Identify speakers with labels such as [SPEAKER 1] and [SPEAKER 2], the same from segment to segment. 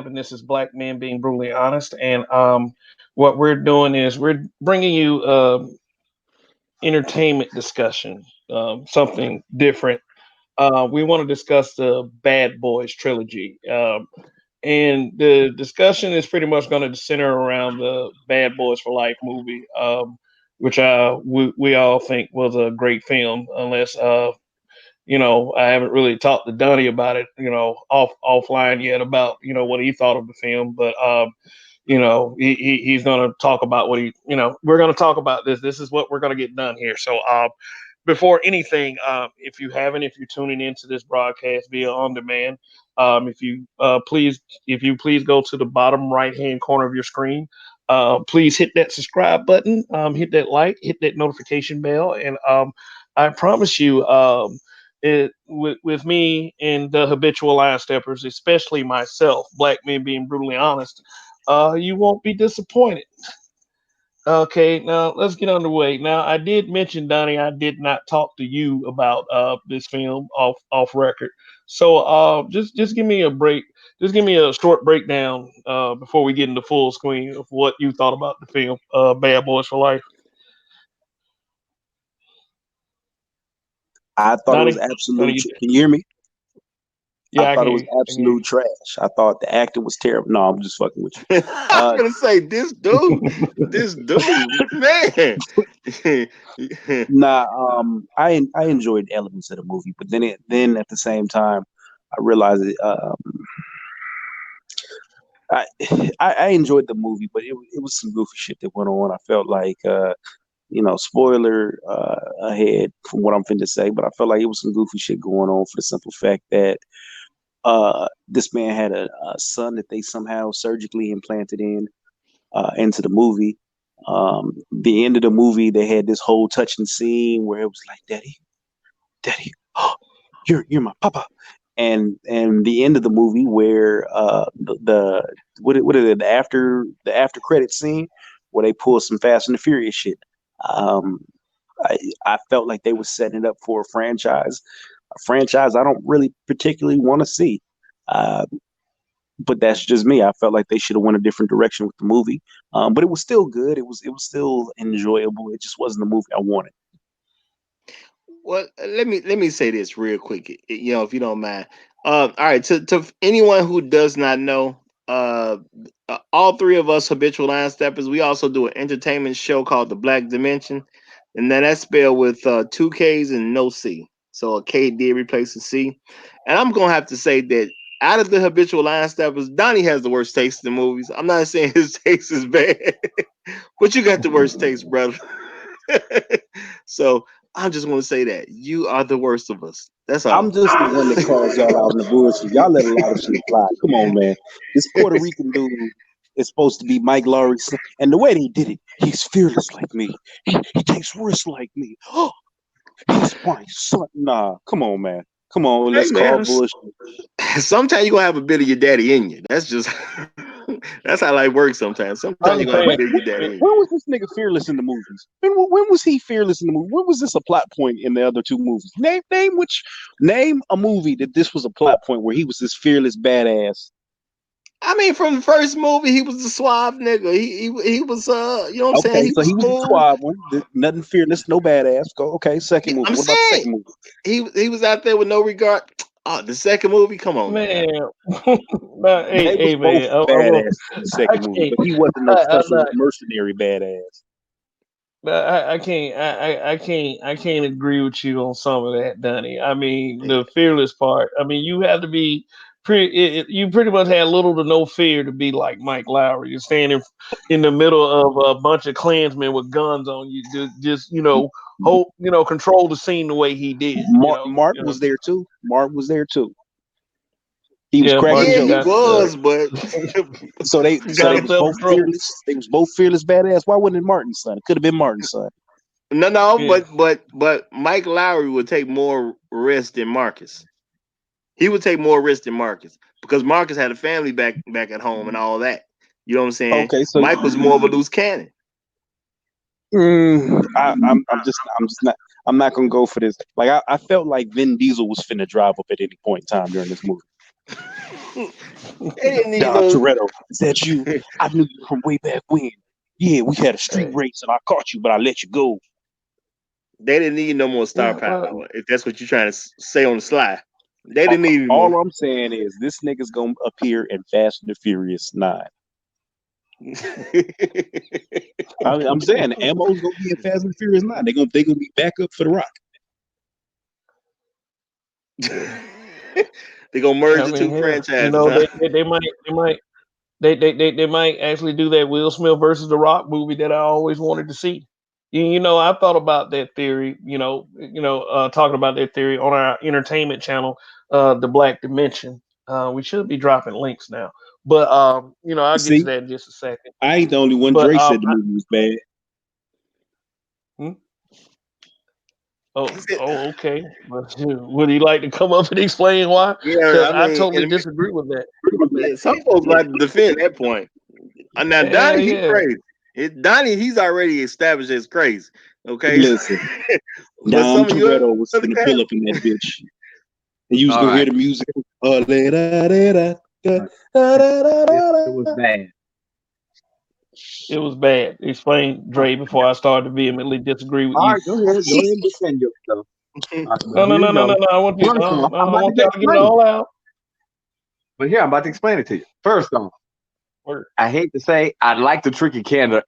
[SPEAKER 1] and this is Black Men Being Brutally Honest. And what we're doing is we're bringing you entertainment discussion, something different. We want to discuss the Bad Boys trilogy. And the discussion is pretty much going to center around the Bad Boys for Life movie, which we all think was a great film, unless I haven't really talked to Donnie about it, offline yet about what he thought of the film, but he's going to talk about what we're going to talk about this. This is what we're going to get done here. So before anything, if you're tuning into this broadcast via on demand, if you please go to the bottom right hand corner of your screen. Please hit that subscribe button, hit that like, hit that notification bell, and I promise you, with me and the habitual line steppers, especially myself, Black Men Being Brutally Honest, you won't be disappointed. Okay, now let's get underway. Now, I did mention, Donnie, I did not talk to you about this film off record. So just give me a break. Just give me a short breakdown before we get into full screen of what you thought about the film Bad Boys for Life.
[SPEAKER 2] I thought it was
[SPEAKER 1] Donnie, Donnie,
[SPEAKER 2] absolute. Can you hear me? I
[SPEAKER 1] yeah, I
[SPEAKER 2] thought
[SPEAKER 1] can
[SPEAKER 2] it
[SPEAKER 1] hear
[SPEAKER 2] was
[SPEAKER 1] you. I can hear
[SPEAKER 2] absolute trash. I thought the acting was terrible. No, I'm just fucking with you.
[SPEAKER 3] I'm
[SPEAKER 2] Uh,
[SPEAKER 3] gonna say this dude, man.
[SPEAKER 2] nah, I enjoyed elements of the movie, but then at the same time, I realized it. I, I enjoyed the movie, but it was some goofy shit that went on. I felt like spoiler ahead from what I'm finna say, but I felt like it was some goofy shit going on for the simple fact that this man had a son that they somehow surgically implanted into the movie. The end of the movie, they had this whole touching scene where it was like, "Daddy, Daddy, you're my papa," and the end of the movie where what is it, the after credit scene where they pull some Fast and the Furious shit. Um, I I felt like they were setting it up for a franchise I don't really particularly want to see. Uh, but that's just me. I felt like they should have went a different direction with the movie. But it was still good. It was still enjoyable. It just wasn't the movie I wanted.
[SPEAKER 3] Well, let me say this real quick, if you don't mind. All right, to anyone who does not know, all three of us habitual line steppers, we also do an entertainment show called The Black Dimension, and then that's spelled with two K's and no C. So a K did replace a C, and I'm gonna have to say that out of the habitual line steppers, Donnie has the worst taste in movies. I'm not saying his taste is bad, but you got the worst taste, brother. So I'm just going to say that you are the worst of us. That's
[SPEAKER 2] I'm
[SPEAKER 3] all.
[SPEAKER 2] just the one that calls y'all out in the bullshit. Y'all let a lot of shit fly. Come on, man. This Puerto Rican dude is supposed to be Mike Lowry's son. And the way they did it, he's fearless like me. He takes risks like me. Oh, he's my son. Nah, come on, man. Come on,
[SPEAKER 3] Hey
[SPEAKER 2] let's call
[SPEAKER 3] man,
[SPEAKER 2] bullshit.
[SPEAKER 3] sometimes you're gonna have a bit of your daddy in you. That's just that's how life works. Sometimes you're gonna have a
[SPEAKER 2] When,
[SPEAKER 3] bit of your
[SPEAKER 1] Understand?
[SPEAKER 3] daddy in you.
[SPEAKER 2] when was this nigga fearless in the movies? When was he fearless in the movie? When was this a plot point in the other two movies? Name a movie that this was a plot point where he was this fearless badass.
[SPEAKER 3] I mean, from the first movie, he was a suave nigga. He was you know what I'm saying?
[SPEAKER 2] Okay,
[SPEAKER 3] He
[SPEAKER 2] so
[SPEAKER 3] was
[SPEAKER 2] he was the
[SPEAKER 3] smooth.
[SPEAKER 2] suave one. Nothing fearless, no badass. Go okay. Second movie.
[SPEAKER 3] I'm
[SPEAKER 2] What about the
[SPEAKER 3] saying
[SPEAKER 2] second movie?
[SPEAKER 3] he was out there with no regard. Oh, the second movie, come on now.
[SPEAKER 1] Man, nah,
[SPEAKER 2] They
[SPEAKER 1] hey,
[SPEAKER 2] was
[SPEAKER 1] hey,
[SPEAKER 2] both
[SPEAKER 1] man, I will.
[SPEAKER 2] badass in the
[SPEAKER 1] I
[SPEAKER 2] second movie,
[SPEAKER 1] can't.
[SPEAKER 2] but he wasn't no
[SPEAKER 1] I'm
[SPEAKER 2] special
[SPEAKER 1] not.
[SPEAKER 2] mercenary badass.
[SPEAKER 1] I can't. I can't agree with you on some of that, Donnie. I mean, the fearless part. I mean, you have to be pretty. You pretty much had little to no fear to be like Mike Lowry. You're standing in the middle of a bunch of Klansmen with guns on you. Just hold. Control the scene the way he did.
[SPEAKER 2] Martin was there too. Martin was there too. He was
[SPEAKER 1] Yeah,
[SPEAKER 2] cracking
[SPEAKER 3] Yeah,
[SPEAKER 1] Martin
[SPEAKER 3] he
[SPEAKER 1] got
[SPEAKER 2] jokes.
[SPEAKER 3] was, but
[SPEAKER 2] So they so
[SPEAKER 1] got
[SPEAKER 2] they was
[SPEAKER 1] himself
[SPEAKER 2] both
[SPEAKER 1] in trouble.
[SPEAKER 2] fearless. They was both fearless badass. Why wasn't it Martin's son? It could have been Martin's son.
[SPEAKER 3] no,
[SPEAKER 1] Yeah.
[SPEAKER 3] but Mike Lowry would take more risk than Marcus. He would take more risk than Marcus because Marcus had a family back at home and all that. You know what I'm saying?
[SPEAKER 2] Okay, so
[SPEAKER 3] Mike was more of a loose cannon.
[SPEAKER 2] I'm not gonna go for this. Like I felt like Vin Diesel was finna drive up at any point in time during this movie.
[SPEAKER 3] They didn't need
[SPEAKER 2] Don
[SPEAKER 3] no.
[SPEAKER 2] Toretto, is that you? I knew you from way back when. Yeah, we had a street
[SPEAKER 1] Hey,
[SPEAKER 2] race and I caught you, but I let you go.
[SPEAKER 3] They didn't need no more star
[SPEAKER 1] yeah, well,
[SPEAKER 3] power. If that's what you're trying to say on the sly, they didn't need any more.
[SPEAKER 2] All I'm saying is this nigga's gonna appear in Fast and the Furious 9. I'm saying the ammo's gonna be in Fast and the Furious 9. They gonna be backup for the Rock.
[SPEAKER 3] They gonna
[SPEAKER 1] I
[SPEAKER 3] merge the
[SPEAKER 1] mean,
[SPEAKER 3] two
[SPEAKER 1] hell,
[SPEAKER 3] franchises, huh?
[SPEAKER 1] they might actually do that Will Smith versus The Rock movie that I always wanted to see. I thought about that theory. Talking about that theory on our entertainment channel, the Black Dimension. We should be dropping links now, but I'll get to
[SPEAKER 2] See,
[SPEAKER 1] that in just a second.
[SPEAKER 2] I ain't the only one.
[SPEAKER 1] But
[SPEAKER 2] Dre said the movie was bad.
[SPEAKER 1] hmm? Oh,
[SPEAKER 3] He said,
[SPEAKER 1] oh, okay. Would he like to come up and explain why?
[SPEAKER 3] yeah,
[SPEAKER 1] Because
[SPEAKER 3] I
[SPEAKER 1] I
[SPEAKER 3] mean,
[SPEAKER 1] totally disagree with that.
[SPEAKER 3] yeah, some folks like to defend that point. Now
[SPEAKER 1] Hell
[SPEAKER 3] Donnie, he
[SPEAKER 1] yeah.
[SPEAKER 3] crazy. Donnie, he's already established as crazy. Okay,
[SPEAKER 2] Listen,
[SPEAKER 3] but
[SPEAKER 2] Dom
[SPEAKER 3] some of you
[SPEAKER 2] Toretto was
[SPEAKER 3] other
[SPEAKER 2] finna
[SPEAKER 3] cats,
[SPEAKER 2] pull up in that bitch, and you was
[SPEAKER 4] All
[SPEAKER 2] gonna hear
[SPEAKER 4] right.
[SPEAKER 2] the music. Da, da, da, da, da,
[SPEAKER 4] All right.
[SPEAKER 2] da, da,
[SPEAKER 4] It
[SPEAKER 2] da,
[SPEAKER 4] was
[SPEAKER 2] da.
[SPEAKER 4] bad.
[SPEAKER 1] It was bad. Explain,
[SPEAKER 4] Oh,
[SPEAKER 1] Dre, before I start to vehemently disagree with
[SPEAKER 4] all
[SPEAKER 1] you.
[SPEAKER 4] right, go ahead. Go ahead and defend yourself. But
[SPEAKER 1] No, no,
[SPEAKER 4] here
[SPEAKER 1] no,
[SPEAKER 4] you
[SPEAKER 1] no, no,
[SPEAKER 4] go.
[SPEAKER 1] no. I want you.
[SPEAKER 4] First off,
[SPEAKER 1] I
[SPEAKER 4] I'm about
[SPEAKER 1] want
[SPEAKER 4] to
[SPEAKER 1] y'all to get it
[SPEAKER 4] explain it.
[SPEAKER 1] all out.
[SPEAKER 4] But here, I'm about to explain it to you. First off,
[SPEAKER 1] Word.
[SPEAKER 4] I hate to say I like the tricky camera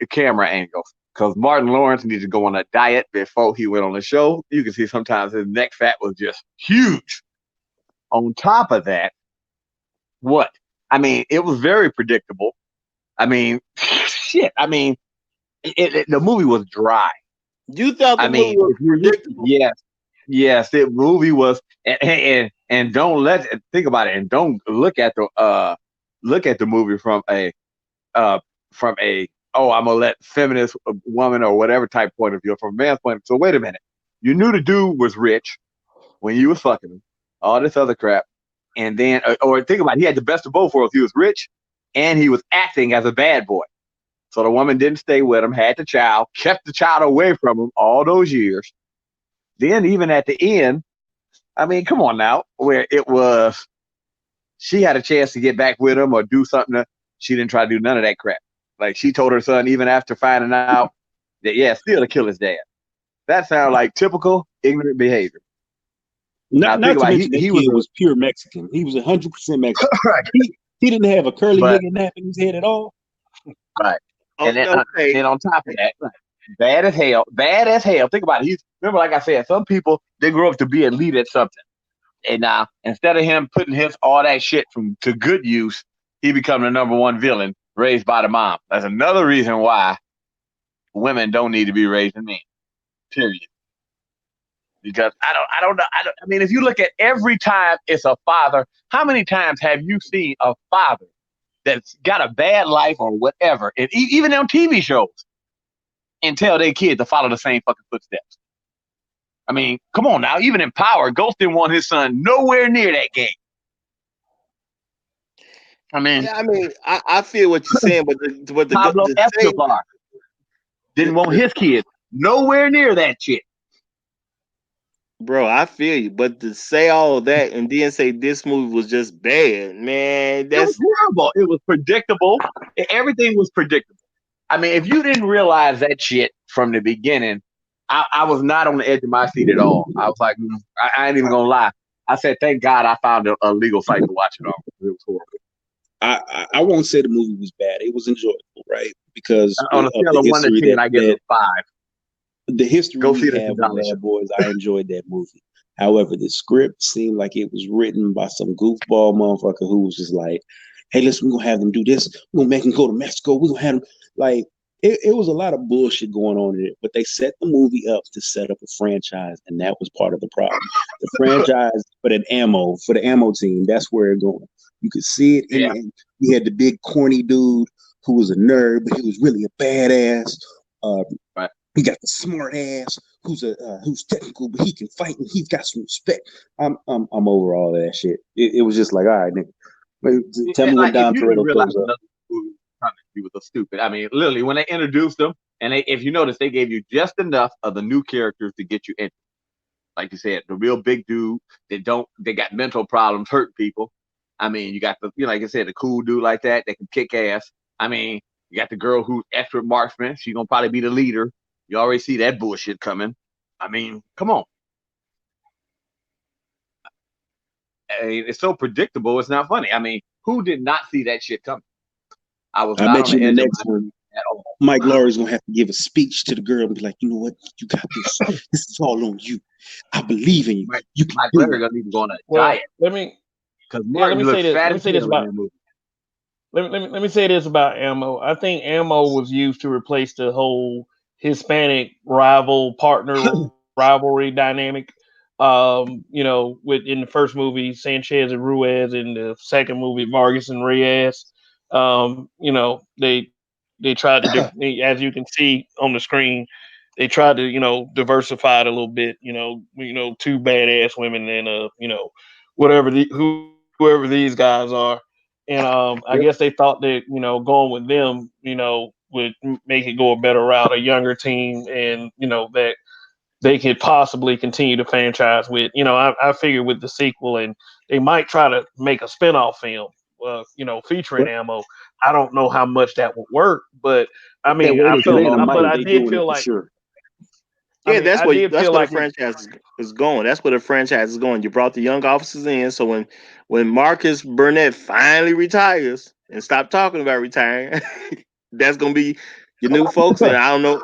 [SPEAKER 4] angles because Martin Lawrence needed to go on a diet before he went on the show. You can see sometimes his neck fat was just huge. On top of that, what? I mean, it was very predictable. I mean, shit. I mean, the movie was dry.
[SPEAKER 3] you thought
[SPEAKER 4] I
[SPEAKER 3] the movie
[SPEAKER 4] mean,
[SPEAKER 3] was
[SPEAKER 4] if you
[SPEAKER 3] predictable.
[SPEAKER 4] yes, yes, the movie was, and don't think about it, and don't look at the movie uh from a oh, I'm gonna let feminist woman or whatever type point of view, from a man's point of view. So wait a minute, you knew the dude was rich when you was fucking him, all this other crap, and then or think about it, he had the best of both worlds. He was rich, and he was acting as a bad boy. So the woman didn't stay with him, had the child, kept the child away from him all those years. Then even at the end, I mean, come on now, where it was she had a chance to get back with him or do something. She didn't try to do none of that crap. Like she told her son, even after finding out that yeah, still to kill his dad. That sounds like typical ignorant behavior. Now think
[SPEAKER 2] Not to
[SPEAKER 4] about it,
[SPEAKER 2] mention that
[SPEAKER 4] he was
[SPEAKER 2] kid was pure Mexican. He was 100% Mexican.
[SPEAKER 4] right,
[SPEAKER 2] He didn't have a curly
[SPEAKER 4] but
[SPEAKER 2] nigga nap in his head at all.
[SPEAKER 4] right,
[SPEAKER 3] Oh,
[SPEAKER 4] and then
[SPEAKER 3] okay,
[SPEAKER 4] on top of that, right, bad as hell, bad as hell. Think about it. He's remember, like I said, some people they grow up to be a lead at something. And now instead of him putting his all that shit to good use, he become the number one villain raised by the mom. That's another reason why women don't need to be raising men. Period. Because I mean, if you look at every time it's a father, how many times have you seen a father that's got a bad life or whatever, and even on TV shows, and tell their kid to follow the same fucking footsteps? I mean, come on now. Even in Power, Ghost didn't want his son nowhere near that game. I mean,
[SPEAKER 3] yeah, I mean, I feel what you're saying, but
[SPEAKER 4] Pablo
[SPEAKER 3] the same
[SPEAKER 4] Escobar didn't want
[SPEAKER 3] the
[SPEAKER 4] his kids nowhere near that shit.
[SPEAKER 3] bro, I feel you, but to say all of that and then say this movie was just bad, man,
[SPEAKER 4] It was
[SPEAKER 3] that's
[SPEAKER 4] horrible. It was predictable. Everything was predictable. I mean, if you didn't realize that shit from the beginning, I was not on the edge of my seat at all. I was like, I ain't even gonna lie. I said, thank God I found a legal site to watch it on. It was horrible.
[SPEAKER 2] I won't say the movie was bad. It was enjoyable, right? Because
[SPEAKER 4] On a
[SPEAKER 2] of
[SPEAKER 4] scale
[SPEAKER 2] the
[SPEAKER 4] of 1 to
[SPEAKER 2] history
[SPEAKER 4] 10, I give it a 5.
[SPEAKER 2] the history
[SPEAKER 4] Go
[SPEAKER 2] we
[SPEAKER 4] see the
[SPEAKER 2] have with
[SPEAKER 4] Gonzalez show.
[SPEAKER 2] Bad Boys, I enjoyed that movie. However, the script seemed like it was written by some goofball motherfucker who was just like, "Hey, we're gonna have them do this. We're gonna make them go to Mexico. We're gonna have them like." It was a lot of bullshit going on in it, but they set the movie up to set up a franchise, and that was part of the problem. The franchise for the ammo team, that's where it's going. You could see it in
[SPEAKER 4] Yeah,
[SPEAKER 2] the. You had the big corny dude who was a nerd, but he was really a badass. Uh,
[SPEAKER 4] right.
[SPEAKER 2] he got the smart ass who's technical, but he can fight and he's got some respect. I'm over all of that shit. It was just like, all right, nigga. Tell me when
[SPEAKER 4] Like if
[SPEAKER 2] Don
[SPEAKER 4] you didn't
[SPEAKER 2] Toretto
[SPEAKER 4] realize
[SPEAKER 2] shows up.
[SPEAKER 4] another movie was coming, you was a stupid. I mean, literally, when they introduced them, and if you notice, they gave you just enough of the new characters to get you in. Like you said, the real big dude that got mental problems, hurt people. I mean, you got the, like I said, the cool dude like that can kick ass. I mean, you got the girl who's expert marksman. She's gonna probably be the leader. You already see that bullshit coming. I mean, come on. I mean, it's so predictable. It's not funny. I mean, who did not see that shit coming? I was
[SPEAKER 2] I
[SPEAKER 4] not on
[SPEAKER 2] bet you
[SPEAKER 4] the
[SPEAKER 2] in the
[SPEAKER 4] edge of
[SPEAKER 2] next
[SPEAKER 4] my
[SPEAKER 2] one,
[SPEAKER 4] seat at all.
[SPEAKER 2] Mike Laurie's gonna have to give a speech to the girl and be like, you know what, you got this. This is all on you. I believe in you.
[SPEAKER 4] Mike,
[SPEAKER 2] You can
[SPEAKER 4] Mike
[SPEAKER 2] do
[SPEAKER 4] Larry
[SPEAKER 2] it.
[SPEAKER 4] gonna need to go on a
[SPEAKER 1] Well,
[SPEAKER 4] diet
[SPEAKER 1] let me
[SPEAKER 4] because
[SPEAKER 1] yeah, let
[SPEAKER 4] Martin
[SPEAKER 1] me say
[SPEAKER 4] looked
[SPEAKER 1] this.
[SPEAKER 4] fat
[SPEAKER 1] Let me
[SPEAKER 4] as
[SPEAKER 1] say this
[SPEAKER 4] hell in
[SPEAKER 1] about
[SPEAKER 4] that movie.
[SPEAKER 1] let me say this about ammo. I think ammo was used to replace the whole Hispanic rival partner rivalry dynamic. With in the first movie Sanchez and Ruiz, in the second movie Vargas and Reyes. They tried to as you can see on the screen, they tried to diversify it a little bit. Two badass women and whoever these guys are. And I guess
[SPEAKER 4] Yep.
[SPEAKER 1] they thought that going with them would make it go a better route, a younger team, and that they could possibly continue the franchise with. I figured with the sequel, and they might try to make a spinoff film, featuring
[SPEAKER 2] But
[SPEAKER 1] Ammo. I don't know how much that would work, but I
[SPEAKER 2] that
[SPEAKER 1] mean,
[SPEAKER 2] way
[SPEAKER 1] I
[SPEAKER 2] they can
[SPEAKER 1] felt,
[SPEAKER 2] let them
[SPEAKER 1] but
[SPEAKER 2] know
[SPEAKER 1] I
[SPEAKER 2] they
[SPEAKER 1] did
[SPEAKER 2] doing it
[SPEAKER 1] feel
[SPEAKER 2] for
[SPEAKER 1] like,
[SPEAKER 2] sure.
[SPEAKER 3] Yeah,
[SPEAKER 1] I did
[SPEAKER 3] that's
[SPEAKER 1] feel
[SPEAKER 3] where the
[SPEAKER 1] like it.
[SPEAKER 3] franchise is going. That's where the franchise is going. You brought the young officers in, so when Marcus Burnett finally retires and stop talking about retiring, that's gonna be your new folks. And I don't know,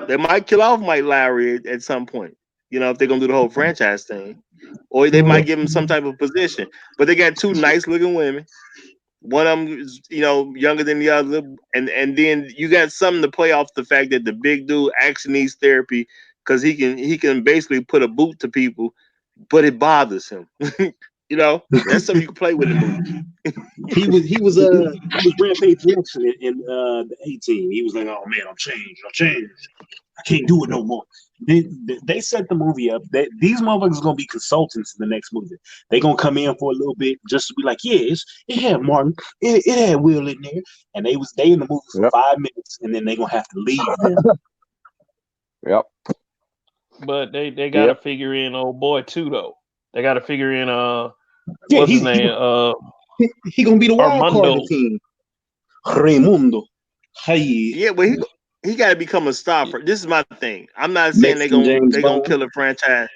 [SPEAKER 3] they might kill off Mike Lowry at some point. If they're gonna do the whole franchise thing, or they might give him some type of position. But they got two nice looking women. One of them is, younger than the other, and then you got something to play off the fact that the big dude actually needs therapy because he can basically put a boot to people, but it bothers him. That's something you can play with in the movie.
[SPEAKER 2] He was Rampage Jackson in the 18. He was like, oh man, I'm changed. I can't do it no more. They set the movie up. These motherfuckers gonna be consultants in the next movie. They gonna come in for a little bit just to be like, yeah, it had Martin, it had Will in there, and they in the movie for
[SPEAKER 4] Yep.
[SPEAKER 2] 5 minutes, and then they gonna have to leave them.
[SPEAKER 4] Yep.
[SPEAKER 1] But they got to
[SPEAKER 4] Yep.
[SPEAKER 1] figure in old boy too, though. They got to figure in
[SPEAKER 2] Yeah,
[SPEAKER 1] what's his
[SPEAKER 2] he
[SPEAKER 1] name,
[SPEAKER 2] he gonna be the wild card of
[SPEAKER 1] Armando.
[SPEAKER 2] the team. Raimundo, hey,
[SPEAKER 3] Yeah, but he got to become a star. This is my thing. I'm not saying they're
[SPEAKER 2] Mexican
[SPEAKER 3] gonna
[SPEAKER 2] James
[SPEAKER 3] they gonna
[SPEAKER 2] Bond.
[SPEAKER 3] kill a franchise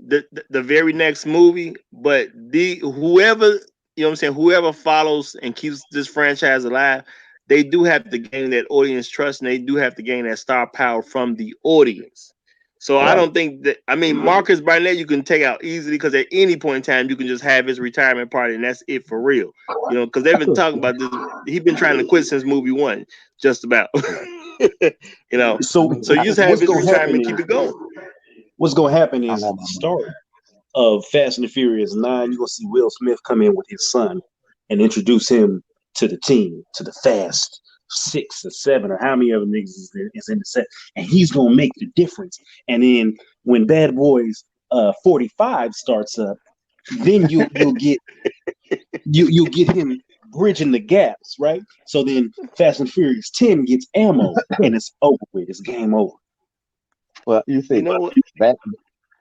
[SPEAKER 3] the very next movie, but the whoever what I'm saying, whoever follows and keeps this franchise alive, they do have to gain that audience trust, and they do have to gain that star power from the audience. So I
[SPEAKER 4] Right.
[SPEAKER 3] don't think that, I mean, Marcus Barnett you can take out easily because at any point in time you can just have his retirement party and that's it for real. Because they've been talking about this. He's been trying to quit since movie one, just about.
[SPEAKER 2] So
[SPEAKER 3] So you just have
[SPEAKER 2] what's
[SPEAKER 3] his
[SPEAKER 2] gonna happen
[SPEAKER 3] retirement, keep
[SPEAKER 2] is
[SPEAKER 3] it going.
[SPEAKER 2] at the
[SPEAKER 4] Um,
[SPEAKER 2] start of Fast and the Furious 9, you're gonna see Will Smith come in with his son and introduce him to the team, to the Fast Six or Seven, or how many other niggas is in the set, and he's gonna make the difference. And then when Bad Boys 45 starts up, then you'll get him bridging the gaps, right? So then Fast and Furious 10 gets ammo, and it's over with. It's game over.
[SPEAKER 4] well, you
[SPEAKER 3] You
[SPEAKER 4] see,
[SPEAKER 3] know what?
[SPEAKER 4] that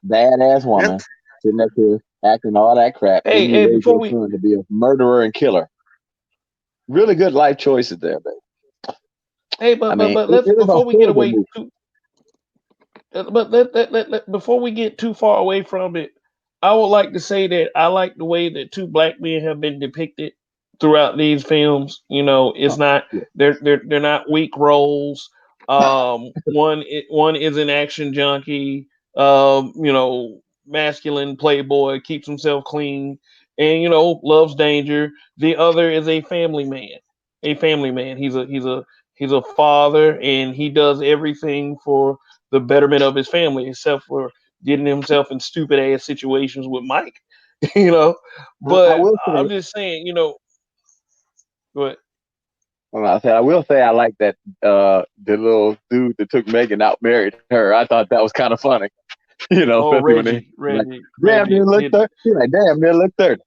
[SPEAKER 4] badass woman
[SPEAKER 3] That's
[SPEAKER 4] sitting up here acting all that crap, and
[SPEAKER 1] Hey,
[SPEAKER 4] you
[SPEAKER 1] hey,
[SPEAKER 4] raise
[SPEAKER 1] before
[SPEAKER 4] your
[SPEAKER 1] we,
[SPEAKER 4] son to be a murderer and killer. Really good life choices there, babe.
[SPEAKER 1] hey,
[SPEAKER 4] I
[SPEAKER 1] but
[SPEAKER 4] mean,
[SPEAKER 1] let's
[SPEAKER 4] it is a
[SPEAKER 1] before we get
[SPEAKER 4] horrible
[SPEAKER 1] away
[SPEAKER 4] movie.
[SPEAKER 1] too, but before we get too far away from it, I would like to say that I like the way that two black men have been depicted throughout these films. It's
[SPEAKER 4] Oh,
[SPEAKER 1] not
[SPEAKER 4] yeah.
[SPEAKER 1] they're not weak roles. One is an action junkie. Masculine playboy, keeps himself clean, and loves danger. The other is a family man. A family man. He's a father, and he does everything for the betterment of his family, except for getting himself in stupid ass situations with Mike. you know.
[SPEAKER 4] I
[SPEAKER 1] But
[SPEAKER 4] will
[SPEAKER 1] I'm
[SPEAKER 4] say,
[SPEAKER 1] just saying, but
[SPEAKER 4] I will say, I like that the little dude that took Megan out married her. I thought that was kind of funny,
[SPEAKER 1] oh,
[SPEAKER 4] especially when they
[SPEAKER 1] Reggie,
[SPEAKER 4] like,
[SPEAKER 1] Reggie,
[SPEAKER 4] damn near
[SPEAKER 1] Reggie
[SPEAKER 4] look
[SPEAKER 1] did.
[SPEAKER 4] 30. He's like, damn near look 30.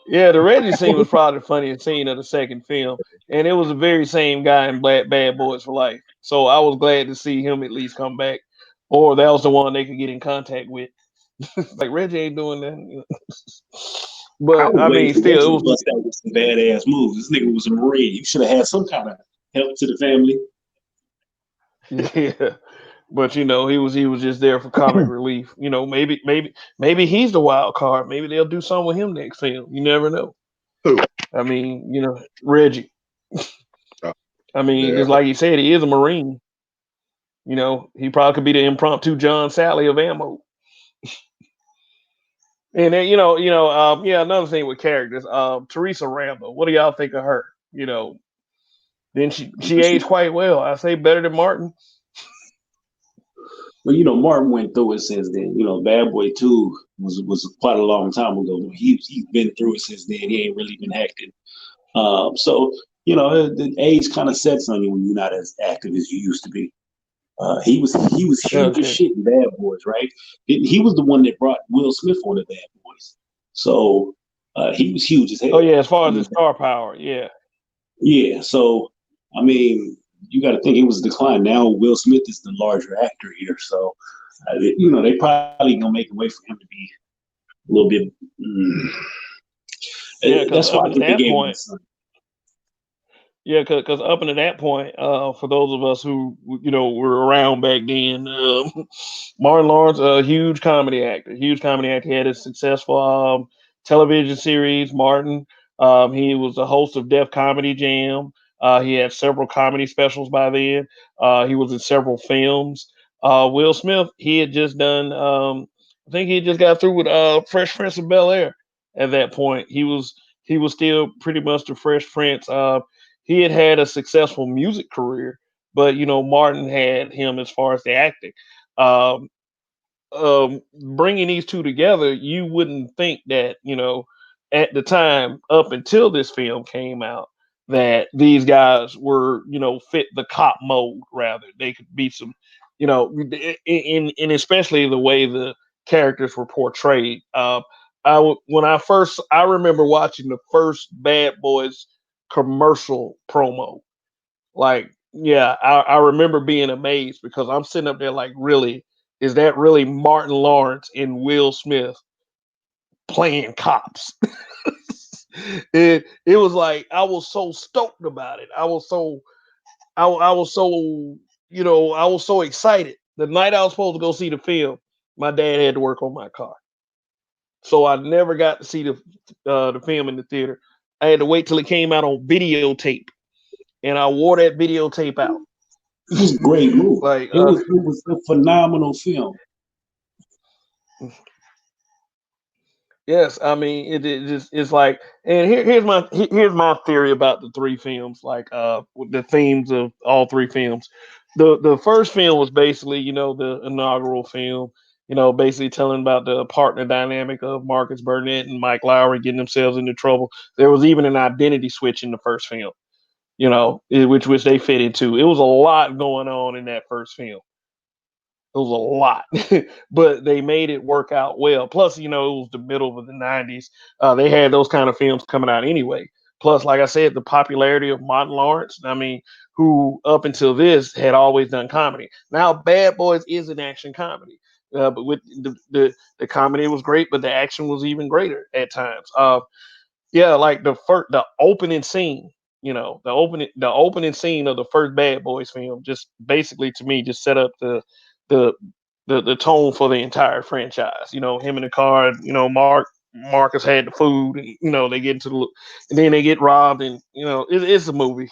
[SPEAKER 1] Yeah, the Reggie scene was probably the funniest scene of the second film, and it was the very same guy in Bad Boys for Life. So I was glad to see him at least come back, or that was the one they could get in contact with. Like Reggie ain't doing that.
[SPEAKER 2] I
[SPEAKER 1] But
[SPEAKER 2] was
[SPEAKER 1] I
[SPEAKER 2] waiting
[SPEAKER 1] mean,
[SPEAKER 2] for Reggie
[SPEAKER 1] still,
[SPEAKER 2] to bust out with some badass moves. This nigga was a Marine. You should have had some kind of help to the family.
[SPEAKER 1] yeah. But he was just there for comic relief. Maybe he's the wild card. Maybe they'll do something with him next film. You never know.
[SPEAKER 4] Who?
[SPEAKER 1] I mean, Reggie.
[SPEAKER 4] Oh,
[SPEAKER 1] I mean,
[SPEAKER 4] yeah.
[SPEAKER 1] just like he said, he is a Marine. He probably could be the impromptu John Sally of ammo. And then, yeah, another thing with characters, Teresa Rambo. What do y'all think of her? Then she aged quite well. I say better than Martin.
[SPEAKER 2] Well, Martin went through it since then. Bad Boy 2 was quite a long time ago. He's been through it since then. He ain't really been acting. So the age kind of sets on you when you're not as active as you used to be. He was huge as
[SPEAKER 1] Okay.
[SPEAKER 2] shit in Bad Boys, right? He was the one that brought Will Smith on the Bad Boys. So he was huge as
[SPEAKER 1] Oh yeah,
[SPEAKER 2] hell.
[SPEAKER 1] as far as the star power, yeah.
[SPEAKER 2] Yeah. So I mean, you got to think it was a decline. Now Will Smith is the larger actor here, so they probably gonna make a way for him to be a little bit. Mm,
[SPEAKER 1] Yeah, because
[SPEAKER 2] that's why
[SPEAKER 1] up
[SPEAKER 2] I
[SPEAKER 1] until
[SPEAKER 2] think they
[SPEAKER 1] that
[SPEAKER 2] gave him the
[SPEAKER 1] point,
[SPEAKER 2] son.
[SPEAKER 1] yeah, because up until that point, for those of us who were around back then, Martin Lawrence, a huge comedy actor, huge comedy actor. He had a successful television series, Martin. He was the host of Def Comedy Jam. He had several comedy specials by then. He was in several films. Will Smith, he had just done. I think he had just got through with Fresh Prince of Bel Air. At that point, he was still pretty much the Fresh Prince. He had had a successful music career, but Martin had him as far as the acting. Um, Bringing these two together, you wouldn't think that at the time up until this film came out that these guys were fit the cop mold. Rather, they could be some in especially the way the characters were portrayed. I remember watching the first Bad Boys commercial promo. Like, yeah, I remember being amazed because I'm sitting up there like, really, is that really Martin Lawrence and Will Smith playing cops? It was like I was so stoked about it. I was so excited. The night I was supposed to go see the film, my dad had to work on my car, so I never got to see the film in the theater. I had to wait till it came out on videotape, and I wore that videotape out.
[SPEAKER 2] It was a great movie.
[SPEAKER 1] Like,
[SPEAKER 2] It was a phenomenal film.
[SPEAKER 1] yes, I mean it just it's like, and here's my theory about the three films, like with the themes of all three films. The first film was basically the inaugural film, basically telling about the partner dynamic of Marcus Burnett and Mike Lowry getting themselves into trouble. There was even an identity switch in the first film, which they fit into. It was a lot going on in that first film. It was a lot, but they made it work out well. Plus, it was the middle of the '90s. They had those kind of films coming out anyway. Plus, like I said, the popularity of Martin Lawrence. I mean, who up until this had always done comedy. Now, Bad Boys is an action comedy, but with the comedy was great, but the action was even greater at times. Yeah, like the opening scene, the opening scene of the first Bad Boys film, just basically to me just set up the the tone for the entire franchise. Him in the car, Marcus had the food, and they get into and then they get robbed, and it's a movie.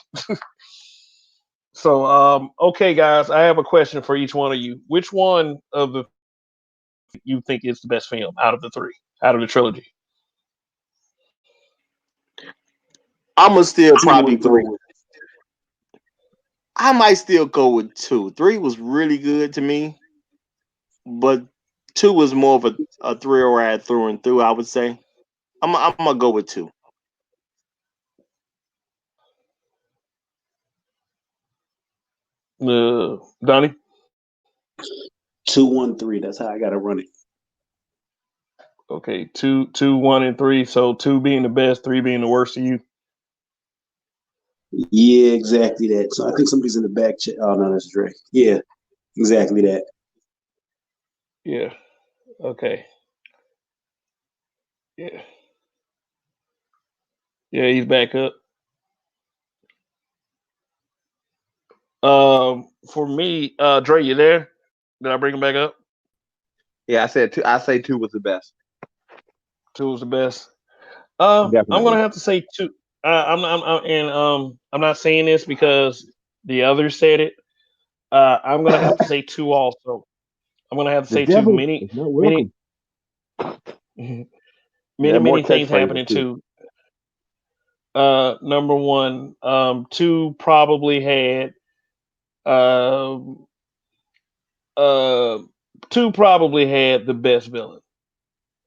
[SPEAKER 1] So okay, guys, I have a question for each one of you. Which one of the films you think is the best film out of the three, out of the trilogy?
[SPEAKER 3] I'm gonna still
[SPEAKER 2] I'm
[SPEAKER 3] probably
[SPEAKER 2] going to go
[SPEAKER 3] three.
[SPEAKER 2] with
[SPEAKER 3] I might still go with two. Three was really good to me, but two was more of a thrill ride through and through. I would say I'm gonna go with two.
[SPEAKER 1] Donnie.
[SPEAKER 2] 2-1-3. That's how I got to run it.
[SPEAKER 1] Okay, two, one, and three. So two being the best, three being the worst to you.
[SPEAKER 2] Yeah, exactly that. So I think somebody's in the back. Oh no, that's Dre. Yeah, exactly that.
[SPEAKER 1] Yeah. Okay. Yeah, yeah, he's back up. For me, Dre, you there? Did I bring him back up?
[SPEAKER 4] Yeah, I said two. I say two was the best.
[SPEAKER 1] Two was the best. I'm
[SPEAKER 4] Definitely.
[SPEAKER 1] gonna have to say two. I'm not saying this because the others said it. I'm gonna have to say two also. I'm gonna have to
[SPEAKER 4] The
[SPEAKER 1] say two.
[SPEAKER 4] devil
[SPEAKER 1] Many,
[SPEAKER 4] is not
[SPEAKER 1] many,
[SPEAKER 4] welcome. Yeah, more
[SPEAKER 1] many things
[SPEAKER 4] catchphrases
[SPEAKER 1] happening
[SPEAKER 4] too.
[SPEAKER 1] too. Number one, two probably had uh, uh, two probably had the best villain.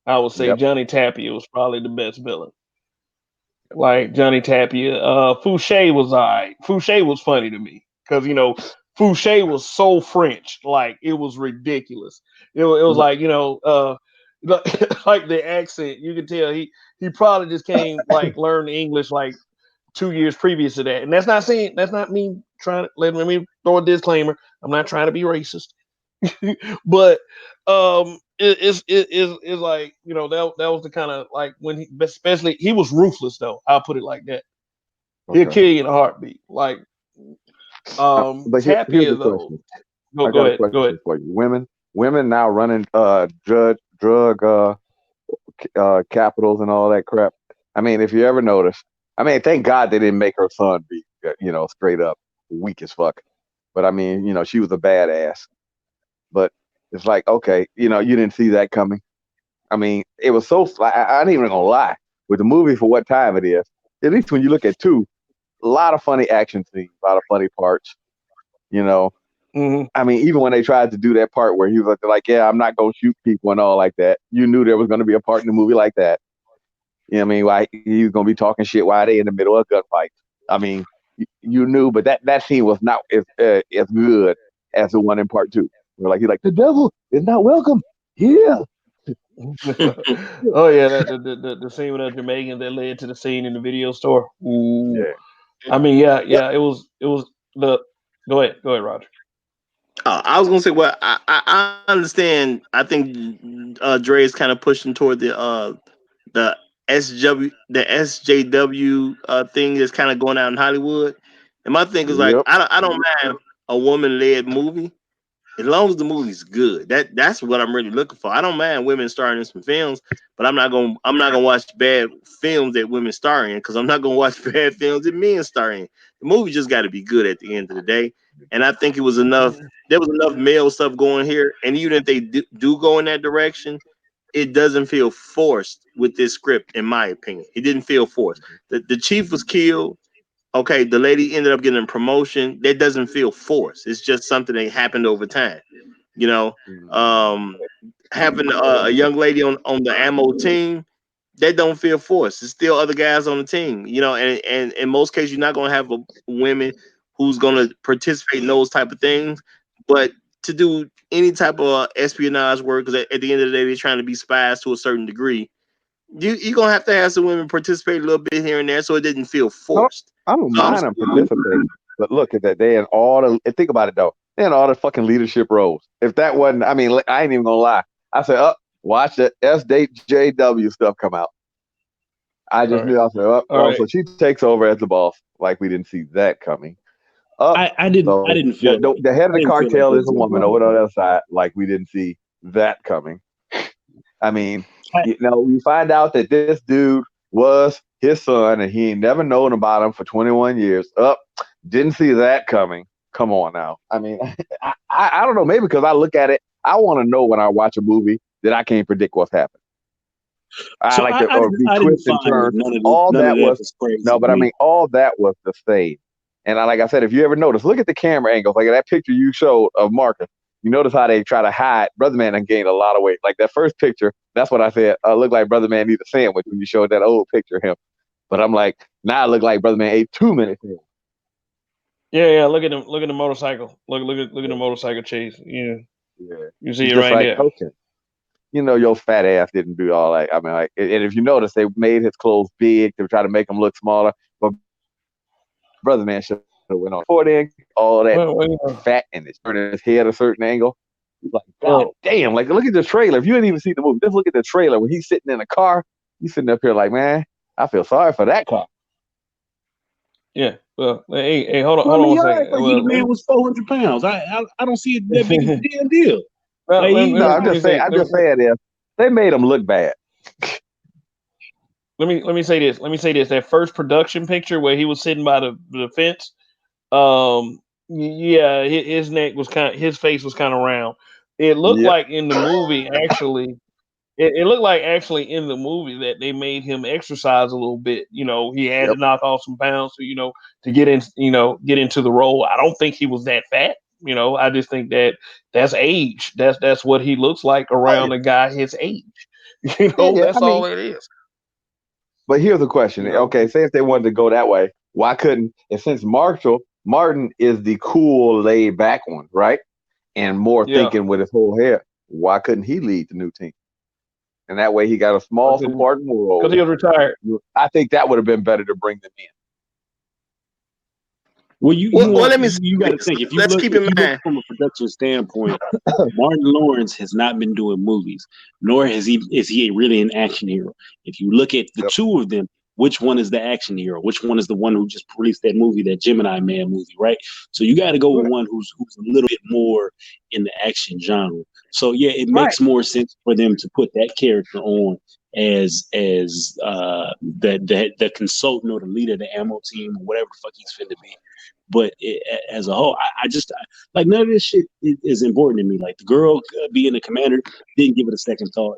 [SPEAKER 1] I would say
[SPEAKER 4] Yep.
[SPEAKER 1] Johnny Tapia was probably the best villain. Like Johnny Tapia, Fouché was alright. Fouché was funny to me because Fouché was so French, like it was ridiculous. It was like like the accent. You could tell he probably just came like learned English like 2 years previous to that. And that's not me trying to let me throw a disclaimer. I'm not trying to be racist. But it's like that was the kind of like when he especially he was ruthless though. I'll put it like that. He'll
[SPEAKER 4] Okay.
[SPEAKER 1] kill you in a heartbeat. Like
[SPEAKER 4] But here's
[SPEAKER 1] Tapia
[SPEAKER 4] the
[SPEAKER 1] though.
[SPEAKER 4] question.
[SPEAKER 1] Go
[SPEAKER 4] I
[SPEAKER 1] go
[SPEAKER 4] got a
[SPEAKER 1] ahead. Go
[SPEAKER 4] question
[SPEAKER 1] ahead.
[SPEAKER 4] for you. Women now running capitals and all that crap. I mean, if you ever notice, I mean, thank God they didn't make her son be straight up weak as fuck. But I mean, she was a badass. But it's like, okay, you didn't see that coming. I mean, it was so. I ain't even gonna lie. With the movie for what time it is, at least when you look at two, a lot of funny action scenes, a lot of funny parts. You know,
[SPEAKER 1] Hmm.
[SPEAKER 4] I mean, even when they tried to do that part where he was like, "Yeah, I'm not gonna shoot people" and all like that, you knew there was gonna be a part in the movie like that. You know what I mean? Why he was gonna be talking shit while they in the middle of a gunfight. I mean, you knew, but that scene was not as good as the one in part two. Where like he's like, the devil is not welcome here.
[SPEAKER 1] Oh yeah, the scene with the Jamaican that led to the scene in the video store. Ooh,
[SPEAKER 4] Yeah.
[SPEAKER 1] I mean, yeah,
[SPEAKER 3] Yep.
[SPEAKER 1] yeah, it was the. Go ahead, Roger.
[SPEAKER 3] I was gonna say, well, I understand. I think Dre is kind of pushing toward the the SJW thing that's kind of going out in Hollywood. And my thing is like,
[SPEAKER 4] Yep.
[SPEAKER 3] I don't mind a woman led movie as long as the movie's good. That's what I'm really looking for. I don't mind women starring in some films, but I'm not gonna watch bad films that women star in because I'm not gonna watch bad films that men star in. The movie just got to be good at the end of the day. And I think it was enough. There was enough male stuff going here, and even if they do go in that direction, it doesn't feel forced with this script, in my opinion. It didn't feel forced. The chief was killed. Okay, the lady ended up getting a promotion. That doesn't feel forced. It's just something that happened over time. You know, um, having a young lady on the ammo team, that don't feel forced. There's still other guys on the team. And in most cases, you're not going to have women who's going to participate in those type of things. But to do any type of espionage work, because at the end of the day, they're trying to be spies to a certain degree. You're gonna have some women participate a little bit here and there, so it didn't feel
[SPEAKER 4] I don't,
[SPEAKER 3] forced.
[SPEAKER 4] I don't
[SPEAKER 3] So I'm
[SPEAKER 4] mind them participating, but look at that. They in all the. And think about it though. They in all the fucking leadership roles. If that wasn't, I mean, I ain't even gonna lie. I said, watch the SJW stuff come out. I
[SPEAKER 1] All
[SPEAKER 4] just
[SPEAKER 1] right,
[SPEAKER 4] knew. I said,
[SPEAKER 1] all right.
[SPEAKER 4] so she takes over as the boss. Like we didn't see that coming. Up.
[SPEAKER 2] I
[SPEAKER 4] So
[SPEAKER 2] didn't feel like
[SPEAKER 4] the head of
[SPEAKER 2] I
[SPEAKER 4] the
[SPEAKER 2] didn't feel like
[SPEAKER 4] cartel
[SPEAKER 2] there
[SPEAKER 4] is
[SPEAKER 2] was
[SPEAKER 4] a
[SPEAKER 2] no
[SPEAKER 4] woman
[SPEAKER 2] drama
[SPEAKER 4] over on
[SPEAKER 2] there.
[SPEAKER 4] the other side. Like we didn't see that coming. I mean,
[SPEAKER 2] I,
[SPEAKER 4] we find out that this dude was his son, and he ain't never known about him for 21 years. Up, didn't see that coming. Come on now. I mean, I don't know. Maybe because I look at it, I want to know when I watch a movie that I can't predict what's happening. I
[SPEAKER 2] so
[SPEAKER 4] like to
[SPEAKER 2] I
[SPEAKER 4] or
[SPEAKER 2] didn't
[SPEAKER 4] be
[SPEAKER 2] I didn't
[SPEAKER 4] twist and
[SPEAKER 2] find that
[SPEAKER 4] turn. All
[SPEAKER 2] none of
[SPEAKER 4] that
[SPEAKER 2] that
[SPEAKER 4] was
[SPEAKER 2] was crazy
[SPEAKER 4] no,
[SPEAKER 2] to
[SPEAKER 4] but I
[SPEAKER 2] me.
[SPEAKER 4] mean, all that was the same. And like I said, if you ever notice, look at the camera angles. Like that picture you showed of Marcus. You notice how they try to hide. Brother Man and gained a lot of weight. Like that first picture, that's what I said. Looked like Brother Man need a sandwich when you showed that old picture of him. But I'm like, now it look like Brother Man ate 2 minutes.
[SPEAKER 1] Yeah, yeah. Look at the motorcycle. Look at the motorcycle chase. Yeah,
[SPEAKER 4] Yeah.
[SPEAKER 1] you see
[SPEAKER 4] It's
[SPEAKER 1] it
[SPEAKER 4] just
[SPEAKER 1] right
[SPEAKER 4] like,
[SPEAKER 1] there.
[SPEAKER 4] okay, your fat ass didn't do all that. I mean, like, and if you notice, they made his clothes big to try to make him look smaller. But Brother Man should have went on before then, all that fat and it's turning his head a certain angle. Like, God
[SPEAKER 1] Well,
[SPEAKER 4] damn! Like, look at the trailer. If you didn't even see the movie, just look at the trailer when he's sitting in a car. You sitting up here like, man, I feel sorry for that cop.
[SPEAKER 1] Yeah. Well, hey, hold on,
[SPEAKER 2] Well, I
[SPEAKER 1] hold on
[SPEAKER 2] mean,
[SPEAKER 1] one
[SPEAKER 2] y'all act
[SPEAKER 1] second.
[SPEAKER 2] like he the
[SPEAKER 1] Well,
[SPEAKER 2] man was 400 pounds. I don't see it that big of a damn deal.
[SPEAKER 1] well,
[SPEAKER 2] Like
[SPEAKER 4] No,
[SPEAKER 1] let
[SPEAKER 4] I'm
[SPEAKER 1] me
[SPEAKER 4] just saying.
[SPEAKER 1] say,
[SPEAKER 4] I'm just saying if they made him look bad.
[SPEAKER 1] let me say this. Let me say this. That first production picture where he was sitting by the fence. Yeah, his neck was his face was kind of round. It looked
[SPEAKER 4] Yep.
[SPEAKER 1] like in the movie actually. It looked like actually in the movie that they made him exercise a little bit. You know, he had to
[SPEAKER 4] Yep.
[SPEAKER 1] knock off some pounds to to get in. Get into the role. I don't think he was that fat. I just think that that's age. That's what he looks like
[SPEAKER 4] Oh yeah.
[SPEAKER 1] around a guy his age.
[SPEAKER 4] Yeah, yeah. I
[SPEAKER 1] That's all
[SPEAKER 4] mean,
[SPEAKER 1] it is.
[SPEAKER 4] but here's the question.
[SPEAKER 1] You know,
[SPEAKER 4] Okay, say if they wanted to go that way, why couldn't? And since Martin is the cool, laid back one, right? And more
[SPEAKER 1] yeah.
[SPEAKER 4] thinking with his whole hair, why couldn't he lead the new team? And that way he got a small
[SPEAKER 1] Because
[SPEAKER 4] supporting role.
[SPEAKER 1] he was retired.
[SPEAKER 4] I think that would have been better to bring them in.
[SPEAKER 2] Well,
[SPEAKER 3] Well, let me say
[SPEAKER 2] you got to
[SPEAKER 3] this.
[SPEAKER 2] think
[SPEAKER 3] Let's keep
[SPEAKER 2] if
[SPEAKER 3] in
[SPEAKER 2] you look
[SPEAKER 3] mind.
[SPEAKER 2] from a production standpoint, Martin Lawrence has not been doing movies, nor is he really an action hero. If you look at the
[SPEAKER 4] Yep.
[SPEAKER 2] two of them, which one is the action hero? Which one is the one who just released that movie, that Gemini Man movie, right? So you got to go with
[SPEAKER 4] Right.
[SPEAKER 2] one who's a little bit more in the action genre. So yeah, it
[SPEAKER 4] Right.
[SPEAKER 2] makes more sense for them to put that character on as the consultant or the leader of the ammo team or whatever the fuck he's finna be. But as a whole, like none of this shit is important to me. Like the girl being the commander, didn't give it a second thought.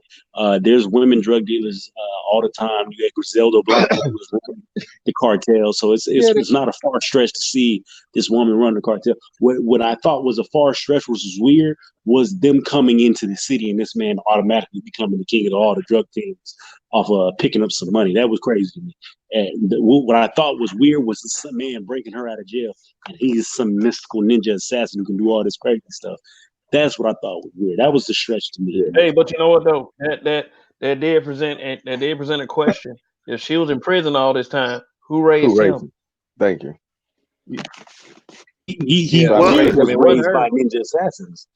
[SPEAKER 2] There's women drug dealers all the time. You had Griselda Blanco who was running the cartel, so
[SPEAKER 4] Yeah.
[SPEAKER 2] it's not a far stretch to see this woman run the cartel. What I thought was a far stretch, which was weird, was them coming into the city and this man automatically becoming the king of all the drug kings off picking up some money. That was crazy to me. And what I thought was weird was some man breaking her out of jail, and he's some mystical ninja assassin who can do all this crazy stuff. That's what I thought was weird. That was the stretch to me.
[SPEAKER 4] Yeah.
[SPEAKER 1] Hey, but you know what though? That did present a question. If she was in prison all this time, who
[SPEAKER 4] Who
[SPEAKER 1] raised
[SPEAKER 4] raised
[SPEAKER 1] him?
[SPEAKER 4] him? Thank you.
[SPEAKER 2] He
[SPEAKER 1] Yeah,
[SPEAKER 4] So I
[SPEAKER 1] I
[SPEAKER 3] Well,
[SPEAKER 4] mean,
[SPEAKER 1] mean,
[SPEAKER 2] was
[SPEAKER 1] it wasn't
[SPEAKER 2] raised by
[SPEAKER 1] her.
[SPEAKER 2] ninja assassins.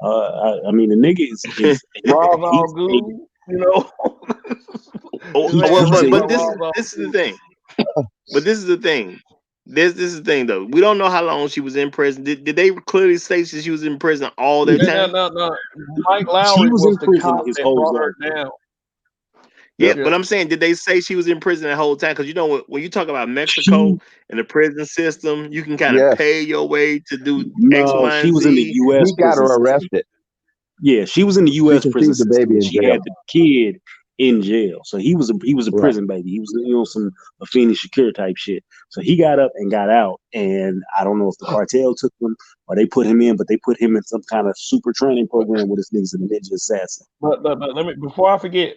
[SPEAKER 2] I mean, the nigga is
[SPEAKER 1] Ra's al
[SPEAKER 2] he's a
[SPEAKER 1] Ghul, you know.
[SPEAKER 3] oh,
[SPEAKER 1] His man
[SPEAKER 3] well,
[SPEAKER 2] he's
[SPEAKER 1] raised
[SPEAKER 2] a
[SPEAKER 1] by
[SPEAKER 3] but
[SPEAKER 1] Ra's al
[SPEAKER 3] this is the
[SPEAKER 1] Ghul.
[SPEAKER 3] thing. But this is the thing. This is the thing though. We don't know how long she was in prison. Did they clearly say that she was in prison all that
[SPEAKER 1] No, no,
[SPEAKER 3] time?
[SPEAKER 1] no, no. Mike
[SPEAKER 2] she
[SPEAKER 1] Lowry
[SPEAKER 2] was
[SPEAKER 1] was
[SPEAKER 2] in
[SPEAKER 1] the
[SPEAKER 2] prison
[SPEAKER 1] cop
[SPEAKER 2] his
[SPEAKER 1] that
[SPEAKER 2] whole
[SPEAKER 1] brought her
[SPEAKER 2] life, bro.
[SPEAKER 1] down.
[SPEAKER 3] Yeah,
[SPEAKER 4] yep.
[SPEAKER 3] but
[SPEAKER 1] Yeah.
[SPEAKER 3] I'm saying, did they say she was in prison the whole time? Because you know when you talk about Mexico
[SPEAKER 2] She
[SPEAKER 3] and the prison system, you can kind of
[SPEAKER 4] Yes.
[SPEAKER 3] pay your way to do X,
[SPEAKER 2] no,
[SPEAKER 3] Y,
[SPEAKER 2] she
[SPEAKER 3] and
[SPEAKER 2] was in the
[SPEAKER 3] Z.
[SPEAKER 2] U.S.
[SPEAKER 4] He got her
[SPEAKER 2] prison system.
[SPEAKER 4] arrested.
[SPEAKER 2] Yeah, she was in the
[SPEAKER 4] She
[SPEAKER 2] U.S. prison
[SPEAKER 4] conceived the
[SPEAKER 2] system,
[SPEAKER 4] baby
[SPEAKER 2] and
[SPEAKER 4] in
[SPEAKER 2] she
[SPEAKER 4] jail.
[SPEAKER 2] had the kid in jail. So he was a
[SPEAKER 4] Right.
[SPEAKER 2] prison baby. He was some a Phoenix Secure type shit. So he got up and got out, and I don't know if the cartel took him or they put him in, but they put him in some kind of super training
[SPEAKER 1] But,
[SPEAKER 2] program with this nigga's a ninja assassin.
[SPEAKER 1] but let me before I forget,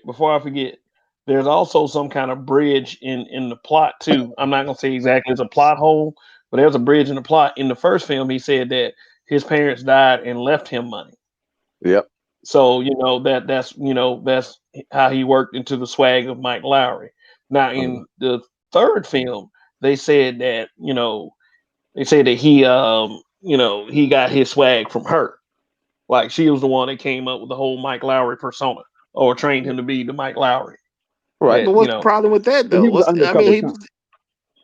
[SPEAKER 1] there's also some kind of bridge in the plot too. I'm not gonna say exactly it's a plot hole, but there's a bridge in the plot. In the first film, he said that his parents died and left him money.
[SPEAKER 4] Yep.
[SPEAKER 1] So that's how he worked into the swag of Mike Lowry. Now
[SPEAKER 4] Uh,
[SPEAKER 1] in the third film, they said that he got his swag from her. Like she was the one that came up with the whole Mike Lowry persona or trained him to be the Mike Lowry.
[SPEAKER 4] right.
[SPEAKER 3] But
[SPEAKER 1] That
[SPEAKER 3] what's the problem with that
[SPEAKER 4] But he
[SPEAKER 3] though?
[SPEAKER 4] was
[SPEAKER 3] What's
[SPEAKER 4] an
[SPEAKER 3] I mean,
[SPEAKER 4] undercover
[SPEAKER 3] he
[SPEAKER 4] cop.
[SPEAKER 3] was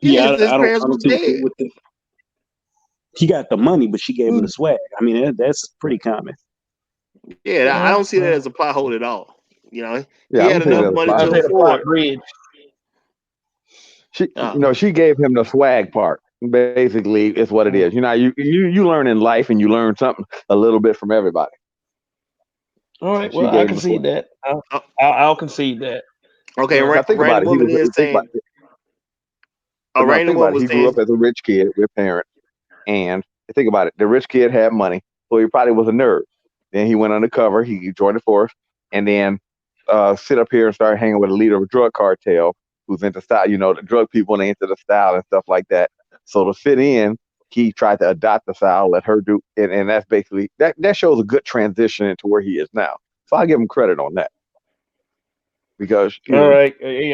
[SPEAKER 3] yeah,
[SPEAKER 2] Yeah,
[SPEAKER 3] his
[SPEAKER 2] I
[SPEAKER 3] parents was
[SPEAKER 2] don't see
[SPEAKER 3] dead.
[SPEAKER 2] he got the money, but she gave him
[SPEAKER 1] Mm,
[SPEAKER 2] the swag. I mean, that's pretty common.
[SPEAKER 3] Yeah, I
[SPEAKER 1] well,
[SPEAKER 3] don't see that
[SPEAKER 1] well,
[SPEAKER 3] as a plot hole at all.
[SPEAKER 4] Yeah,
[SPEAKER 3] He
[SPEAKER 4] I
[SPEAKER 3] had
[SPEAKER 4] don't see it
[SPEAKER 3] enough
[SPEAKER 1] well,
[SPEAKER 4] as a
[SPEAKER 3] money
[SPEAKER 4] plot
[SPEAKER 1] I
[SPEAKER 3] to
[SPEAKER 1] say
[SPEAKER 4] hole.
[SPEAKER 1] the plot
[SPEAKER 3] afford.
[SPEAKER 1] bridge.
[SPEAKER 3] Uh,
[SPEAKER 4] She gave him the swag part. Basically, it's what it is.
[SPEAKER 1] Mm.
[SPEAKER 4] You learn in life, and you learn something a little bit from everybody.
[SPEAKER 1] All
[SPEAKER 4] And
[SPEAKER 1] right,
[SPEAKER 4] she
[SPEAKER 1] well, I
[SPEAKER 4] gave him the
[SPEAKER 1] concede
[SPEAKER 4] swag.
[SPEAKER 1] that.
[SPEAKER 3] uh,
[SPEAKER 1] I'll concede that.
[SPEAKER 3] okay,
[SPEAKER 1] Yeah.
[SPEAKER 4] Now think about
[SPEAKER 3] random
[SPEAKER 4] it. He
[SPEAKER 3] woman
[SPEAKER 4] was.
[SPEAKER 3] is
[SPEAKER 4] Think about
[SPEAKER 3] saying
[SPEAKER 4] it.
[SPEAKER 3] a
[SPEAKER 4] No,
[SPEAKER 3] random
[SPEAKER 4] think about
[SPEAKER 3] woman
[SPEAKER 4] it.
[SPEAKER 3] was
[SPEAKER 4] He grew
[SPEAKER 3] saying
[SPEAKER 4] up as a rich kid with parents, and think about it. The rich kid had money, so he probably was a nerd. Then he went undercover. He joined the force, and then sit up here and start hanging with a leader of a drug cartel who's into style. The drug people and they into the style and stuff like that. So to fit in, he tried to adopt the style, let her do, and that's basically that shows a good transition into where he is now. So I give him credit on that because
[SPEAKER 1] All right, hey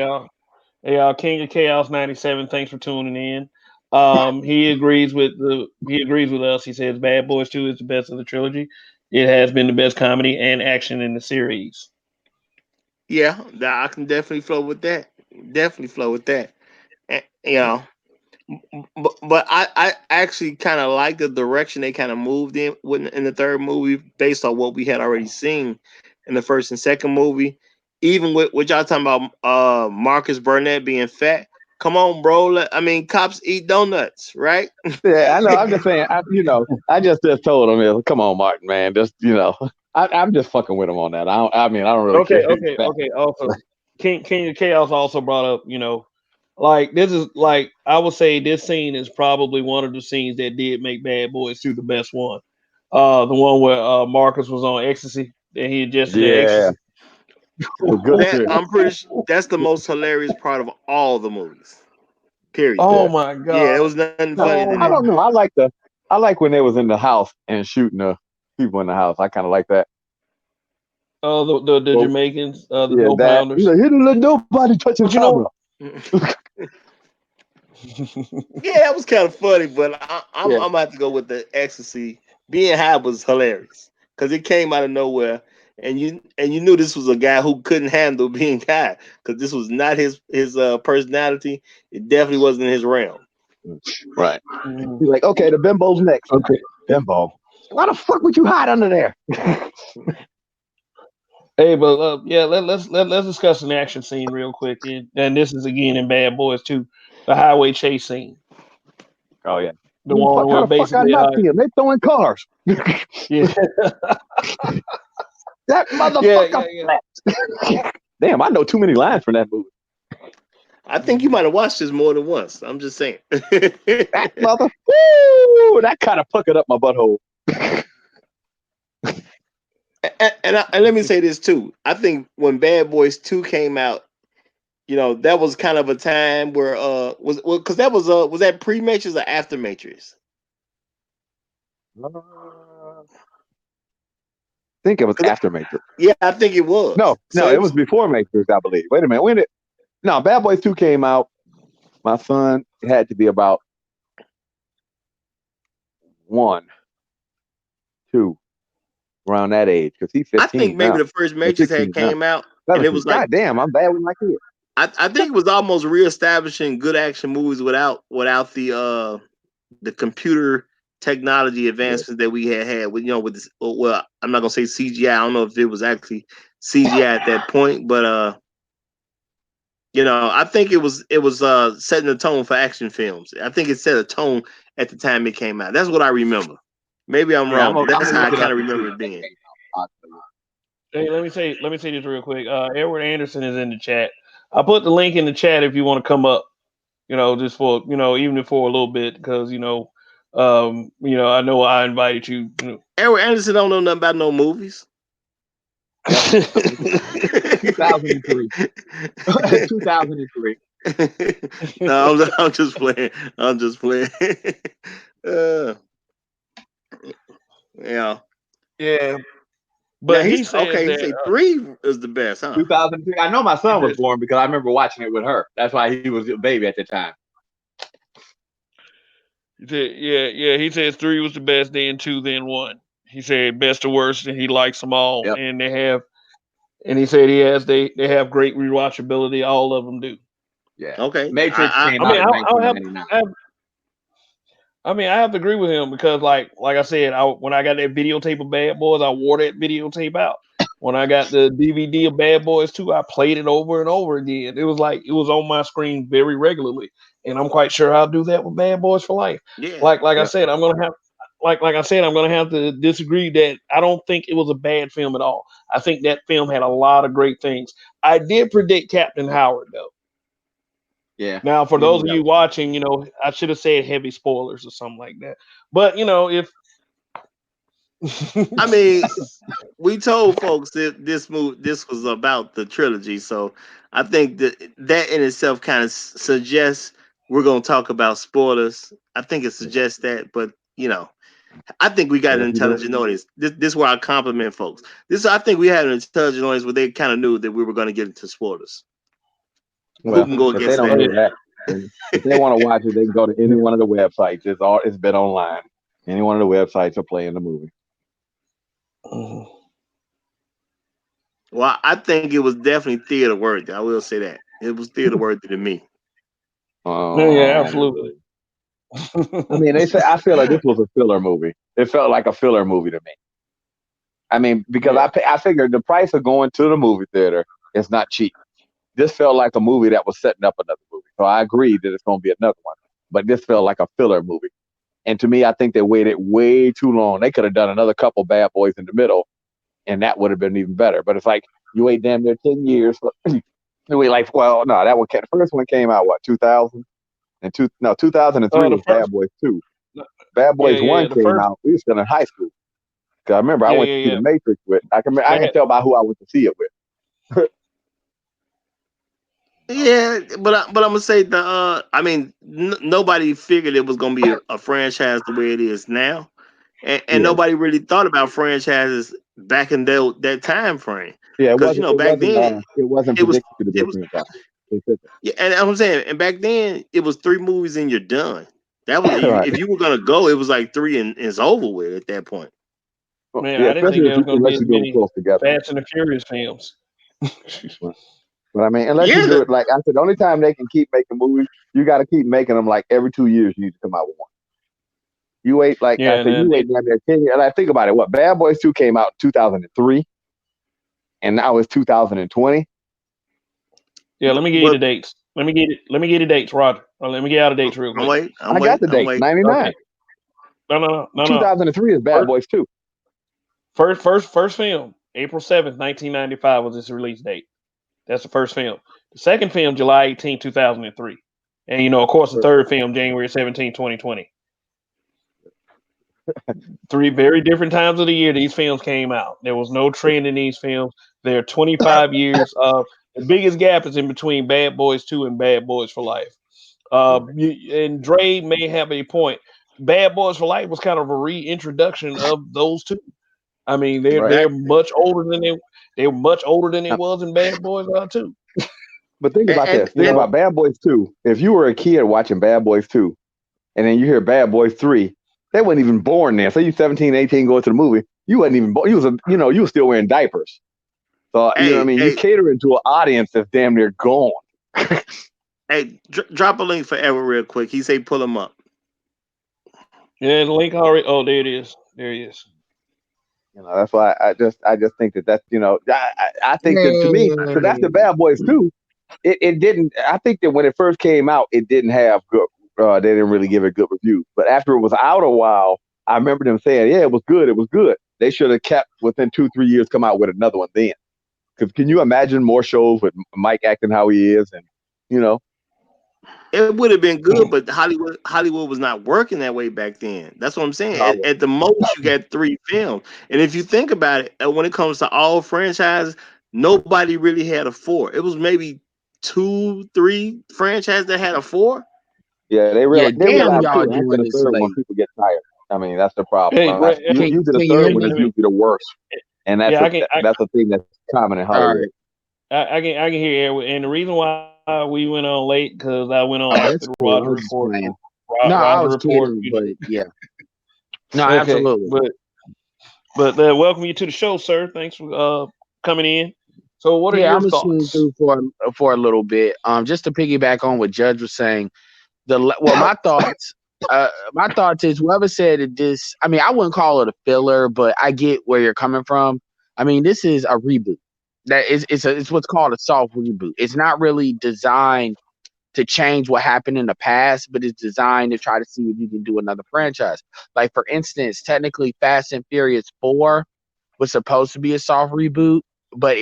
[SPEAKER 1] y'all, King of Chaos 97. Thanks for tuning in. He agrees with us. He says Bad Boys 2 is the best of the trilogy. It has been the best comedy and action in the series.
[SPEAKER 3] Yeah, I can definitely flow with that. Definitely flow with that. You know, but I actually kind of like the direction they kind of moved in the third movie based on what we had already seen in the first and second movie. Even with what y'all talking about, Marcus Burnett being fat. Come on, bro. I mean, cops eat donuts, right?
[SPEAKER 4] Yeah, I know. I'm just saying. I just told him, come on, Martin, man. Just I'm just fucking with him on that. I don't really care.
[SPEAKER 1] Okay, okay, okay. Also, King of Chaos also brought up, like this is like I would say this scene is probably one of the scenes that did make Bad Boys 2 the best one. The one where Marcus was on ecstasy and he ingested the
[SPEAKER 4] Yeah,
[SPEAKER 1] ecstasy.
[SPEAKER 4] it was good
[SPEAKER 3] That
[SPEAKER 4] shit.
[SPEAKER 3] I'm pretty. That's the most hilarious part of all the movies. Period.
[SPEAKER 1] Oh
[SPEAKER 4] Yeah.
[SPEAKER 1] my
[SPEAKER 3] Yeah, there
[SPEAKER 1] god.
[SPEAKER 3] was nothing funnier than
[SPEAKER 1] Oh
[SPEAKER 3] that.
[SPEAKER 4] I
[SPEAKER 1] my.
[SPEAKER 4] don't know. I like when they was in the house and shooting the people in the house. I kind of like that.
[SPEAKER 1] The
[SPEAKER 4] Well,
[SPEAKER 1] Jamaicans, the
[SPEAKER 4] yeah,
[SPEAKER 1] dope
[SPEAKER 4] that
[SPEAKER 1] pounders.
[SPEAKER 4] he didn't let nobody touch his
[SPEAKER 1] But you know
[SPEAKER 4] camera.
[SPEAKER 1] what?
[SPEAKER 3] Yeah, that was kind of funny, but I'm
[SPEAKER 4] Yeah,
[SPEAKER 3] I'm gonna have to go with the ecstasy. Being high was hilarious because it came out of nowhere, and you knew this was a guy who couldn't handle being high because this was not his personality. It definitely wasn't in his realm.
[SPEAKER 4] right.
[SPEAKER 1] Mhm.
[SPEAKER 4] He's like, okay, the bimbo's next. Okay, bimbo. Why the fuck would you hide under there?
[SPEAKER 1] Hey, but yeah, let's discuss an action scene real quick, and this is again in Bad Boys too, the highway chase scene,
[SPEAKER 4] Oh yeah.
[SPEAKER 1] the one
[SPEAKER 4] How
[SPEAKER 1] where
[SPEAKER 4] the fuck I
[SPEAKER 1] basically,
[SPEAKER 4] not see him? They throwing cars.
[SPEAKER 1] yeah,
[SPEAKER 4] That
[SPEAKER 1] yeah,
[SPEAKER 4] motherfucker
[SPEAKER 1] yeah, yeah.
[SPEAKER 4] flipped. Damn, I know too many lines from that movie.
[SPEAKER 3] I think you
[SPEAKER 1] Mhm.
[SPEAKER 3] might have watched this more than once. I'm just saying.
[SPEAKER 4] That mother. Woo! That kind of puckered up my butthole.
[SPEAKER 3] And let me say this too. I think when Bad Boys 2 came out, that was kind of a time where because that was that pre-Matrix or after Matrix?
[SPEAKER 4] I think it was
[SPEAKER 3] 'Cause
[SPEAKER 4] after Matrix.
[SPEAKER 3] yeah, I think it
[SPEAKER 4] No,
[SPEAKER 3] was. So
[SPEAKER 4] no,
[SPEAKER 3] it
[SPEAKER 4] it was
[SPEAKER 3] was.
[SPEAKER 4] before Matrix, I believe. Wait a minute. When did No, Bad Boys 2 came out. My son had to be about one, two, around that age, because he's
[SPEAKER 3] I think
[SPEAKER 4] 15
[SPEAKER 3] maybe
[SPEAKER 4] now.
[SPEAKER 3] the first
[SPEAKER 4] Or
[SPEAKER 3] Matrix had
[SPEAKER 4] 16 now.
[SPEAKER 3] came out, and it
[SPEAKER 4] 17.
[SPEAKER 3] was like
[SPEAKER 4] God damn, I'm bad with my kids.
[SPEAKER 3] I think it was almost reestablishing good action movies without the computer technology
[SPEAKER 4] Yeah.
[SPEAKER 3] advancements that we had with with this. Well, I'm not gonna say CGI. I don't know if it was actually CGI at that point, but I think it was setting the tone for action films. I think it set a tone at the time it came out. That's what I remember. Maybe I'm
[SPEAKER 4] Yeah, I'm
[SPEAKER 3] wrong,
[SPEAKER 4] gonna
[SPEAKER 3] but
[SPEAKER 4] I'm
[SPEAKER 3] that's
[SPEAKER 4] gonna
[SPEAKER 3] how
[SPEAKER 4] look
[SPEAKER 3] I
[SPEAKER 4] it up
[SPEAKER 3] kind of
[SPEAKER 4] and see
[SPEAKER 3] remember
[SPEAKER 4] when
[SPEAKER 3] it
[SPEAKER 4] that
[SPEAKER 3] being.
[SPEAKER 4] came out.
[SPEAKER 1] Hey, let me say this real quick. Edward Anderson is in the chat. I put the link in the chat if you want to come up. Just for even for a little bit because I know I invited you.
[SPEAKER 3] Edward Anderson don't know nothing about no movies.
[SPEAKER 4] Yep. 2003. 2003.
[SPEAKER 3] No, I'm just playing. I'm just playing. uh, yeah.
[SPEAKER 1] Yeah,
[SPEAKER 3] Now
[SPEAKER 1] but he
[SPEAKER 3] he's
[SPEAKER 1] says
[SPEAKER 3] okay. He
[SPEAKER 1] that
[SPEAKER 3] said three is the best, huh?
[SPEAKER 4] 2003. I know my
[SPEAKER 1] he
[SPEAKER 4] son was
[SPEAKER 1] says,
[SPEAKER 4] born because I remember watching it with her. That's why he was a baby at the time.
[SPEAKER 1] yeah, he says three was the best, then two, then one. He said best to worst, and he likes them all,
[SPEAKER 4] Yep.
[SPEAKER 1] and and he said they have great rewatchability. All of them do.
[SPEAKER 4] Yeah.
[SPEAKER 3] Okay.
[SPEAKER 4] Matrix came
[SPEAKER 1] I
[SPEAKER 4] out
[SPEAKER 1] mean,
[SPEAKER 4] in
[SPEAKER 1] I'll have
[SPEAKER 4] 1999.
[SPEAKER 1] I have to agree with him because, like I said, when I got that videotape of Bad Boys, I wore that videotape out. When I got the DVD of Bad Boys 2, I played it over and over again. It was like it was on my screen very regularly, and I'm quite sure I'll do that with Bad Boys for life.
[SPEAKER 3] Yeah.
[SPEAKER 1] Like I
[SPEAKER 4] Yep.
[SPEAKER 1] said, like I said, I'm gonna have to disagree that I don't think it was a bad film at all. I think that film had a lot of great things. I did predict Captain Howard though.
[SPEAKER 4] Yeah.
[SPEAKER 1] Now, for
[SPEAKER 4] You
[SPEAKER 1] those
[SPEAKER 4] knew
[SPEAKER 1] of
[SPEAKER 4] that
[SPEAKER 1] you
[SPEAKER 4] was coming.
[SPEAKER 1] watching, I should have said heavy spoilers or something like that. But if
[SPEAKER 3] I mean, we told folks that this was about the trilogy, so I think that in itself kind of suggests we're gonna talk about spoilers. I think it
[SPEAKER 4] Yeah.
[SPEAKER 3] suggests that, but I think we got
[SPEAKER 4] But
[SPEAKER 3] an
[SPEAKER 4] if you know,
[SPEAKER 3] intelligent audience. This is where I compliment folks. I think we had an intelligent audience where they kind of knew that we were going to get into spoilers. Who
[SPEAKER 4] well,
[SPEAKER 3] can go
[SPEAKER 4] if they
[SPEAKER 3] against
[SPEAKER 4] don't
[SPEAKER 1] oh
[SPEAKER 3] that?
[SPEAKER 1] yeah.
[SPEAKER 4] know that, then if they want to watch it, they can go to any one of the websites. It's been online. Any one of the websites are playing the movie.
[SPEAKER 1] Mhm.
[SPEAKER 3] Well, I think it was definitely theater worthy. I will say that it was theater worthy to me.
[SPEAKER 1] Yeah, yeah,
[SPEAKER 4] Um,
[SPEAKER 1] absolutely.
[SPEAKER 4] I mean, they say I feel like this was a filler movie. It felt like a filler movie to me. I mean, because
[SPEAKER 1] Yeah,
[SPEAKER 4] I figured the price of going to the movie theater is not cheap. This felt like a movie that was setting up another movie. So I agree that it's going to be another one, but this felt like a filler movie. And to me, I think they waited way too long. They could have done another couple Bad Boys in the middle, and that would have been even better. But it's like you wait damn near 10 years. You wait like, well, no, the first one came out what 2000 and two no 2003
[SPEAKER 1] the
[SPEAKER 4] was Bad
[SPEAKER 1] first,
[SPEAKER 4] Boys 2. Bad
[SPEAKER 1] yeah,
[SPEAKER 4] Boys
[SPEAKER 1] yeah,
[SPEAKER 4] One
[SPEAKER 1] the
[SPEAKER 4] came
[SPEAKER 1] first,
[SPEAKER 4] out. We were still in high school. Cause I remember I
[SPEAKER 1] yeah,
[SPEAKER 4] went to
[SPEAKER 1] yeah,
[SPEAKER 4] see The
[SPEAKER 1] yeah.
[SPEAKER 4] Matrix with. I
[SPEAKER 1] That
[SPEAKER 4] can tell by who I went to see it with.
[SPEAKER 3] Yeah, but I'm gonna say I mean, nobody figured it was gonna be a franchise the way it is now, and
[SPEAKER 4] Yeah,
[SPEAKER 3] nobody really thought about franchises back in that time frame,
[SPEAKER 4] yeah.
[SPEAKER 3] because back then
[SPEAKER 4] It wasn't
[SPEAKER 3] it was
[SPEAKER 4] predicted to be
[SPEAKER 3] it
[SPEAKER 4] a
[SPEAKER 3] was
[SPEAKER 4] franchise. They said
[SPEAKER 3] yeah, and I'm saying, and back then it was three movies and you're done. That was
[SPEAKER 4] that. Right.
[SPEAKER 3] if you were gonna go, it was like three and it's over with at that point.
[SPEAKER 4] Well,
[SPEAKER 1] man,
[SPEAKER 4] yeah,
[SPEAKER 1] I didn't think
[SPEAKER 4] especially
[SPEAKER 1] there was going to be
[SPEAKER 4] unless
[SPEAKER 1] as
[SPEAKER 4] you do them
[SPEAKER 1] many
[SPEAKER 4] close together.
[SPEAKER 1] Fast and the Furious films.
[SPEAKER 4] But I mean, unless you
[SPEAKER 3] Yeah,
[SPEAKER 4] do it like I said, the only time they can keep making movies, you got to keep making them like every 2 years. You need to come out with one. You wait like I
[SPEAKER 1] Yeah,
[SPEAKER 4] said, you
[SPEAKER 1] and
[SPEAKER 4] wait down there 10 years. And I think about it. What Bad Boys 2 came out in 2003, and now it's 2020.
[SPEAKER 1] yeah. Let me give you
[SPEAKER 3] but
[SPEAKER 1] the dates. Let me get the dates, Roger. Let me get out the dates real
[SPEAKER 3] I'm
[SPEAKER 1] quick.
[SPEAKER 3] waiting. I'm
[SPEAKER 4] I got
[SPEAKER 3] waiting.
[SPEAKER 4] the
[SPEAKER 3] I'm
[SPEAKER 4] date,
[SPEAKER 3] waiting.
[SPEAKER 4] 99.
[SPEAKER 1] Okay. No, no, no, no, no.
[SPEAKER 4] 2003 is Bad
[SPEAKER 1] First,
[SPEAKER 4] Boys 2.
[SPEAKER 1] first film, April 7th, 1995 was its release date. That's the first film. The second film, July 18, 2003. And of course, the third film, January 17, 2020. Three very different times of the year these films came out. There was no trend in these films. They're 25 years. The biggest gap is in between Bad Boys 2 and Bad Boys for Life.
[SPEAKER 4] Right,
[SPEAKER 1] And Dre may have a point. Bad Boys for Life was kind of a reintroduction of those two. I mean, they're
[SPEAKER 4] right.
[SPEAKER 1] they're
[SPEAKER 3] That,
[SPEAKER 1] much older than they were much older than they was in Bad Boys 2.
[SPEAKER 4] But think about
[SPEAKER 3] and
[SPEAKER 4] this.
[SPEAKER 1] You
[SPEAKER 4] Think
[SPEAKER 1] know,
[SPEAKER 4] about Bad Boys 2. If you were a kid watching Bad Boys 2, and then you hear Bad Boys 3, they weren't even born then. Say you 17, 18 going to the movie, you wasn't even born. You was still wearing diapers. So, you know what I
[SPEAKER 3] hey,
[SPEAKER 4] mean? You
[SPEAKER 3] hey,
[SPEAKER 4] catering to an audience that's damn near gone.
[SPEAKER 3] hey, drop a link for Edward real quick. He say pull him up.
[SPEAKER 1] yeah, the link already. Oh, there it is. There he is.
[SPEAKER 4] That's why I just think I think that to me, because after
[SPEAKER 5] Man,
[SPEAKER 4] Bad Boys 2, it didn't, I think that when it first came out, it didn't have good, they didn't really give it good reviews. But after it was out a while, I remember them saying, yeah, it was good. It was good. They should have kept within 2, 3 years, come out with another one then. Because can you imagine more shows with Mike acting how he is? And, you know,
[SPEAKER 3] It would have been good, but Hollywood was not working that way back then. That's what I'm saying.
[SPEAKER 4] no,
[SPEAKER 3] At the most, you got three films, and if you think about it, when it comes to all franchises, nobody really had a four. It was maybe two, three franchises that had a four.
[SPEAKER 4] yeah,
[SPEAKER 5] yeah,
[SPEAKER 4] they
[SPEAKER 5] damn,
[SPEAKER 4] realize
[SPEAKER 5] y'all
[SPEAKER 4] too, after
[SPEAKER 5] doing
[SPEAKER 4] the
[SPEAKER 5] this
[SPEAKER 4] third one,
[SPEAKER 5] late.
[SPEAKER 4] people get tired. I mean, that's the problem.
[SPEAKER 1] Hey,
[SPEAKER 5] Can
[SPEAKER 4] Usually the
[SPEAKER 5] can you
[SPEAKER 4] third
[SPEAKER 5] hear
[SPEAKER 4] one is
[SPEAKER 5] me?
[SPEAKER 1] let me.
[SPEAKER 4] usually the worst. And
[SPEAKER 1] Yeah, I can.
[SPEAKER 4] that's a thing that's common in
[SPEAKER 5] All
[SPEAKER 4] Hollywood.
[SPEAKER 5] right.
[SPEAKER 1] I can hear Edward. And the reason why we went on late because I went on
[SPEAKER 5] Oh,
[SPEAKER 1] after the
[SPEAKER 5] that's
[SPEAKER 1] Roger
[SPEAKER 5] cool. I was
[SPEAKER 1] report.
[SPEAKER 5] just
[SPEAKER 1] So
[SPEAKER 5] playing. No, I
[SPEAKER 1] Roger
[SPEAKER 5] was
[SPEAKER 1] report.
[SPEAKER 5] kidding, but yeah. No,
[SPEAKER 1] Okay,
[SPEAKER 5] absolutely.
[SPEAKER 1] but welcome you to the show, sir. Thanks for coming in. So, what are
[SPEAKER 5] Yeah, I'm
[SPEAKER 1] your
[SPEAKER 5] gonna swing
[SPEAKER 1] thoughts?
[SPEAKER 5] through for a little bit. Just to piggyback on what Judge was saying. My thoughts. My thoughts is whoever said that this. I mean, I wouldn't call it a filler, but I get where you're coming from. I mean, this is a reboot. It's what's called a soft reboot. It's not really designed to change what happened in the past, but it's designed to try to see if you can do another franchise. Like for instance, technically, Fast and Furious 4 was supposed to be a soft reboot, but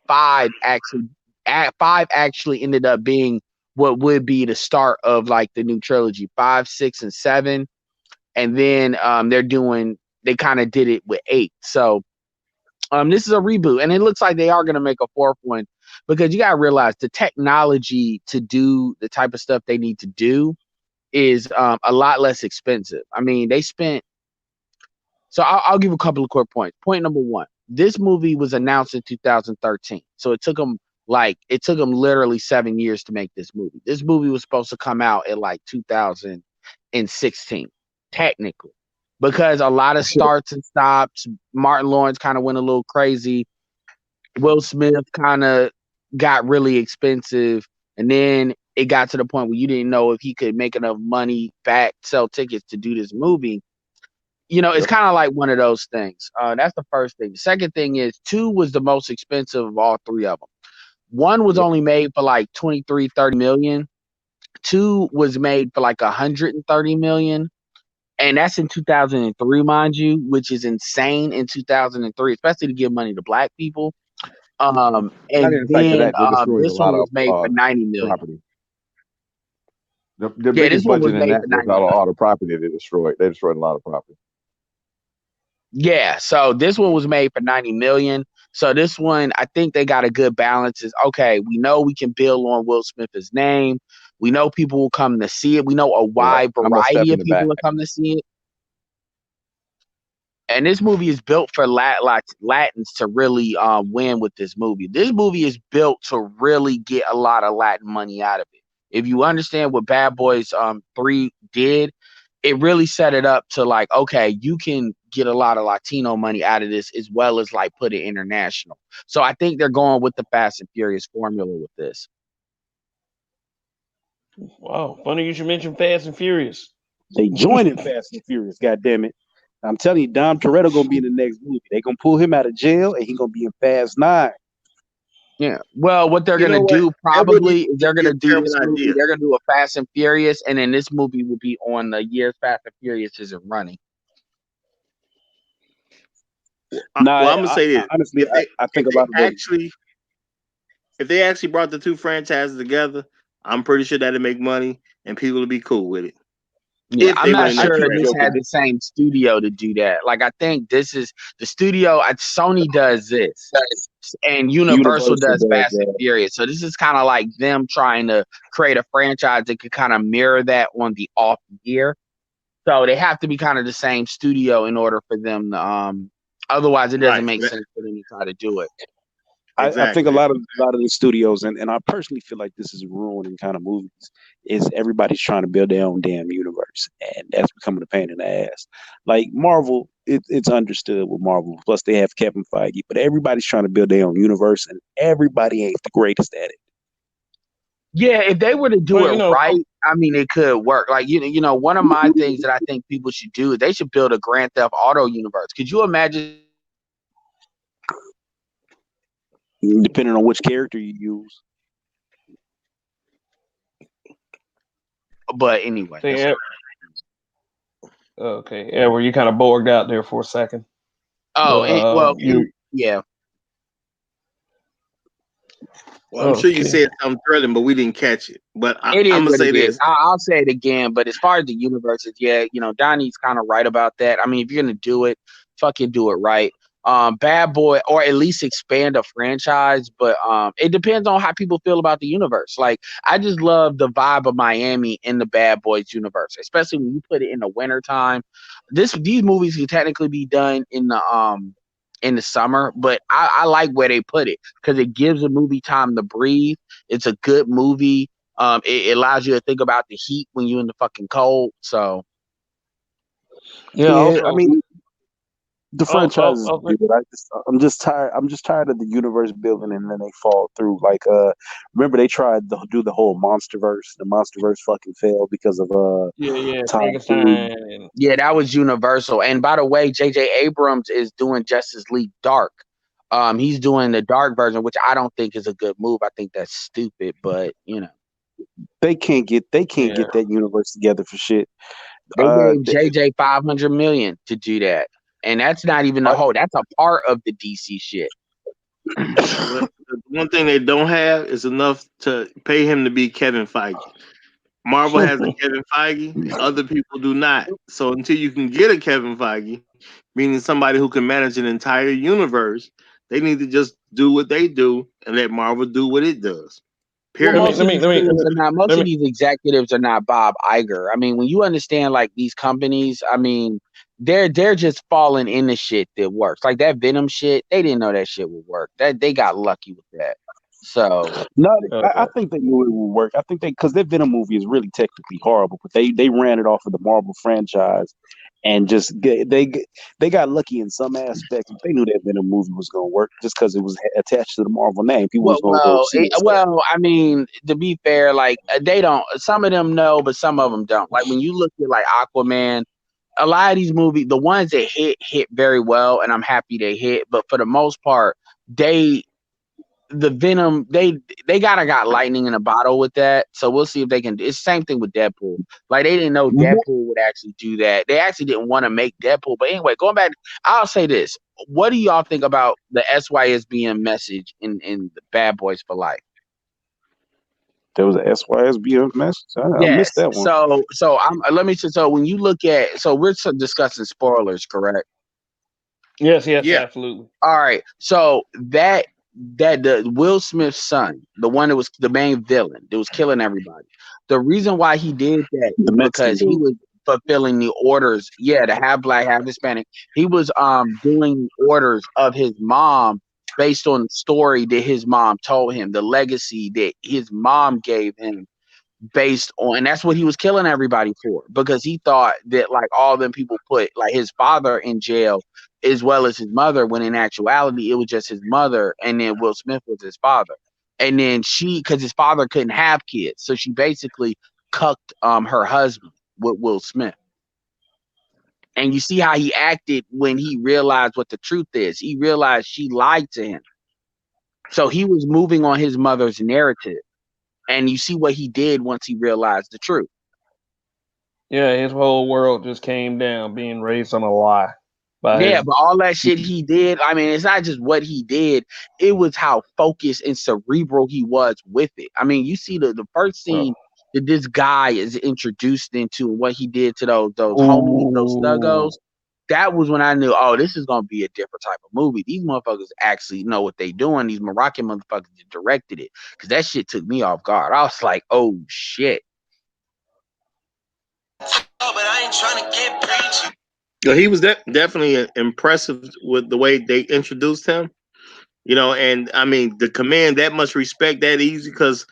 [SPEAKER 5] five actually ended up being what would be the start of like the new trilogy, 5, 6, and 7, and then they kind of did it with 8. So this is a reboot, and it looks like they are going to make a fourth one because you got to realize the technology to do the type of stuff they need to do is a lot less expensive. I mean, they spent. So I'll give a couple of quick points. Point number one: this movie was announced in 2013, so it took them literally 7 years to make this movie. This movie was supposed to come out in like 2016, technically, because a lot of starts and stops. Martin Lawrence kind of went a little crazy. Will Smith kind of got really expensive, and then it got to the point where you didn't know if he could make enough money back, sell tickets to do this movie. It's
[SPEAKER 4] Yep.
[SPEAKER 5] kind of like one of those things. That's the first thing. The second thing is two was the most expensive of all three of them. One was
[SPEAKER 4] Yep.
[SPEAKER 5] only made for like 23, 30 million. Two was made for like 130 million. And that's in 2003, mind you, which is insane in 2003, especially to give money to black people.
[SPEAKER 4] Not
[SPEAKER 5] And
[SPEAKER 4] in the fact of
[SPEAKER 5] then
[SPEAKER 4] that, they destroyed a
[SPEAKER 5] this one
[SPEAKER 4] lot
[SPEAKER 5] was
[SPEAKER 4] of
[SPEAKER 5] made for 90 million.
[SPEAKER 4] property. The
[SPEAKER 5] Yeah, this
[SPEAKER 4] biggest
[SPEAKER 5] one was
[SPEAKER 4] budget in
[SPEAKER 5] made
[SPEAKER 4] that
[SPEAKER 5] for
[SPEAKER 4] was
[SPEAKER 5] 90 million.
[SPEAKER 4] all the property they destroyed. They destroyed a lot of property.
[SPEAKER 5] Yeah, so this one was made for 90 million. So this one, I think they got a good balance. Is okay, we know we can build on Will Smith's name. We know people will come to see it. We know a
[SPEAKER 4] Yeah,
[SPEAKER 5] wide
[SPEAKER 4] I'm a step
[SPEAKER 5] variety
[SPEAKER 4] in
[SPEAKER 5] of
[SPEAKER 4] the
[SPEAKER 5] people
[SPEAKER 4] back.
[SPEAKER 5] will come to see it. And this movie is built for Latins to really win with this movie. This movie is built to really get a lot of Latin money out of it. If you understand what Bad Boys 3 did, it really set it up to like, okay, you can get a lot of Latino money out of this as well as like put it international. So I think they're going with the Fast and Furious formula with this.
[SPEAKER 1] Wow, funny you should mention Fast and Furious.
[SPEAKER 2] They joining Fast and Furious. God damn it! I'm telling you, Dom Toretto gonna be in the next movie. They gonna pull him out of jail, and he gonna be in Fast 9.
[SPEAKER 5] Yeah. Well, what they're
[SPEAKER 3] You
[SPEAKER 5] gonna
[SPEAKER 3] know what?
[SPEAKER 5] do
[SPEAKER 3] That wouldn't
[SPEAKER 5] probably is they're
[SPEAKER 3] be a
[SPEAKER 5] gonna do
[SPEAKER 3] terrible
[SPEAKER 5] this movie.
[SPEAKER 3] idea.
[SPEAKER 5] They're gonna do a Fast and Furious, and then this movie will be on the years Fast and Furious isn't running.
[SPEAKER 2] Nah,
[SPEAKER 3] Well, I'm gonna say this:
[SPEAKER 2] honestly,
[SPEAKER 3] if they
[SPEAKER 2] I
[SPEAKER 3] if
[SPEAKER 2] think a
[SPEAKER 3] they
[SPEAKER 2] lot of the
[SPEAKER 3] actually if they actually brought the two franchises together, I'm pretty sure that'd make money and people would be cool with it.
[SPEAKER 5] Yeah,
[SPEAKER 3] If
[SPEAKER 5] I'm
[SPEAKER 3] they
[SPEAKER 2] I,
[SPEAKER 3] went
[SPEAKER 5] not
[SPEAKER 3] in
[SPEAKER 2] I
[SPEAKER 3] that
[SPEAKER 5] sure
[SPEAKER 2] keep
[SPEAKER 5] this
[SPEAKER 2] joking.
[SPEAKER 5] had
[SPEAKER 3] direction.
[SPEAKER 5] the same studio to do that. Like, I think this is the studio. Sony does this, and Universal
[SPEAKER 2] Universal
[SPEAKER 5] does
[SPEAKER 2] does
[SPEAKER 5] Fast and
[SPEAKER 2] that.
[SPEAKER 5] Furious. So this is kind of like them trying to create a franchise that could kind of mirror that on the off year. So they have to be kind of the same studio in order for them to. Otherwise, it doesn't
[SPEAKER 3] Right.
[SPEAKER 5] make sense for them to try to do it.
[SPEAKER 2] I think a
[SPEAKER 3] Exactly.
[SPEAKER 2] lot of the studios, and I personally feel like this is ruining kind of movies. Is everybody's trying to build their own damn universe, and that's becoming a pain in the ass. Like Marvel, it's understood with Marvel. Plus, they have Kevin Feige, but everybody's trying to build their own universe, and everybody ain't the greatest at it.
[SPEAKER 5] Yeah, if they were to do
[SPEAKER 1] Well,
[SPEAKER 5] it right, I mean, it could work. Like one of my things that I think people should do is they should build a Grand Theft Auto universe. Could you imagine somebody building a Grand Theft Auto universe with all these characters?
[SPEAKER 2] Depending on which character you use.
[SPEAKER 5] But anyway,
[SPEAKER 1] see,
[SPEAKER 5] that's
[SPEAKER 1] yeah, okay, yeah, were you kind of bored out there for a second?
[SPEAKER 5] oh,
[SPEAKER 1] But
[SPEAKER 5] and, well,
[SPEAKER 1] you
[SPEAKER 5] yeah,
[SPEAKER 3] Well, I'm sure you
[SPEAKER 1] okay?
[SPEAKER 3] said something thrilling, but we didn't catch it. But
[SPEAKER 5] it is
[SPEAKER 3] I'm gonna
[SPEAKER 5] what
[SPEAKER 3] say
[SPEAKER 5] it is.
[SPEAKER 3] this.
[SPEAKER 5] I'll say it again. But as far as the universes, yeah, Donnie's kind of right about that. I mean, if you're gonna do it, fucking do it right. Bad Boy, or at least expand a franchise. But it depends on how people feel about the universe. Like, I just love the vibe of Miami in the Bad Boys universe, especially when you put it in the wintertime. These movies can technically be done in the summer, but I like where they put it because it gives a movie time to breathe. It's a good movie. It allows you to think about the heat when you're in the fucking cold. So
[SPEAKER 1] Yeah.
[SPEAKER 2] Yeah, I
[SPEAKER 1] Also,
[SPEAKER 2] mean, the franchise is
[SPEAKER 1] oh,
[SPEAKER 2] good. I'm just tired. I'm just tired of the universe building and then they fall through. Like, remember they tried to do the whole MonsterVerse. The MonsterVerse fucking failed because of
[SPEAKER 1] yeah, yeah,
[SPEAKER 2] Tom Cruise.
[SPEAKER 1] Frankenstein. And,
[SPEAKER 5] yeah, that was Universal. And by the way, J.J. Abrams is doing Justice League Dark. He's doing the dark version, which I don't think is a good move. I think that's stupid, but
[SPEAKER 2] They can't
[SPEAKER 1] yeah,
[SPEAKER 2] get that universe together for shit.
[SPEAKER 5] they gave
[SPEAKER 2] They,
[SPEAKER 5] JJ 500 million to do that. And that's not even the
[SPEAKER 2] I,
[SPEAKER 5] whole, that's a part of the DC shit.
[SPEAKER 3] But the one thing they don't have is enough to pay him to be Kevin Feige. Marvel has a Kevin Feige, other people do not. So until you can get a Kevin Feige, meaning somebody who can manage an entire universe, they need to just do what they do and let Marvel do what it does.
[SPEAKER 5] Well,
[SPEAKER 1] let me,
[SPEAKER 3] Period.
[SPEAKER 5] most
[SPEAKER 1] let
[SPEAKER 5] of
[SPEAKER 1] me,
[SPEAKER 5] these
[SPEAKER 1] let me,
[SPEAKER 5] things are not. Most
[SPEAKER 1] let
[SPEAKER 5] of
[SPEAKER 1] me.
[SPEAKER 5] these executives are not Bob Iger. I mean, when you understand like these companies, I mean, they're just falling into shit that works. Like that Venom shit, they didn't know that shit would work. That they got lucky with that. So
[SPEAKER 2] no, I
[SPEAKER 1] Okay.
[SPEAKER 2] think they knew it would work. I think they because their Venom movie is really technically horrible, but they ran it off of the Marvel franchise, and just they got lucky in some aspects. They knew that Venom movie was gonna work just because it was attached to the Marvel name. People was gonna go see it. So
[SPEAKER 5] Well, I mean, to be fair, like they don't. Some of them know, but some of them don't. Like when you look at like Aquaman, a lot of these movies, the ones that hit very well, and I'm happy they hit. But for the most part, they the Venom they gotta got lightning in a bottle with that. So we'll see if they can. It's the same thing with Deadpool. Like they didn't know
[SPEAKER 2] mo-
[SPEAKER 5] Deadpool would actually do that. They actually didn't want to make Deadpool. But anyway, going back, I'll say this: what do y'all think about the SYSBM message in the Bad Boys for Life?
[SPEAKER 2] there was a SYSB message. I missed
[SPEAKER 5] Yes.
[SPEAKER 2] that one.
[SPEAKER 5] So I'm let me so when you look at we're discussing spoilers, correct?
[SPEAKER 1] Yes, yes,
[SPEAKER 3] Yeah.
[SPEAKER 1] absolutely.
[SPEAKER 5] All right. So that the Will Smith's son, the one that was the main villain, that was killing everybody. The reason why he did that
[SPEAKER 2] The
[SPEAKER 5] is
[SPEAKER 2] Mexican
[SPEAKER 5] because he
[SPEAKER 2] dude.
[SPEAKER 5] was fulfilling the orders. Yeah, to have black, have Hispanic. He was doing orders of his mom based on the story that his mom told him, the legacy that his mom gave him based on, and that's what he was killing everybody for, because he thought that like all them people put like his father in jail as well as his mother, when in actuality it was just his mother, and then Will Smith was his father. And then she, because his father couldn't have kids, so she basically cucked her husband with Will Smith. And you see how he acted when he realized what the truth is. He realized she lied to him, so he was moving on his mother's narrative. And you see what he did once he realized the truth.
[SPEAKER 1] Yeah, his whole world just came down, being raised on a lie by
[SPEAKER 5] Yeah,
[SPEAKER 1] his.
[SPEAKER 5] but all that shit he did, I mean, it's not just what he did, it was how focused and cerebral he was with it. I mean, you see the first scene that this guy is introduced into and what he did to those homies, those
[SPEAKER 1] Ooh.
[SPEAKER 5] thuggos. That was when I knew, oh, this is gonna be a different type of movie. These motherfuckers actually know what they doing. These Moroccan motherfuckers that directed it, because that shit took me off guard. I was like, oh shit.
[SPEAKER 3] Oh, but I ain't trying to get preachy. Yeah, he was definitely impressive with the way they introduced him. And I mean, the command that much respect that easy, because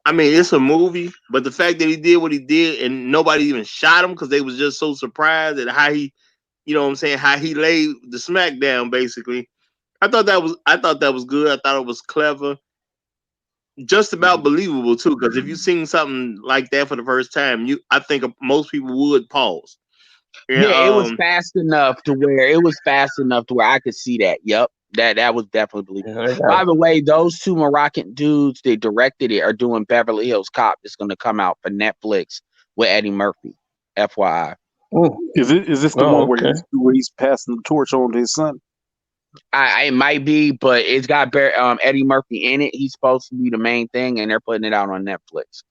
[SPEAKER 3] I mean, it's a movie, but the fact that he did what he did and nobody even shot him because they was just so surprised at how he, what I'm saying, how he laid the smack down basically. I thought that was good. I thought it was clever, just about believable too. Because if you seen something like that for the first time, I think most people would pause. Yeah.
[SPEAKER 5] Yeah, it was fast enough to where I could see that. Yep. That was definitely
[SPEAKER 1] Yeah,
[SPEAKER 5] believable.
[SPEAKER 1] they got
[SPEAKER 5] By the way, those two Moroccan dudes that directed it are doing Beverly Hills Cop. It's gonna come out for Netflix with Eddie Murphy. FYI.
[SPEAKER 1] Ooh.
[SPEAKER 2] Is this the
[SPEAKER 1] Oh,
[SPEAKER 2] one
[SPEAKER 1] okay.
[SPEAKER 2] where he's passing the torch on to his son?
[SPEAKER 5] It might be, but it's got Eddie Murphy in it. He's supposed to be the main thing, and they're putting it out on Netflix.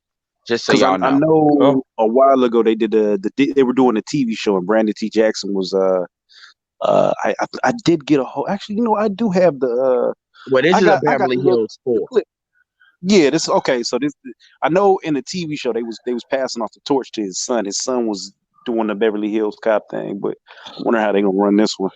[SPEAKER 5] Just so
[SPEAKER 2] Because
[SPEAKER 5] y'all
[SPEAKER 2] I
[SPEAKER 5] know.
[SPEAKER 2] know
[SPEAKER 1] Oh,
[SPEAKER 2] a while ago they did they were doing a TV show and Brandon T. Jackson was I did get a whole actually I do have the
[SPEAKER 5] Well, this is a
[SPEAKER 2] I got
[SPEAKER 5] Beverly
[SPEAKER 2] the
[SPEAKER 5] Hills 4.
[SPEAKER 2] clip. Yeah, this okay. So this I know in the TV show they was passing off the torch to his son. His son was doing the Beverly Hills Cop thing, but I wonder how they gonna run this one.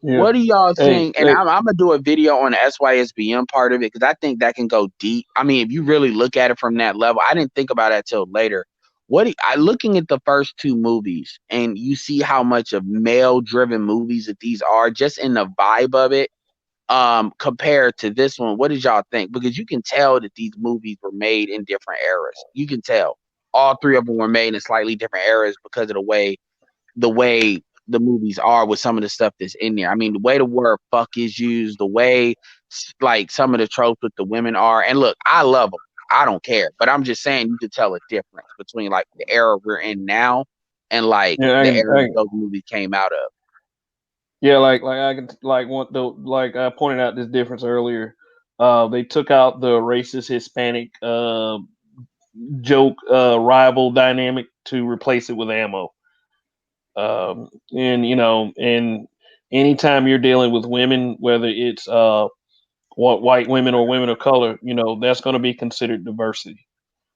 [SPEAKER 1] yeah.
[SPEAKER 5] What do y'all
[SPEAKER 1] Hey,
[SPEAKER 5] think? And
[SPEAKER 1] hey.
[SPEAKER 5] I'm gonna do a video on the SYSBM part of it, because I think that can go deep. I mean, if you really look at it from that level, I didn't think about that till later. I looking at the first two movies, and you see how much of male driven movies that these are, just in the vibe of it, compared to this one. What did y'all think? Because you can tell that these movies were made in different eras. You can tell all three of them were made in slightly different eras because of the way the movies are with some of the stuff that's in there. I mean, the way the word fuck is used, the way like some of the tropes with the women are. And look, I love them. I don't care. But I'm just saying you could tell a difference between like the era we're in now and like
[SPEAKER 1] Yeah,
[SPEAKER 5] the era that those movies came out of.
[SPEAKER 1] yeah. Like I can like want the like I pointed out this difference earlier. They took out the racist Hispanic joke rival dynamic to replace it with ammo. And anytime you're dealing with women, whether it's white women or women of color, that's going to be considered diversity.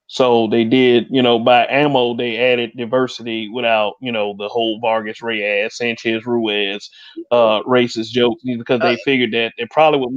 [SPEAKER 1] So they did, by ammo, they added diversity without, the whole Vargas Reyes, Sanchez Ruiz, racist jokes, because
[SPEAKER 5] Uh,
[SPEAKER 1] they figured that it probably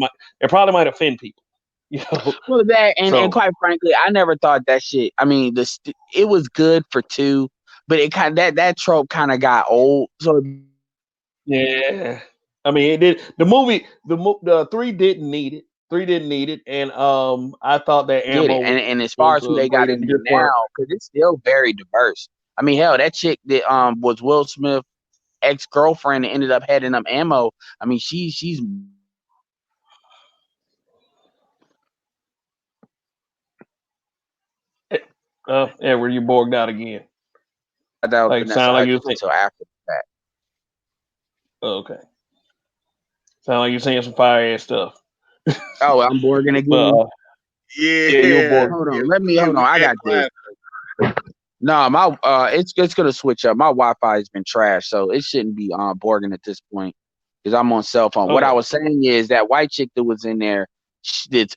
[SPEAKER 1] might offend people, you know.
[SPEAKER 5] well, that and
[SPEAKER 1] So
[SPEAKER 5] quite frankly, I never thought that shit. I mean, it was good for two, but it kind that trope kind of got old. So if you want to do like a
[SPEAKER 1] Yeah, I mean, it did. The movie, the three didn't need it. Three didn't need it, and I thought that
[SPEAKER 5] get it,
[SPEAKER 1] ammo
[SPEAKER 5] and as far
[SPEAKER 1] was
[SPEAKER 5] as who they got
[SPEAKER 1] great
[SPEAKER 5] in
[SPEAKER 1] and
[SPEAKER 5] there
[SPEAKER 1] different.
[SPEAKER 5] now, because it's still very diverse. I mean, hell, that chick that was Will Smith ex girlfriend and ended up heading up ammo. I mean, she's
[SPEAKER 1] Eh, Edward, you bogged out again.
[SPEAKER 5] that was
[SPEAKER 1] Like
[SPEAKER 5] Vanessa
[SPEAKER 1] sound like you
[SPEAKER 5] Hudgens
[SPEAKER 1] think.
[SPEAKER 5] until after the fact.
[SPEAKER 1] Oh, okay, sound like you're saying some fire ass stuff.
[SPEAKER 5] Oh, I'm Borgin
[SPEAKER 1] But
[SPEAKER 5] again.
[SPEAKER 1] yeah, you're
[SPEAKER 3] Yeah,
[SPEAKER 1] bored.
[SPEAKER 5] Hold
[SPEAKER 3] yeah,
[SPEAKER 5] on,
[SPEAKER 3] yeah.
[SPEAKER 5] hold on.
[SPEAKER 3] We
[SPEAKER 5] I
[SPEAKER 3] can't
[SPEAKER 5] got this.
[SPEAKER 3] clap.
[SPEAKER 5] No, my it's gonna switch up. My Wi-Fi has been trashed, so it shouldn't be Borgin at this point because I'm on cell phone. What I
[SPEAKER 1] Okay.
[SPEAKER 5] was saying is that white chick that was in there,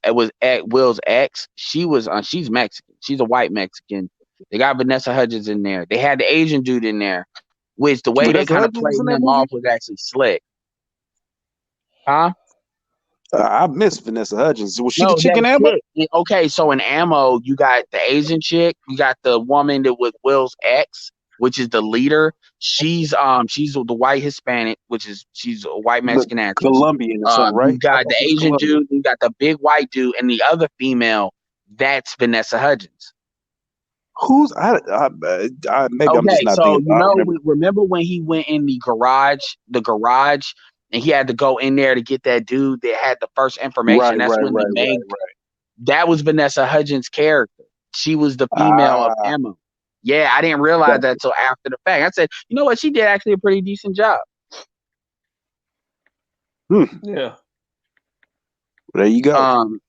[SPEAKER 5] it was at Will's ex. She was she's Mexican. She's a white Mexican. They got Vanessa Hudgens in there. They had the Asian dude in there, which the way they
[SPEAKER 2] Vanessa
[SPEAKER 5] kind of
[SPEAKER 2] Hudgens was
[SPEAKER 5] played
[SPEAKER 2] in that
[SPEAKER 5] him
[SPEAKER 2] movie.
[SPEAKER 5] off was actually slick, huh?
[SPEAKER 2] I miss Vanessa Hudgens. Was she the
[SPEAKER 5] No, that
[SPEAKER 2] chicken Amber?
[SPEAKER 5] chick. Okay, so in Ammo, you got the Asian chick, you got the woman that was Will's ex, which is the leader. She's the white Hispanic, which is she's a white
[SPEAKER 2] The
[SPEAKER 5] Mexican actress.
[SPEAKER 2] Colombian or something,
[SPEAKER 5] You
[SPEAKER 2] right? I
[SPEAKER 5] got
[SPEAKER 2] thought
[SPEAKER 5] the
[SPEAKER 2] she was
[SPEAKER 5] Asian
[SPEAKER 2] Colombian.
[SPEAKER 5] dude, you got the big white dude, and the other female. That's Vanessa Hudgens.
[SPEAKER 2] Who's maybe I'm just
[SPEAKER 5] Okay,
[SPEAKER 2] not
[SPEAKER 5] so
[SPEAKER 2] thinking.
[SPEAKER 5] you
[SPEAKER 2] I
[SPEAKER 5] know,
[SPEAKER 2] remember.
[SPEAKER 5] remember when he went in the garage, and he had to go in there to get that dude that had the first information.
[SPEAKER 2] Right,
[SPEAKER 5] That's
[SPEAKER 2] right,
[SPEAKER 5] when the
[SPEAKER 2] right,
[SPEAKER 5] main
[SPEAKER 2] right, right.
[SPEAKER 5] that was Vanessa Hudgens' character. She was the female of
[SPEAKER 2] Ah,
[SPEAKER 5] Emma. Yeah, I didn't realize
[SPEAKER 2] gotcha.
[SPEAKER 5] that till after the fact. I said, you know what? She did actually a pretty decent job.
[SPEAKER 2] Hmm.
[SPEAKER 1] Yeah.
[SPEAKER 2] There you go.
[SPEAKER 5] Um,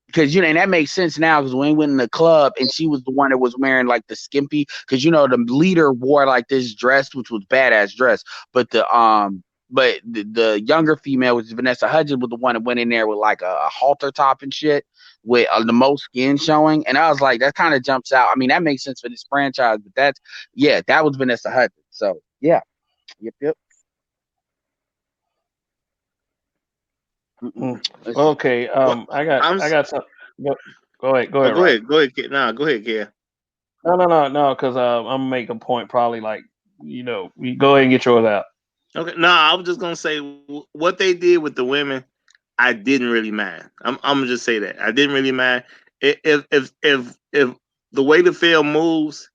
[SPEAKER 5] because and that makes sense now because when we went in the club and she was the one that was wearing like the skimpy, because the leader wore like this dress which was badass dress, but the younger female, which is Vanessa Hudgens, was the one that went in there with like a halter top and shit with the most skin showing, and I was like, that kind of jumps out. I mean, that makes sense for this franchise, but that was Vanessa Hudgens. So yeah, yep. Mm-mm.
[SPEAKER 1] Mm.
[SPEAKER 5] It's-
[SPEAKER 1] Okay.
[SPEAKER 3] Well,
[SPEAKER 1] I got some. Go, go ahead. Go
[SPEAKER 3] oh,
[SPEAKER 1] ahead,
[SPEAKER 3] go
[SPEAKER 1] Rob.
[SPEAKER 3] ahead, go ahead, kid. Nah, go ahead, kid.
[SPEAKER 1] No. Because I'm gonna make a point. Probably like you go ahead and get yours out.
[SPEAKER 3] Okay, nah, I was just gonna say what they did with the women. I didn't really mind. I'm gonna just say that I didn't really mind. If the way the film moves,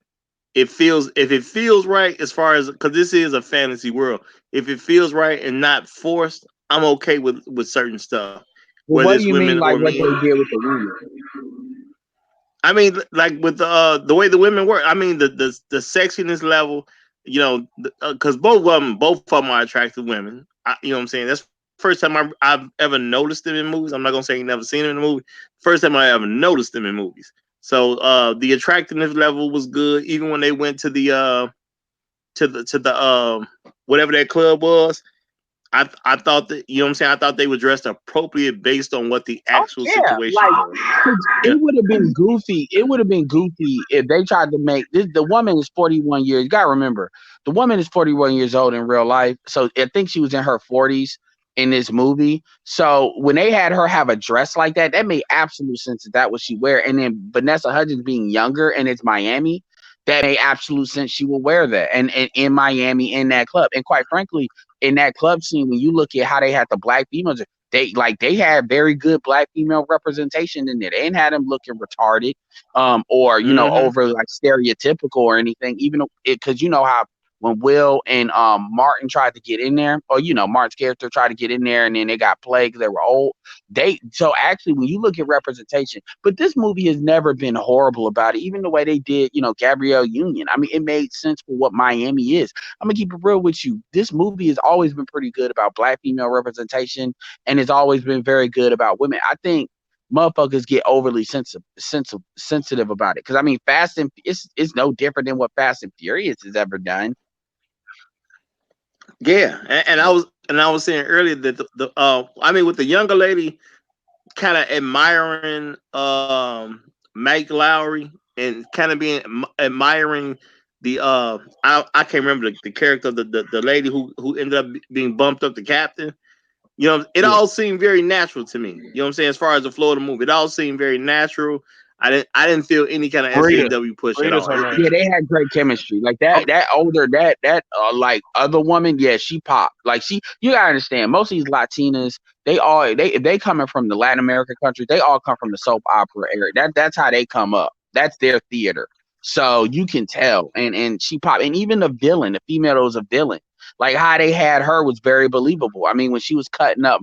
[SPEAKER 3] if it feels right as far as because this is a fantasy world. If it feels right and not forced, I'm okay with certain stuff,
[SPEAKER 5] well,
[SPEAKER 3] whether
[SPEAKER 5] what do
[SPEAKER 3] it's
[SPEAKER 5] you
[SPEAKER 3] women
[SPEAKER 5] mean,
[SPEAKER 3] or
[SPEAKER 5] like what
[SPEAKER 3] men.
[SPEAKER 5] they did with the women?
[SPEAKER 3] I mean, like with the way the women work. I mean, the sexiness level. Because both of them are attractive women. You know what I'm saying? That's the first time I've ever noticed them in movies. I'm not gonna say you never seen them in a movie. First time I ever noticed them in movies. So the attractiveness level was good, even when they went to the whatever that club was. I thought that you know what I'm saying. I thought they were dressed appropriate based on what the
[SPEAKER 5] Oh
[SPEAKER 3] actual
[SPEAKER 5] yeah,
[SPEAKER 3] situation
[SPEAKER 5] like
[SPEAKER 3] was.
[SPEAKER 5] 'cause
[SPEAKER 3] Yeah.
[SPEAKER 5] it would have been goofy. It would have been goofy if they tried to make this. The woman is 41 years. You gotta remember, the woman is 41 years old in real life. So I think she was in her 40s in this movie. So when they had her have a dress like that, that made absolute sense that that what she wear. And then Vanessa Hudgens being younger and it's Miami, that made absolute sense. She will wear that and in Miami in that club. And quite frankly, in that club scene, when you look at how they had the black females, they had very good black female representation in there. They didn't have them looking retarded, or
[SPEAKER 3] Mm-hmm.
[SPEAKER 5] over like stereotypical or anything. Even because you know how when Will and Martin tried to get in there, or Martin's character tried to get in there, and then they got played because they were old. So actually, when you look at representation, but this movie has never been horrible about it. Even the way they did, Gabrielle Union. I mean, it made sense for what Miami is. I'm gonna keep it real with you. This movie has always been pretty good about black female representation, and it's always been very good about women. I think motherfuckers get overly sensitive about it because I mean, Fast and it's no different than what Fast and Furious has ever done.
[SPEAKER 3] Yeah, and I was saying earlier that I mean with the younger lady kind of admiring Mike Lowry and kind of being admiring the I can't remember the character of the lady who ended up being bumped up to captain. It
[SPEAKER 5] Yeah,
[SPEAKER 3] all seemed very natural to me. You know what I'm saying? As far as the flow of the movie, it all seemed very natural. I didn't feel any kind of
[SPEAKER 1] Rita,
[SPEAKER 3] SJW push at
[SPEAKER 1] Rita's
[SPEAKER 3] all.
[SPEAKER 1] her name.
[SPEAKER 5] Yeah, they had great chemistry. Like
[SPEAKER 3] Oh,
[SPEAKER 5] that older like other woman, yeah, she popped. Like you gotta understand, most of these Latinas, they if they coming from the Latin American countries, they all come from the soap opera area. That's how they come up. That's their theater. So you can tell, and she popped, and even the villain, the female that was a villain, like how they had her was very believable. I mean, when she was cutting up,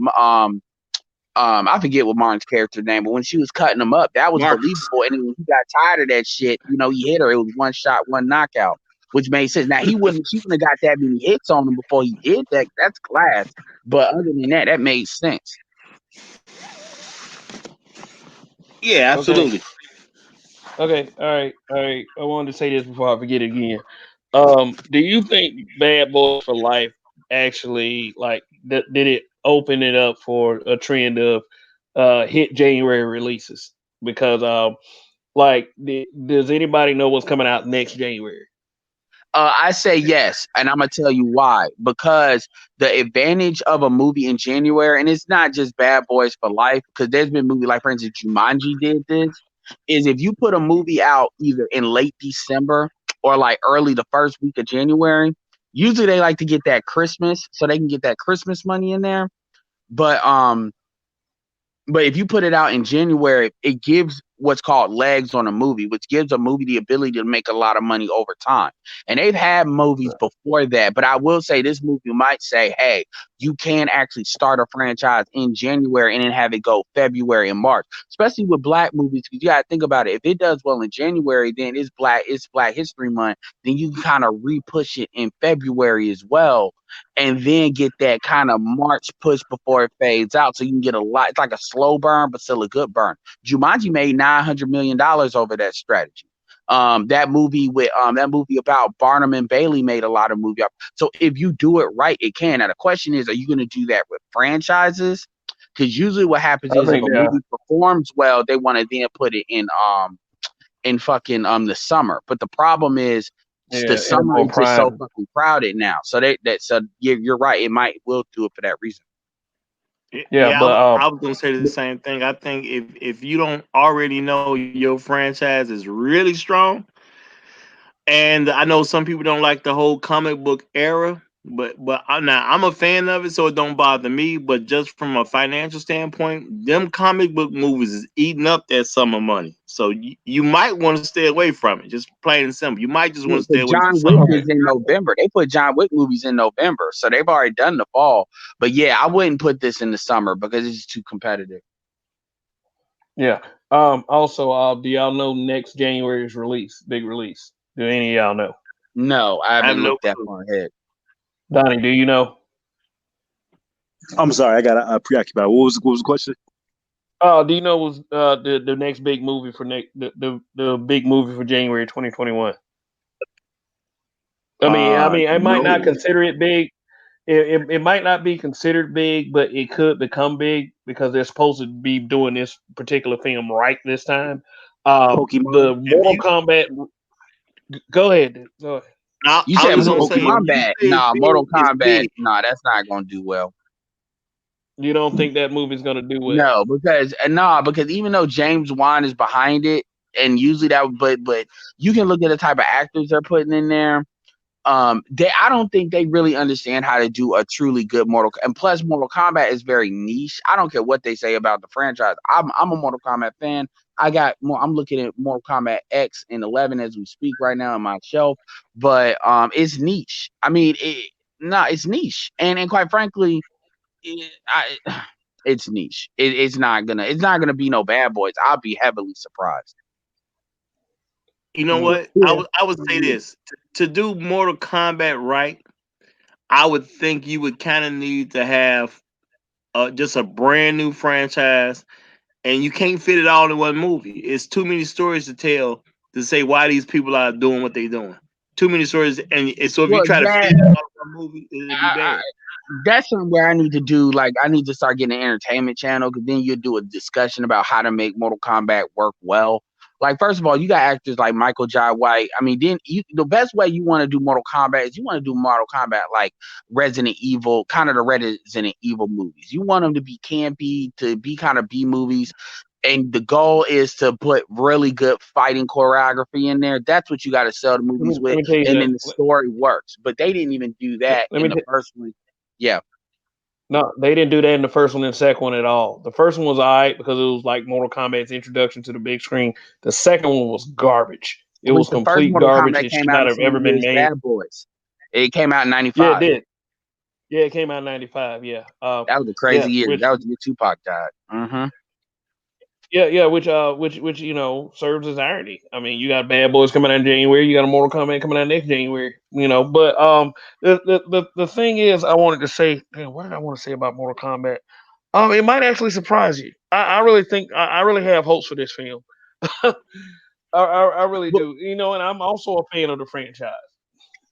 [SPEAKER 5] I forget what Martin's character name, but when she was cutting him up, that was
[SPEAKER 3] Marcus.
[SPEAKER 5] believable. And then when he got tired of that shit, he hit her. It was one shot, one knockout, which made sense. Now she wouldn't have got that many hits on him before he did that. That's class. But other than that, that made sense.
[SPEAKER 3] Yeah,
[SPEAKER 1] Okay.
[SPEAKER 3] absolutely.
[SPEAKER 1] Okay. All right. All right. I wanted to say this before I forget it again. Do you think Bad Boys for Life actually like did it open it up for a trend of hit January releases? Because does anybody know what's coming out next January?
[SPEAKER 5] I say yes, and I'm gonna tell you why. Because the advantage of a movie in January, and it's not just Bad Boys for Life, because there's been movies like, for instance, Jumanji did this. Is if you put a movie out either in late December or like early the first week of January, usually they like to get that Christmas, so they can get that Christmas money in there. But if you put it out in January, it gives what's called legs on a movie, which gives a movie the ability to make a lot of money over time. And they've had movies before that, but I will say this movie might say, hey, you can actually start a franchise in January and then have it go February and March, especially with black movies. Because you got to think about it. If it does well in January, then it's Black History Month. Then you can kind of re-push it in February as well, and then get that kind of March push before it fades out. So you can get a lot. It's like a slow burn, but still a good burn. Jumanji made $900 million over that strategy. That movie about Barnum and Bailey made a lot of movie. So if you do it right, it can. Now the question is, are you going to do that with franchises? Because usually what happens
[SPEAKER 1] I
[SPEAKER 5] is if
[SPEAKER 1] think
[SPEAKER 5] a movie performs well, they want to then put it in fucking the summer. But the problem is the
[SPEAKER 1] yeah,
[SPEAKER 5] summer
[SPEAKER 1] Amazon
[SPEAKER 5] is just so
[SPEAKER 1] Prime.
[SPEAKER 5] fucking crowded now. So you're right. It might will do it for that reason.
[SPEAKER 1] Yeah,
[SPEAKER 3] Yeah,
[SPEAKER 1] but
[SPEAKER 3] I was gonna say the same thing. I think if you don't already know your franchise is really strong, and I know some people don't like the whole comic book era, but I'm a fan of it, so it don't bother me. But just from a financial standpoint, them comic book movies is eating up that summer money. So you might want to stay away from it. Just plain and simple. You might just want
[SPEAKER 5] Yeah,
[SPEAKER 3] to stay
[SPEAKER 5] but
[SPEAKER 3] away from
[SPEAKER 5] John Wick
[SPEAKER 3] summer.
[SPEAKER 1] okay,
[SPEAKER 5] is in November. They put John Wick movies in November, so they've already done the fall. But yeah, I wouldn't put this in the summer because it's too competitive.
[SPEAKER 1] yeah. Also, do y'all know next January's release, big release? Do any of y'all know?
[SPEAKER 5] No, I
[SPEAKER 3] I have
[SPEAKER 5] haven't
[SPEAKER 3] no
[SPEAKER 5] looked that
[SPEAKER 3] clue.
[SPEAKER 5] far ahead.
[SPEAKER 1] Donnie, do you know?
[SPEAKER 2] I'm sorry, I got preoccupied. What was the question?
[SPEAKER 1] Do you know was the next big movie for next the big movie for January 2021? I mean, I might not
[SPEAKER 2] No.
[SPEAKER 1] consider it big. It might not be considered big, but it could become big because they're supposed to be doing this particular film right this time.
[SPEAKER 2] Pokemon.
[SPEAKER 1] The
[SPEAKER 3] If
[SPEAKER 1] Mortal
[SPEAKER 3] you
[SPEAKER 1] Kombat. Go ahead. Go ahead.
[SPEAKER 3] now,
[SPEAKER 5] You
[SPEAKER 3] I was
[SPEAKER 5] said
[SPEAKER 3] just gonna
[SPEAKER 5] Mortal
[SPEAKER 3] say if
[SPEAKER 2] Pokemon.
[SPEAKER 3] you
[SPEAKER 5] Kombat.
[SPEAKER 3] say it's
[SPEAKER 5] Nah,
[SPEAKER 3] big,
[SPEAKER 5] Mortal
[SPEAKER 3] it's
[SPEAKER 5] Kombat.
[SPEAKER 3] big.
[SPEAKER 5] Nah, that's not gonna do well.
[SPEAKER 1] You don't think that movie's gonna do well?
[SPEAKER 5] No, because even though James Wan is behind it, and usually but you can look at the type of actors they're putting in there. I don't think they really understand how to do a truly good and plus Mortal Kombat is very niche. I don't care what they say about the franchise. I'm a Mortal Kombat fan. I'm looking at Mortal Kombat X and 11 as we speak right now on my shelf, but it's niche. I mean, it's niche, and quite frankly, it, I, it's niche. It's not gonna be no Bad Boys. I'll be heavily surprised.
[SPEAKER 3] You know
[SPEAKER 1] Mm,
[SPEAKER 3] what?
[SPEAKER 2] Yeah.
[SPEAKER 3] I would say this to do Mortal Kombat right. I would think you would kind of need to have just a brand new franchise, and you can't fit it all in one movie. It's too many stories to tell to say why these people are doing what they're doing. Too many stories, and so if you
[SPEAKER 5] Well,
[SPEAKER 3] try to fit
[SPEAKER 5] that
[SPEAKER 3] it all in one movie, it'll be
[SPEAKER 5] I,
[SPEAKER 3] bad.
[SPEAKER 5] that's somewhere I need to do. Like, I need to start getting an entertainment channel because then you do a discussion about how to make Mortal Kombat work well. Like, first of all, you got actors like Michael Jai White. I mean, the best way you want to do Mortal Kombat is you want to do Mortal Kombat like Resident Evil, kind of the Resident Evil movies. You want them to be campy, to be kind of B movies. and the goal is to put really good fighting choreography in there. That's what you got to sell the movies
[SPEAKER 1] let
[SPEAKER 5] with,
[SPEAKER 1] me tell you
[SPEAKER 5] and
[SPEAKER 1] that.
[SPEAKER 5] then the story works. But they didn't even do that
[SPEAKER 1] Let
[SPEAKER 5] in
[SPEAKER 1] me
[SPEAKER 5] the
[SPEAKER 1] t-
[SPEAKER 5] first one. Yeah,
[SPEAKER 1] No, they didn't do that in the first one and the second one at all. The first one was alright because it was like Mortal Kombat's introduction to the big screen. The second one was garbage. It
[SPEAKER 5] but
[SPEAKER 1] was
[SPEAKER 5] the first
[SPEAKER 1] complete
[SPEAKER 5] Mortal
[SPEAKER 1] garbage.
[SPEAKER 5] Kombat
[SPEAKER 1] It
[SPEAKER 5] came
[SPEAKER 1] should
[SPEAKER 5] out
[SPEAKER 1] not
[SPEAKER 5] the
[SPEAKER 1] have ever
[SPEAKER 5] same year
[SPEAKER 1] been
[SPEAKER 5] as
[SPEAKER 1] made.
[SPEAKER 5] Bad Boys. It came out in
[SPEAKER 1] Yeah, it
[SPEAKER 5] '95.
[SPEAKER 1] did. Yeah, it came out in '95. Yeah.
[SPEAKER 5] That was a
[SPEAKER 1] Yeah,
[SPEAKER 5] crazy year.
[SPEAKER 1] which
[SPEAKER 5] That was the year Tupac died. Mm-hmm.
[SPEAKER 1] yeah, which serves as irony. I mean, you got Bad Boys coming out in January, you got a Mortal Kombat coming out next January. But the thing is, I wanted to say, damn, what did I want to say about Mortal Kombat? It might actually surprise you. I really think I really have hopes for this film. I really
[SPEAKER 5] But
[SPEAKER 1] do. And I'm also a fan of the franchise.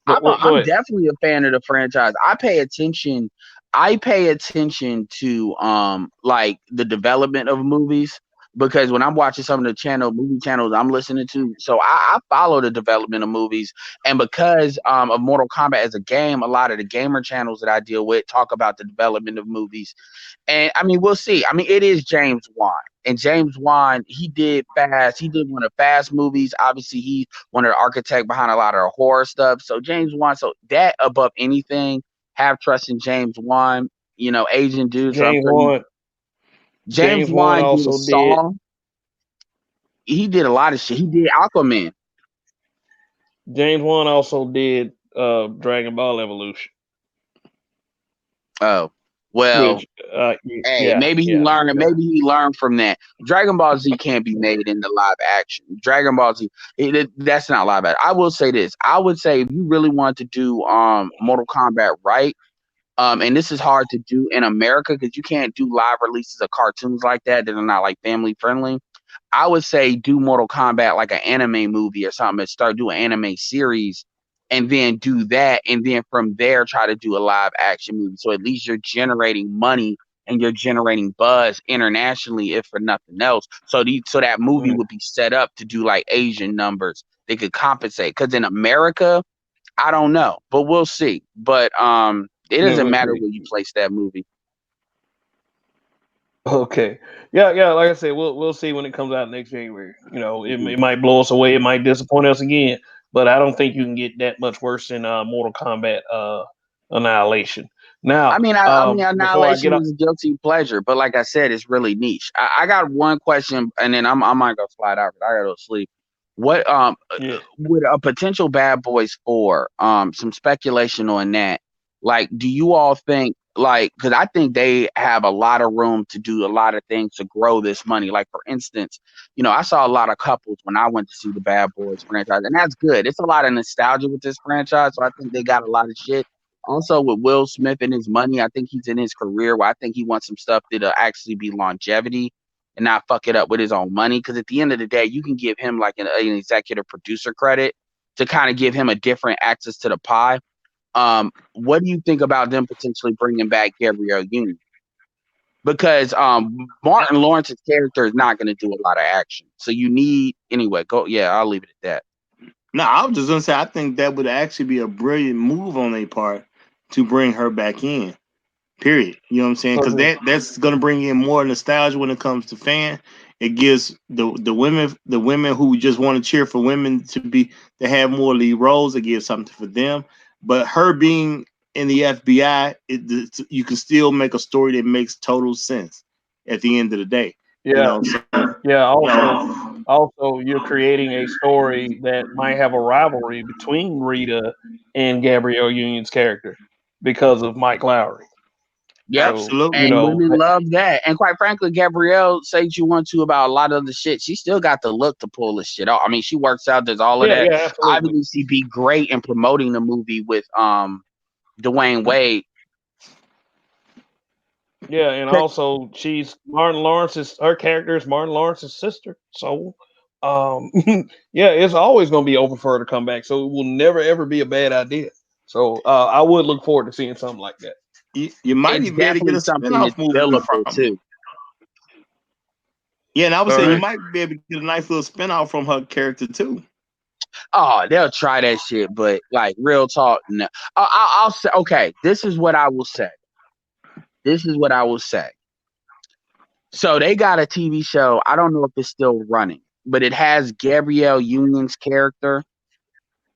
[SPEAKER 5] I'm
[SPEAKER 1] Go
[SPEAKER 5] I'm
[SPEAKER 1] ahead.
[SPEAKER 5] definitely a fan of the franchise. I pay attention. I pay attention to like the development of movies because when I'm watching some of the movie channels I'm listening to, so I follow the development of movies. And because of Mortal Kombat as a game, a lot of the gamer channels that I deal with talk about the development of movies. And I mean, we'll see. I mean, it is James Wan. And James Wan, he did Fast. He did one of Fast movies. Obviously, he's one of the architect behind a lot of the horror stuff. So James Wan, so that above anything, have trust in James Wan. Asian dude. So I'm
[SPEAKER 1] James
[SPEAKER 5] sure
[SPEAKER 1] Wan.
[SPEAKER 5] James
[SPEAKER 1] James Wan
[SPEAKER 5] Wan did a
[SPEAKER 1] also did.
[SPEAKER 5] song. He did a lot of shit. He did Aquaman.
[SPEAKER 1] James Wan also did Dragon Ball Evolution,
[SPEAKER 5] Oh, well,
[SPEAKER 1] which
[SPEAKER 5] hey,
[SPEAKER 1] yeah,
[SPEAKER 5] maybe he
[SPEAKER 1] yeah,
[SPEAKER 5] learned.
[SPEAKER 1] yeah.
[SPEAKER 5] Maybe he learned from that. Dragon Ball Z can't be made into live action. Dragon Ball Z, that's not live action. I will say this. I would say if you really want to do Mortal Kombat right, and this is hard to do in America because you can't do live releases of cartoons like that are not like family friendly. I would say do Mortal Kombat like an anime movie or something, and start doing anime series, and then do that, and then from there try to do a live action movie. So at least you're generating money and you're generating buzz internationally, if for nothing else. So that movie
[SPEAKER 1] Mhm.
[SPEAKER 5] would be set up to do like Asian numbers. They could compensate because in America, I don't know, but we'll see. But it
[SPEAKER 1] Yeah,
[SPEAKER 5] doesn't
[SPEAKER 1] we'll
[SPEAKER 5] matter
[SPEAKER 1] see.
[SPEAKER 5] where you place that movie.
[SPEAKER 1] Okay. Yeah, yeah. Like I said, we'll see when it comes out next January.
[SPEAKER 5] Mhm.
[SPEAKER 1] It might blow us away. It might disappoint us again. But I don't think you can get that much worse than Mortal Kombat Annihilation.
[SPEAKER 5] I
[SPEAKER 1] Now,
[SPEAKER 5] mean, I mean,
[SPEAKER 1] before I get
[SPEAKER 5] Annihilation
[SPEAKER 1] up,
[SPEAKER 5] is a guilty pleasure, but like I said, it's really niche. I got one question, and then I might go slide out. 'Cause I gotta go to sleep. What
[SPEAKER 1] yeah,
[SPEAKER 5] would a potential Bad Boys 4? Some speculation on that. Like, do you all think like because I think they have a lot of room to do a lot of things to grow this money. Like for instance, I saw a lot of couples when I went to see the Bad Boys franchise, and that's good. It's a lot of nostalgia with this franchise, so I think they got a lot of shit. Also, with Will Smith and his money, I think he's in his career where I think he wants some stuff that'll actually be longevity and not fuck it up with his own money. Because at the end of the day, you can give him like an executive producer credit to kind of give him a different access to the pie. What do you think about them potentially bringing back Gabrielle Union? Because
[SPEAKER 1] uh,
[SPEAKER 5] Martin Lawrence's character is not going to do a lot of action, so you need anyway. Go, yeah, I'll leave it at that.
[SPEAKER 3] No, I was just gonna say I think that would actually be a brilliant move on their part to bring her back in. Period. You know what I'm saying? Because
[SPEAKER 1] mhm.
[SPEAKER 3] that's gonna bring in more nostalgia when it comes to fan. It gives the women who just want to cheer for women to have more lead roles. It gives something for them. But her being in the FBI, you can still make a story that makes total sense at the end of the day. You
[SPEAKER 1] Yeah,
[SPEAKER 3] know, so
[SPEAKER 1] yeah.
[SPEAKER 3] you know,
[SPEAKER 1] Also, you're creating a story that might have a rivalry between Rita and Gabrielle Union's character because of Mike Lowry.
[SPEAKER 5] Yep.
[SPEAKER 1] So,
[SPEAKER 3] absolutely.
[SPEAKER 5] And women love that. And quite frankly, Gabrielle, say what you want to about a lot of the shit. She still got the look to pull this shit off. I mean, she works out, does all of
[SPEAKER 1] yeah,
[SPEAKER 5] that.
[SPEAKER 1] yeah, absolutely.
[SPEAKER 5] Obviously, be great in promoting the movie with Dwayne Wade.
[SPEAKER 1] Yeah, and
[SPEAKER 5] 'Cause
[SPEAKER 1] also she's Martin Lawrence's her character is Martin Lawrence's sister. So yeah, it's always gonna be open for her to come back. So it will never ever be a bad idea. So I would look forward to seeing something like that.
[SPEAKER 3] You might
[SPEAKER 5] it's
[SPEAKER 3] even be able to get a
[SPEAKER 5] definitely something that's
[SPEAKER 3] spinoff movie
[SPEAKER 5] billable
[SPEAKER 3] from her.
[SPEAKER 5] too.
[SPEAKER 3] Yeah, and I would
[SPEAKER 1] All
[SPEAKER 3] say you
[SPEAKER 1] right.
[SPEAKER 3] might be able to get a nice little spinoff from her character too.
[SPEAKER 5] Oh, they'll try that shit, but like real talk, no. I'll say, okay, this is what I will say. This is what I will say. So they got a TV show. I don't know if it's still running, but it has Gabrielle Union's character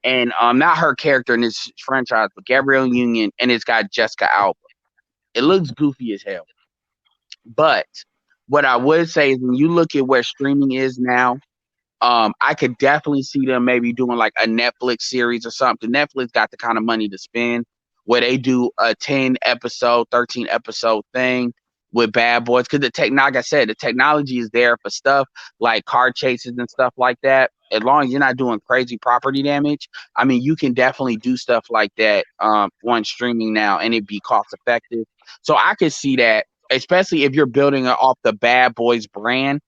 [SPEAKER 5] and not her character in this franchise, but Gabrielle Union, and it's got Jessica Alba. It looks goofy as hell. But what I would say is when you look at where streaming is now, I could definitely see them maybe doing like a Netflix series or something. Netflix got the kind of money to spend where they do a 10 episode, 13 episode thing with Bad Boys. Because like I said, the technology is there for stuff like car chases and stuff like that. As long as you're not doing crazy property damage, I mean, you can definitely do stuff like that on streaming now and it'd be cost effective. So I could see that, especially if you're building it off the Bad Boys brand,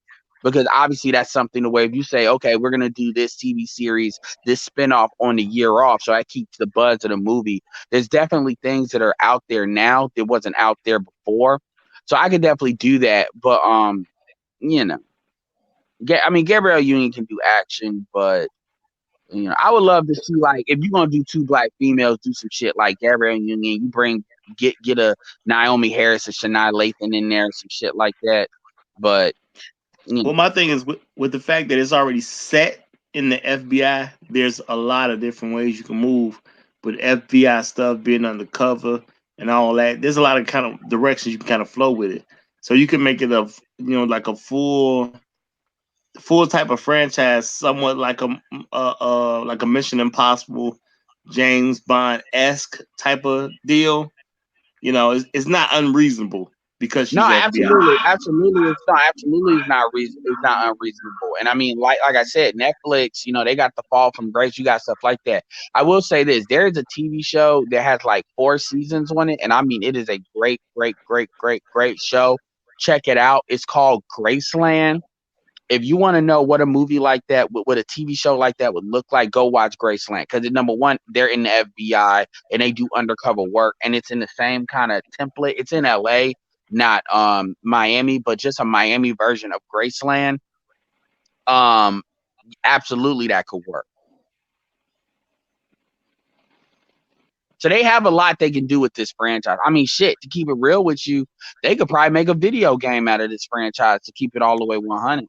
[SPEAKER 5] because obviously that's something the way if you say, okay, we're gonna do this TV series, this spinoff on the year off, so that keeps the buzz of the movie. There's definitely things that are out there now that wasn't out there before, so I could definitely do that. But you know, I mean, Gabrielle Union can do action, but I would love to see like if you're gonna do two black females do some shit like Gabrielle Union, you get a Naomi Harris and Shania Lathan in there, some shit like that. But you
[SPEAKER 3] Well,
[SPEAKER 5] know,
[SPEAKER 3] my thing is with the fact that it's already set in the FBI. There's a lot of different ways you can move with FBI stuff being undercover and all that. There's a lot of kind of directions you can kind of flow with it. So you can make it like a full type of franchise, somewhat like a Mission Impossible, James Bond esque type of deal. It's not unreasonable because
[SPEAKER 5] no,
[SPEAKER 3] she's FBI.
[SPEAKER 5] absolutely, it's not reason, it's not unreasonable. And I mean, like I said, Netflix, they got the Fall from Grace, you got stuff like that. I will say this: there is a TV show that has like 4 seasons on it, and I mean, it is a great, great, great, great, great show. Check it out. It's called Graceland. If you want to know what a movie like that, what a TV show like that would look like, go watch Graceland. Because number one, they're in the FBI and they do undercover work, and it's in the same kind of template. It's in LA, not Miami, but just a Miami version of Graceland. Um, Absolutely, that could work. So they have a lot they can do with this franchise. I mean, shit. To keep it real with you, they could probably make a video game out of this franchise to keep it all the way 100.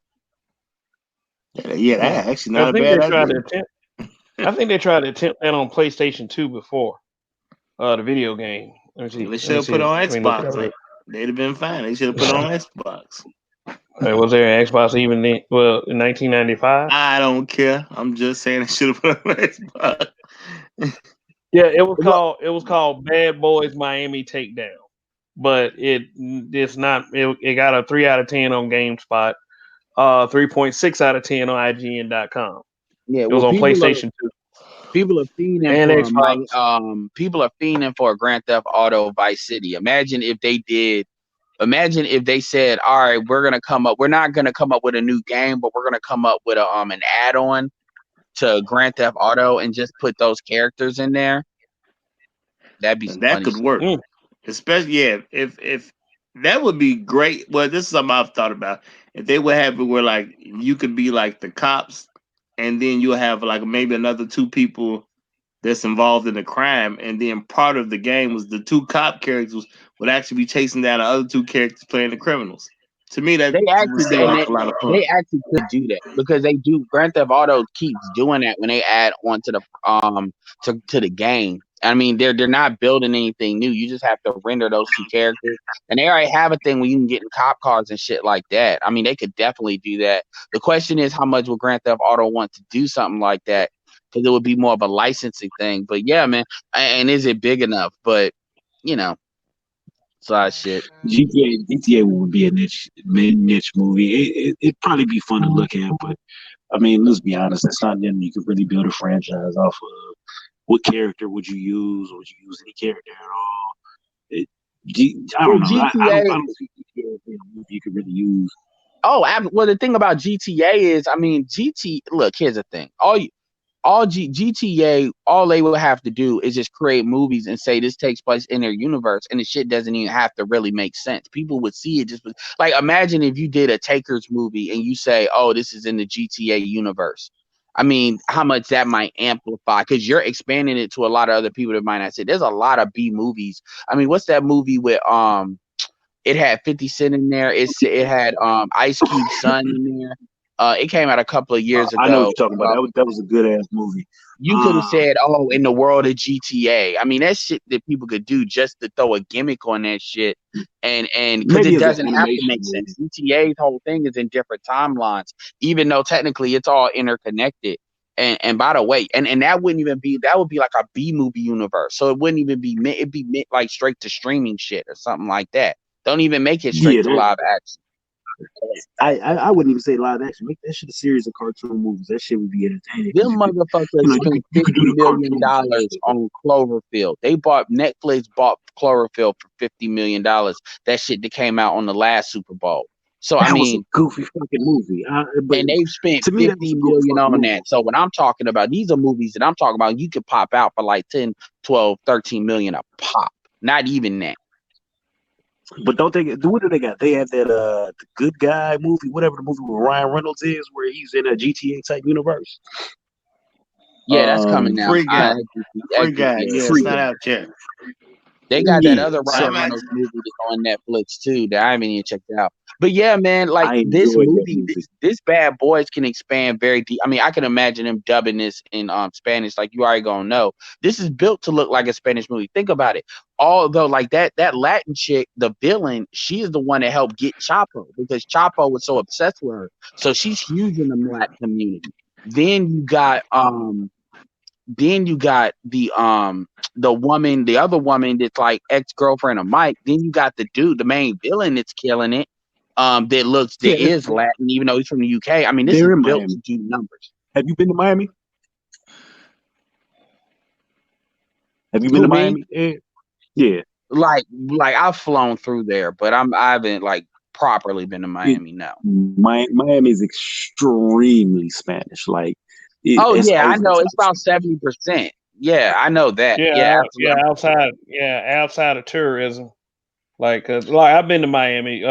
[SPEAKER 3] Yeah,
[SPEAKER 1] Hmm.
[SPEAKER 3] that's actually
[SPEAKER 1] I
[SPEAKER 3] not a
[SPEAKER 1] think
[SPEAKER 3] bad
[SPEAKER 1] they tried to
[SPEAKER 3] idea.
[SPEAKER 1] attempt. I think they tried to attempt that on PlayStation 2 before. The video game. Let me see.
[SPEAKER 3] They
[SPEAKER 1] Let
[SPEAKER 3] should
[SPEAKER 1] me
[SPEAKER 3] have put it
[SPEAKER 1] see.
[SPEAKER 3] on
[SPEAKER 1] Let me look it
[SPEAKER 3] Xbox.
[SPEAKER 1] up.
[SPEAKER 3] They'd have been fine. They should have put it on Xbox.
[SPEAKER 1] Was there an Xbox even then? Well, in 1995?
[SPEAKER 3] I don't care. I'm just saying they should have put it on Xbox.
[SPEAKER 1] Yeah,
[SPEAKER 5] Well,
[SPEAKER 1] it was called Bad Boys Miami Takedown, but it's not. It got a 3 out of 10 on GameSpot, 3.6 out of 10 on IGN.com.
[SPEAKER 5] yeah.
[SPEAKER 1] It was
[SPEAKER 5] Well,
[SPEAKER 1] on PlayStation 2
[SPEAKER 5] people are fiending
[SPEAKER 1] and
[SPEAKER 5] for a
[SPEAKER 1] Xbox.
[SPEAKER 5] people are fiending for a Grand Theft Auto Vice City. Imagine if they said, all right, we're not gonna come up with a new game, but we're gonna come up with an add-on to Grand Theft Auto and just put those characters in there. That'd be
[SPEAKER 3] And
[SPEAKER 5] some
[SPEAKER 3] that
[SPEAKER 5] funny
[SPEAKER 3] could
[SPEAKER 5] shit.
[SPEAKER 3] work.
[SPEAKER 1] Mm.
[SPEAKER 3] Especially, yeah, if that would be great. Well, this is something I've thought about. If they would have it where like you could be like the cops, and then you'll have like maybe another two people that's involved in the crime, and then part of the game was the two cop characters would actually be chasing down the other two characters playing the criminals. To me, that
[SPEAKER 5] They
[SPEAKER 3] would
[SPEAKER 5] actually
[SPEAKER 3] seem
[SPEAKER 5] and
[SPEAKER 3] like a lot of fun.
[SPEAKER 5] they actually could do that because they do. Grand Theft Auto keeps doing that when they add on to the to the game. I mean, they're not building anything new. You just have to render those two characters, and they already have a thing where you can get in cop cars and shit like that. I mean, they could definitely do that. The question is, how much would Grand Theft Auto want to do something like that? Because it would be more of a licensing thing. But yeah, man, and is it big enough? But you know, side shit.
[SPEAKER 2] GTA would be a niche movie. It'd probably be fun to look at, but I mean, let's be honest, that's not nothing you could really build a franchise off of. What character would you use? Would you use any character at all? It, I
[SPEAKER 5] Well,
[SPEAKER 2] don't know.
[SPEAKER 5] GTA.
[SPEAKER 2] I don't think GTA would be a movie you could really use.
[SPEAKER 5] Oh, well, the thing about GTA is, I mean, Look, here's the thing. GTA, all they will have to do is just create movies and say this takes place in their universe, and the shit doesn't even have to really make sense. People would see it like imagine if you did a Takers movie and you say, "Oh, this is in the GTA universe." I mean, how much that might amplify because you're expanding it to a lot of other people that might not say. There's a lot of B movies. I mean, what's that movie with It had 50 Cent in there. It had Ice Cube's son in there. It came out a couple of years
[SPEAKER 2] I know what
[SPEAKER 5] ago.
[SPEAKER 2] you're talking about. That was a good ass movie.
[SPEAKER 5] You could have
[SPEAKER 2] Um,
[SPEAKER 5] said, "Oh, in the world of GTA." I mean, that's shit that people could do just to throw a gimmick on that shit, and because
[SPEAKER 2] Maybe
[SPEAKER 5] it
[SPEAKER 2] as an
[SPEAKER 5] doesn't have to
[SPEAKER 2] animation
[SPEAKER 5] make
[SPEAKER 2] movie.
[SPEAKER 5] sense. GTA's whole thing is in different timelines, even though technically it's all interconnected. And by the way, and that wouldn't even be that would be like a B movie universe. So it wouldn't even be meant. It'd be meant like straight to streaming shit or something like that. Don't even make it
[SPEAKER 2] Yeah,
[SPEAKER 5] straight to
[SPEAKER 2] that
[SPEAKER 5] live action.
[SPEAKER 2] I wouldn't even say live action. Make that shit a series of cartoon movies. That shit would be entertaining because
[SPEAKER 5] Them motherfuckers
[SPEAKER 2] you
[SPEAKER 5] spent
[SPEAKER 2] you could do
[SPEAKER 5] $50
[SPEAKER 2] the
[SPEAKER 5] million
[SPEAKER 2] cartoons and
[SPEAKER 5] dollars
[SPEAKER 2] shit.
[SPEAKER 5] on Cloverfield. Netflix bought Cloverfield for $50 million. That shit that came out on the last Super Bowl. So I
[SPEAKER 2] That was a
[SPEAKER 5] mean,
[SPEAKER 2] goofy fucking movie. But
[SPEAKER 5] and they've spent
[SPEAKER 2] to me, that was
[SPEAKER 5] 50
[SPEAKER 2] a goofy
[SPEAKER 5] million
[SPEAKER 2] fucking
[SPEAKER 5] on
[SPEAKER 2] movie.
[SPEAKER 5] that. So when I'm talking about these are movies that I'm talking about, you could pop out for like 10, 12, 13 million a pop. Not even that.
[SPEAKER 2] But don't they get? What do they got? They have that the Good Guy movie, whatever the movie with Ryan Reynolds is, where he's in a GTA type universe.
[SPEAKER 5] Yeah, that's coming out.
[SPEAKER 3] Free guy, free guy.
[SPEAKER 5] Yeah.
[SPEAKER 3] Yeah, it's
[SPEAKER 2] Free
[SPEAKER 3] not
[SPEAKER 2] Guy.
[SPEAKER 3] out yet.
[SPEAKER 5] They got that
[SPEAKER 2] Yeah,
[SPEAKER 5] other
[SPEAKER 2] so
[SPEAKER 5] Ryan
[SPEAKER 3] I'm
[SPEAKER 5] Reynolds
[SPEAKER 3] actually.
[SPEAKER 5] movie that's on Netflix too that I haven't even checked out. But yeah, man, like
[SPEAKER 2] I
[SPEAKER 5] this
[SPEAKER 2] enjoyed that
[SPEAKER 5] movie,
[SPEAKER 2] movie.
[SPEAKER 5] this Bad Boys can expand very deep. I mean, I can imagine them dubbing this in Spanish, like you already gonna know. This is built to look like a Spanish movie. Think about it. Although, like that Latin chick, the villain, she is the one that helped get Chapo because Chapo was so obsessed with her. So she's huge in the Latin community. Then you got the woman, the other woman that's like ex-girlfriend of Mike. Then you got the dude, the main villain that's killing it. That
[SPEAKER 2] Yeah,
[SPEAKER 5] is Latin, even though he's from the UK. I mean, this is
[SPEAKER 2] they're in
[SPEAKER 5] built to
[SPEAKER 2] Miami.
[SPEAKER 5] do numbers.
[SPEAKER 2] Have you been to Miami? Have you been
[SPEAKER 5] Who
[SPEAKER 2] to
[SPEAKER 5] me?
[SPEAKER 2] Miami? Yeah. Yeah.
[SPEAKER 5] Like I've flown through there, but I haven't like properly been to
[SPEAKER 2] It,
[SPEAKER 5] Miami. No.
[SPEAKER 2] Miami is extremely Spanish. Like
[SPEAKER 5] Oh
[SPEAKER 2] it's
[SPEAKER 5] yeah, I
[SPEAKER 2] over the
[SPEAKER 5] know.
[SPEAKER 2] top
[SPEAKER 5] It's about
[SPEAKER 2] Spanish.
[SPEAKER 5] 70%. Yeah, I know that.
[SPEAKER 1] Yeah,
[SPEAKER 5] Yeah, absolutely.
[SPEAKER 1] outside of tourism. Like I've been to Miami.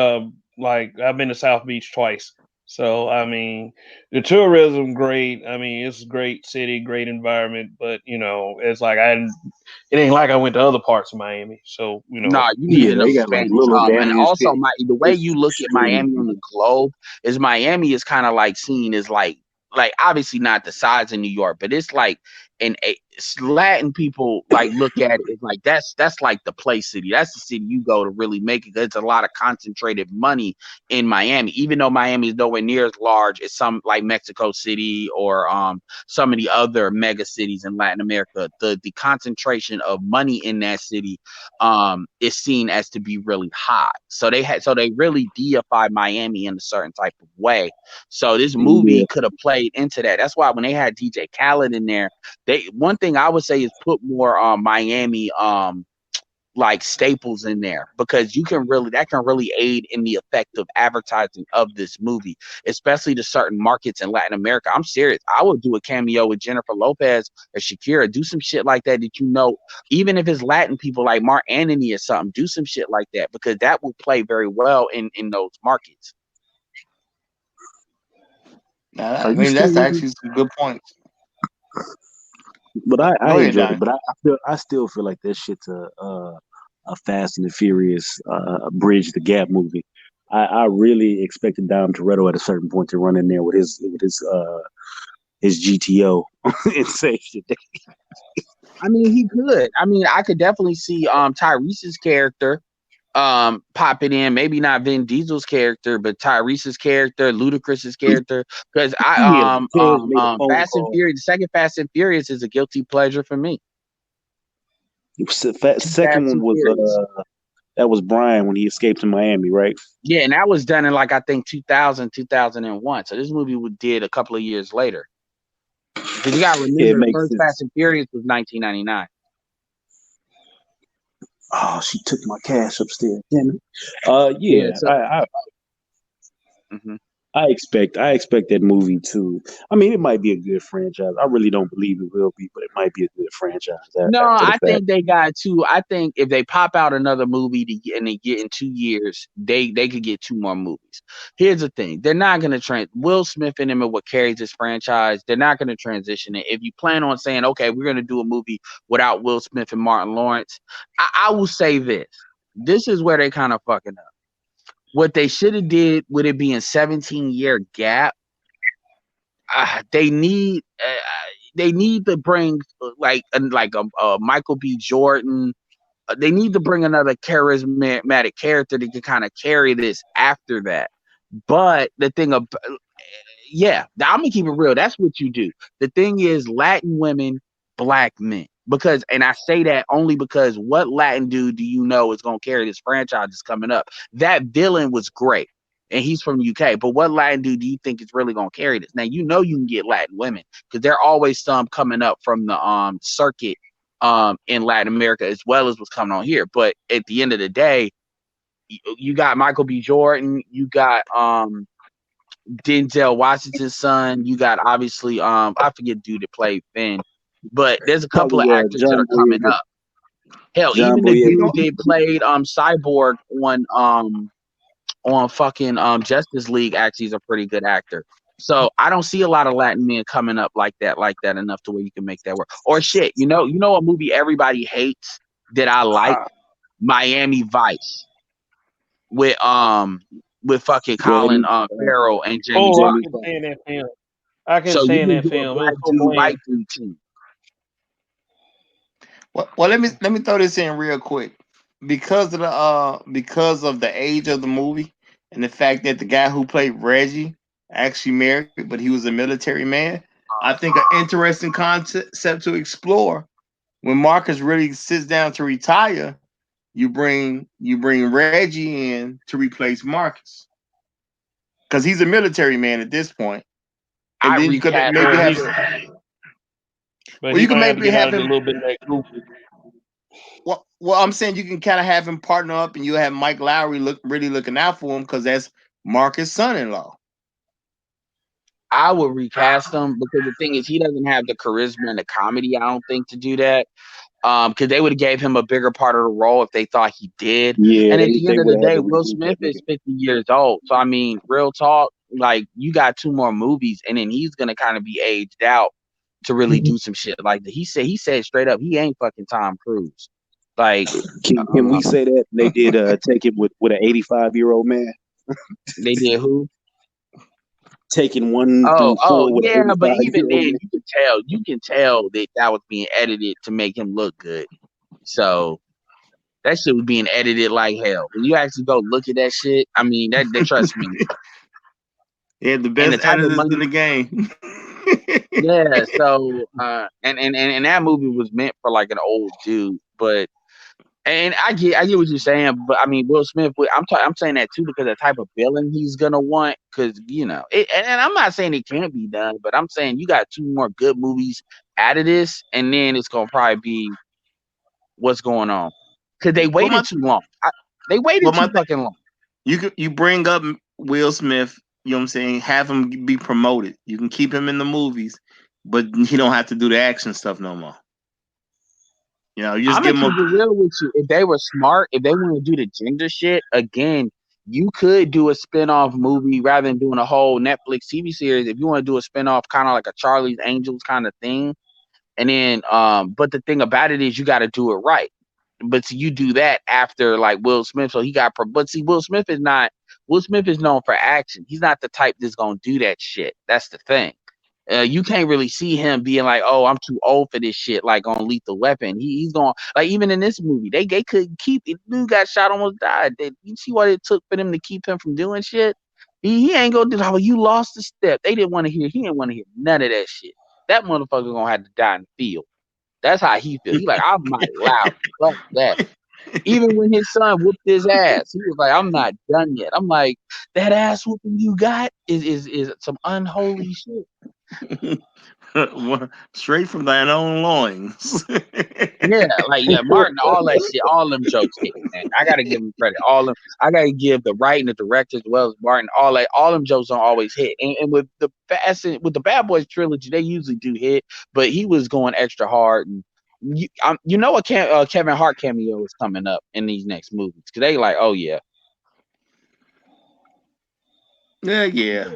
[SPEAKER 1] Like I've been to South Beach twice. So I mean, the tourism great. I mean, it's a great city, great environment. But it's like it ain't like I went to other parts of Miami. So
[SPEAKER 5] Nah, you need
[SPEAKER 2] Yeah,
[SPEAKER 5] to know
[SPEAKER 2] they got like
[SPEAKER 5] Spanish.
[SPEAKER 2] little
[SPEAKER 5] And
[SPEAKER 2] Danny and
[SPEAKER 5] also
[SPEAKER 2] shit.
[SPEAKER 5] the way
[SPEAKER 2] It's
[SPEAKER 5] you look at
[SPEAKER 2] extremely
[SPEAKER 5] Miami on the globe is Miami is kind of like seen as like obviously not the size of New York, but it's like Latin people like look at it as like that's like the place city. That's the city you go to really make it. There's a lot of concentrated money in Miami, even though Miami is nowhere near as large as some like Mexico City or some of the other mega cities in Latin America. The concentration of money in that city is seen as to be really high. So they really deify Miami in a certain type of way. So this
[SPEAKER 2] yeah.
[SPEAKER 5] movie could have played into that. That's why when they had DJ Khaled in there, they one thing I would say is put more Miami like staples in there because that can really aid in the effect of advertising of this movie, especially to certain markets in Latin America. I'm serious. I would do a cameo with Jennifer Lopez or Shakira, do some shit like that even if it's Latin people like Mark Anthony or something, do some shit like that because that will play very well in those markets.
[SPEAKER 3] Nah,
[SPEAKER 2] Are
[SPEAKER 3] I
[SPEAKER 2] you
[SPEAKER 3] mean,
[SPEAKER 2] still
[SPEAKER 3] that's
[SPEAKER 2] with me?
[SPEAKER 3] actually some good points.
[SPEAKER 2] But I
[SPEAKER 3] Go ahead,
[SPEAKER 2] enjoyed it.
[SPEAKER 3] Donnie.
[SPEAKER 2] But I still feel like that shit's a Fast and the Furious bridge the gap movie. I really expected Dom Toretto at a certain point to run in there with his GTO and say shit.
[SPEAKER 5] I mean, he could. I mean, I could definitely see Tyrese's character popping in, maybe not Vin Diesel's character, but Tyrese's character, Ludacris's character. Because
[SPEAKER 2] Yeah, like Tez made a phone
[SPEAKER 5] Fast and
[SPEAKER 2] call.
[SPEAKER 5] Furious, the second Fast and Furious is a guilty pleasure for me. Two
[SPEAKER 2] Second
[SPEAKER 5] Fast
[SPEAKER 2] one
[SPEAKER 5] and
[SPEAKER 2] was
[SPEAKER 5] Furious.
[SPEAKER 2] that was Brian when he escaped to Miami, right?
[SPEAKER 5] Yeah, and that was done in like I think 2000, 2001. So this movie did a couple of years later. Because you gotta
[SPEAKER 2] Yeah, it
[SPEAKER 5] remember the
[SPEAKER 2] makes
[SPEAKER 5] first
[SPEAKER 2] sense.
[SPEAKER 5] Fast and Furious was 1999.
[SPEAKER 2] Oh, she took my cash upstairs. Damn it.
[SPEAKER 5] Yeah,
[SPEAKER 2] Yeah,
[SPEAKER 5] so mhm.
[SPEAKER 2] I expect that movie to. I mean, it might be a good franchise. I really don't believe it will be, but it might be a good franchise
[SPEAKER 5] No,
[SPEAKER 2] after the
[SPEAKER 5] I
[SPEAKER 2] fact.
[SPEAKER 5] think they got two. I think if they pop out another movie and they get in 2 years, they could get two more movies. Here's the thing: they're not going to Will Smith and him are what carries this franchise. They're not going to transition it. If you plan on saying, okay, we're going to do a movie without Will Smith and Martin Lawrence, I will say this: this is where they kind of fucking up. What they should have did with it being 17-year gap, they need to bring like a Michael B. Jordan. They need to bring another charismatic character that can kind of carry this after that. But the thing about yeah, I'm gonna keep it real. That's what you do. The thing is, Latin women, black men. Because, and I say that only because what Latin dude do you know is gonna carry this franchise that's coming up? That villain was great, and he's from UK. But what Latin dude do you think is really gonna carry this? Now you know you can get Latin women because there are always some coming up from the circuit in Latin America as well as what's coming on here. But at the end of the day, you got Michael B. Jordan, you got Denzel Washington's son. You got obviously I forget the dude that played Finn, but there's a couple of
[SPEAKER 2] Probably
[SPEAKER 5] actors that
[SPEAKER 2] John
[SPEAKER 5] are coming
[SPEAKER 2] Boyega.
[SPEAKER 5] up. Hell,
[SPEAKER 2] John
[SPEAKER 5] even the
[SPEAKER 3] You
[SPEAKER 2] Boyega.
[SPEAKER 5] dude
[SPEAKER 3] know,
[SPEAKER 5] that played Cyborg on fucking Justice League actually is a pretty good actor. So I don't see a lot of Latin men coming up like that enough to where you can make that work. Or shit, you know a movie everybody hates that I like?
[SPEAKER 2] Ah,
[SPEAKER 5] Miami Vice with fucking Colin
[SPEAKER 2] Jamie.
[SPEAKER 5] Farrell and Jamie
[SPEAKER 1] Oh, I
[SPEAKER 5] Foxx.
[SPEAKER 2] Jamie
[SPEAKER 1] can
[SPEAKER 2] Foxx.
[SPEAKER 1] stand that film. I can
[SPEAKER 5] So you
[SPEAKER 1] stand
[SPEAKER 5] can
[SPEAKER 1] that
[SPEAKER 5] do a
[SPEAKER 1] film. It
[SPEAKER 5] black
[SPEAKER 1] was so
[SPEAKER 5] dude,
[SPEAKER 1] bland.
[SPEAKER 5] white dude too.
[SPEAKER 3] well, let me throw this in real quick because of the age of the movie and the fact that the guy who played Reggie actually married, but he was a military man. I think an interesting concept to explore when Marcus really sits down to retire. You bring Reggie in to replace Marcus because he's a military man at this point, and
[SPEAKER 5] I
[SPEAKER 3] then you could
[SPEAKER 5] recast
[SPEAKER 3] maybe
[SPEAKER 1] But
[SPEAKER 3] have
[SPEAKER 1] he, but
[SPEAKER 3] well,
[SPEAKER 1] he
[SPEAKER 3] you can
[SPEAKER 1] might have to
[SPEAKER 3] maybe
[SPEAKER 1] get out
[SPEAKER 3] have
[SPEAKER 1] of a
[SPEAKER 3] him.
[SPEAKER 1] little bit of that goofy.
[SPEAKER 3] Well, I'm saying you can kind of have him partner up, and you have Mike Lowry really looking out for him because that's Marcus' son-in-law.
[SPEAKER 5] I would recast him because the thing is he doesn't have the charisma and the comedy, I don't think, to do that. Because they would have gave him a bigger part of the role if they thought he did.
[SPEAKER 2] Yeah,
[SPEAKER 5] And at the
[SPEAKER 2] they
[SPEAKER 5] end of
[SPEAKER 2] would
[SPEAKER 5] the
[SPEAKER 2] have had
[SPEAKER 5] day,
[SPEAKER 2] to
[SPEAKER 5] Will
[SPEAKER 2] reboot
[SPEAKER 5] Smith
[SPEAKER 2] that
[SPEAKER 5] is
[SPEAKER 2] nigga.
[SPEAKER 5] 50 years old. So I mean, real talk, like you got 2 more movies, and then he's gonna kind of be aged out to really do some shit like that. He said straight up, he ain't fucking Tom Cruise. Like,
[SPEAKER 2] Can we say that they did take it with an 85-year-old man,
[SPEAKER 5] they did who?
[SPEAKER 2] taking one
[SPEAKER 5] Oh,
[SPEAKER 2] through four with an
[SPEAKER 5] yeah, but
[SPEAKER 2] 85
[SPEAKER 5] even
[SPEAKER 2] year old
[SPEAKER 5] then,
[SPEAKER 2] man?
[SPEAKER 5] you can tell that that was being edited to make him look good. So that shit was being edited like hell. When you actually go look at that shit, I mean, that trust me.
[SPEAKER 3] He had the
[SPEAKER 5] And the
[SPEAKER 3] best
[SPEAKER 5] type of
[SPEAKER 3] editors in
[SPEAKER 5] money,
[SPEAKER 3] the game.
[SPEAKER 5] yeah. So, and that movie was meant for like an old dude, but and I get what you're saying, but I mean, Will Smith. I'm saying that too because the type of villain he's gonna want, because and I'm not saying it can't be done, but I'm saying you got 2 more good movies out of this, and then it's gonna probably be what's going on because they
[SPEAKER 3] well,
[SPEAKER 5] waited too long. They waited
[SPEAKER 3] well,
[SPEAKER 5] too fucking long.
[SPEAKER 3] you bring up Will Smith. You know what I'm saying? Have him be promoted. You can keep him in the movies, but he don't have to do the action stuff no more. You just
[SPEAKER 5] I'm gonna
[SPEAKER 3] give him
[SPEAKER 5] keep
[SPEAKER 3] a.
[SPEAKER 5] it real with you. If they were smart, if they want to do the gender shit again, you could do a spin-off movie rather than doing a whole Netflix TV series. If you want to do a spin-off kind of like a Charlie's Angels kind of thing, and then but the thing about it is you got to do it right. But see, you do that after like Will Smith, so he got but see, Will Smith is known for action. He's not the type that's gonna do that shit. That's the thing. You can't really see him being like, "Oh, I'm too old for this shit." Like on Lethal Weapon, he's going like even in this movie, they couldn't keep it. Dude got shot, almost died. You see what it took for them to keep him from doing shit? He ain't gonna do. Oh, you lost a step. They didn't want to hear. He didn't want to hear none of that shit. That motherfucker gonna have to die in the field. That's how he feel. He like, I'm not loud. Fuck that. Even when his son whooped his ass, he was like, I'm not done yet. I'm like, that ass whooping you got is some unholy shit.
[SPEAKER 3] Straight from thine own loins.
[SPEAKER 5] Yeah, like yeah, Martin, all that shit, all them jokes hit, man. I gotta give him credit. All them, I gotta give the writing, the director as well as Martin. All them jokes don't always hit. And with the with the Bad Boys trilogy, they usually do hit, but he was going extra hard. And you know what? Kevin Hart cameo is coming up in these next movies because they like, oh yeah,
[SPEAKER 3] Yeah, yeah.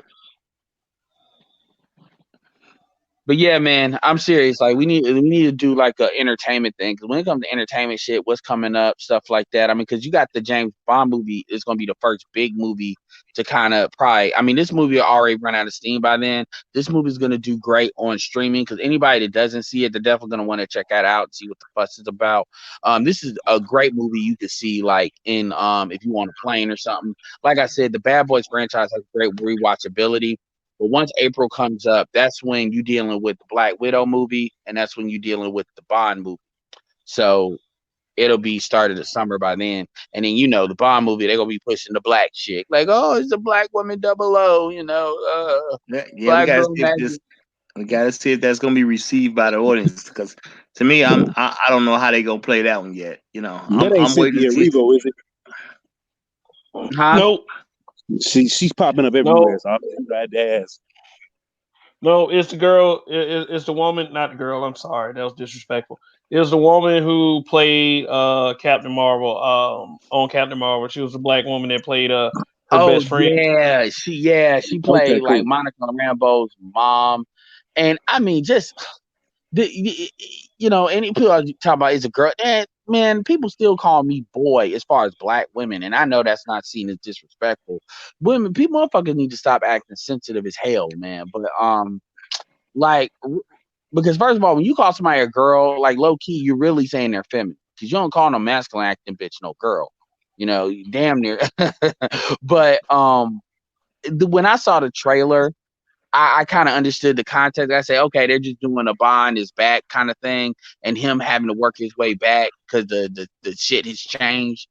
[SPEAKER 5] But yeah, man, I'm serious. Like we need to do like a entertainment thing because when it comes to entertainment shit, what's coming up, stuff like that. I mean, because you got the James Bond movie is going to be the first big movie to kind of probably. I mean, this movie will already run out of steam by then. This movie is going to do great on streaming because anybody that doesn't see it, they're definitely going to want to check that out and see what the fuss is about. This is a great movie you could see like in if you want a plane or something. Like I said, the Bad Boys franchise has great rewatchability. But once April comes up, that's when you're dealing with the Black Widow movie, and that's when you're dealing with the Bond movie. So it'll be started the summer by then. And then the Bond movie, they're gonna be pushing the black chick. Like, oh, it's a black woman 00,
[SPEAKER 3] Yeah, we
[SPEAKER 5] black
[SPEAKER 3] gotta
[SPEAKER 5] girl
[SPEAKER 3] see if
[SPEAKER 5] magic.
[SPEAKER 3] this. We gotta see if that's gonna be received by the audience. Because to me, I don't know how they gonna play that one yet.
[SPEAKER 2] That ain't
[SPEAKER 3] I'm waiting to
[SPEAKER 2] Cynthia
[SPEAKER 3] see.
[SPEAKER 2] Erivo, is it?
[SPEAKER 5] Huh?
[SPEAKER 1] Nope.
[SPEAKER 2] She's popping up everywhere,
[SPEAKER 1] No.
[SPEAKER 2] so I'm glad to ask.
[SPEAKER 1] No, it's the girl. It's the woman, not the girl. I'm sorry, that was disrespectful. It's the woman who played Captain Marvel on Captain Marvel. She was the black woman that played her
[SPEAKER 5] Oh
[SPEAKER 1] best friend.
[SPEAKER 5] she
[SPEAKER 2] Okay,
[SPEAKER 5] played like
[SPEAKER 2] cool.
[SPEAKER 5] Monica Rambeau's mom. And I mean just any people are talking about is a girl. Man, people still call me boy as far as black women, and I know that's not seen as disrespectful. Women, people, motherfuckers need to stop acting sensitive as hell, man. But like, because first of all, when you call somebody a girl, like low key, you're really saying they're feminine because you don't call no masculine acting bitch no girl. Damn near. But when I saw the trailer, I kind of understood the context. I say, okay, they're just doing a Bond is back kind of thing, and him having to work his way back because the shit has changed.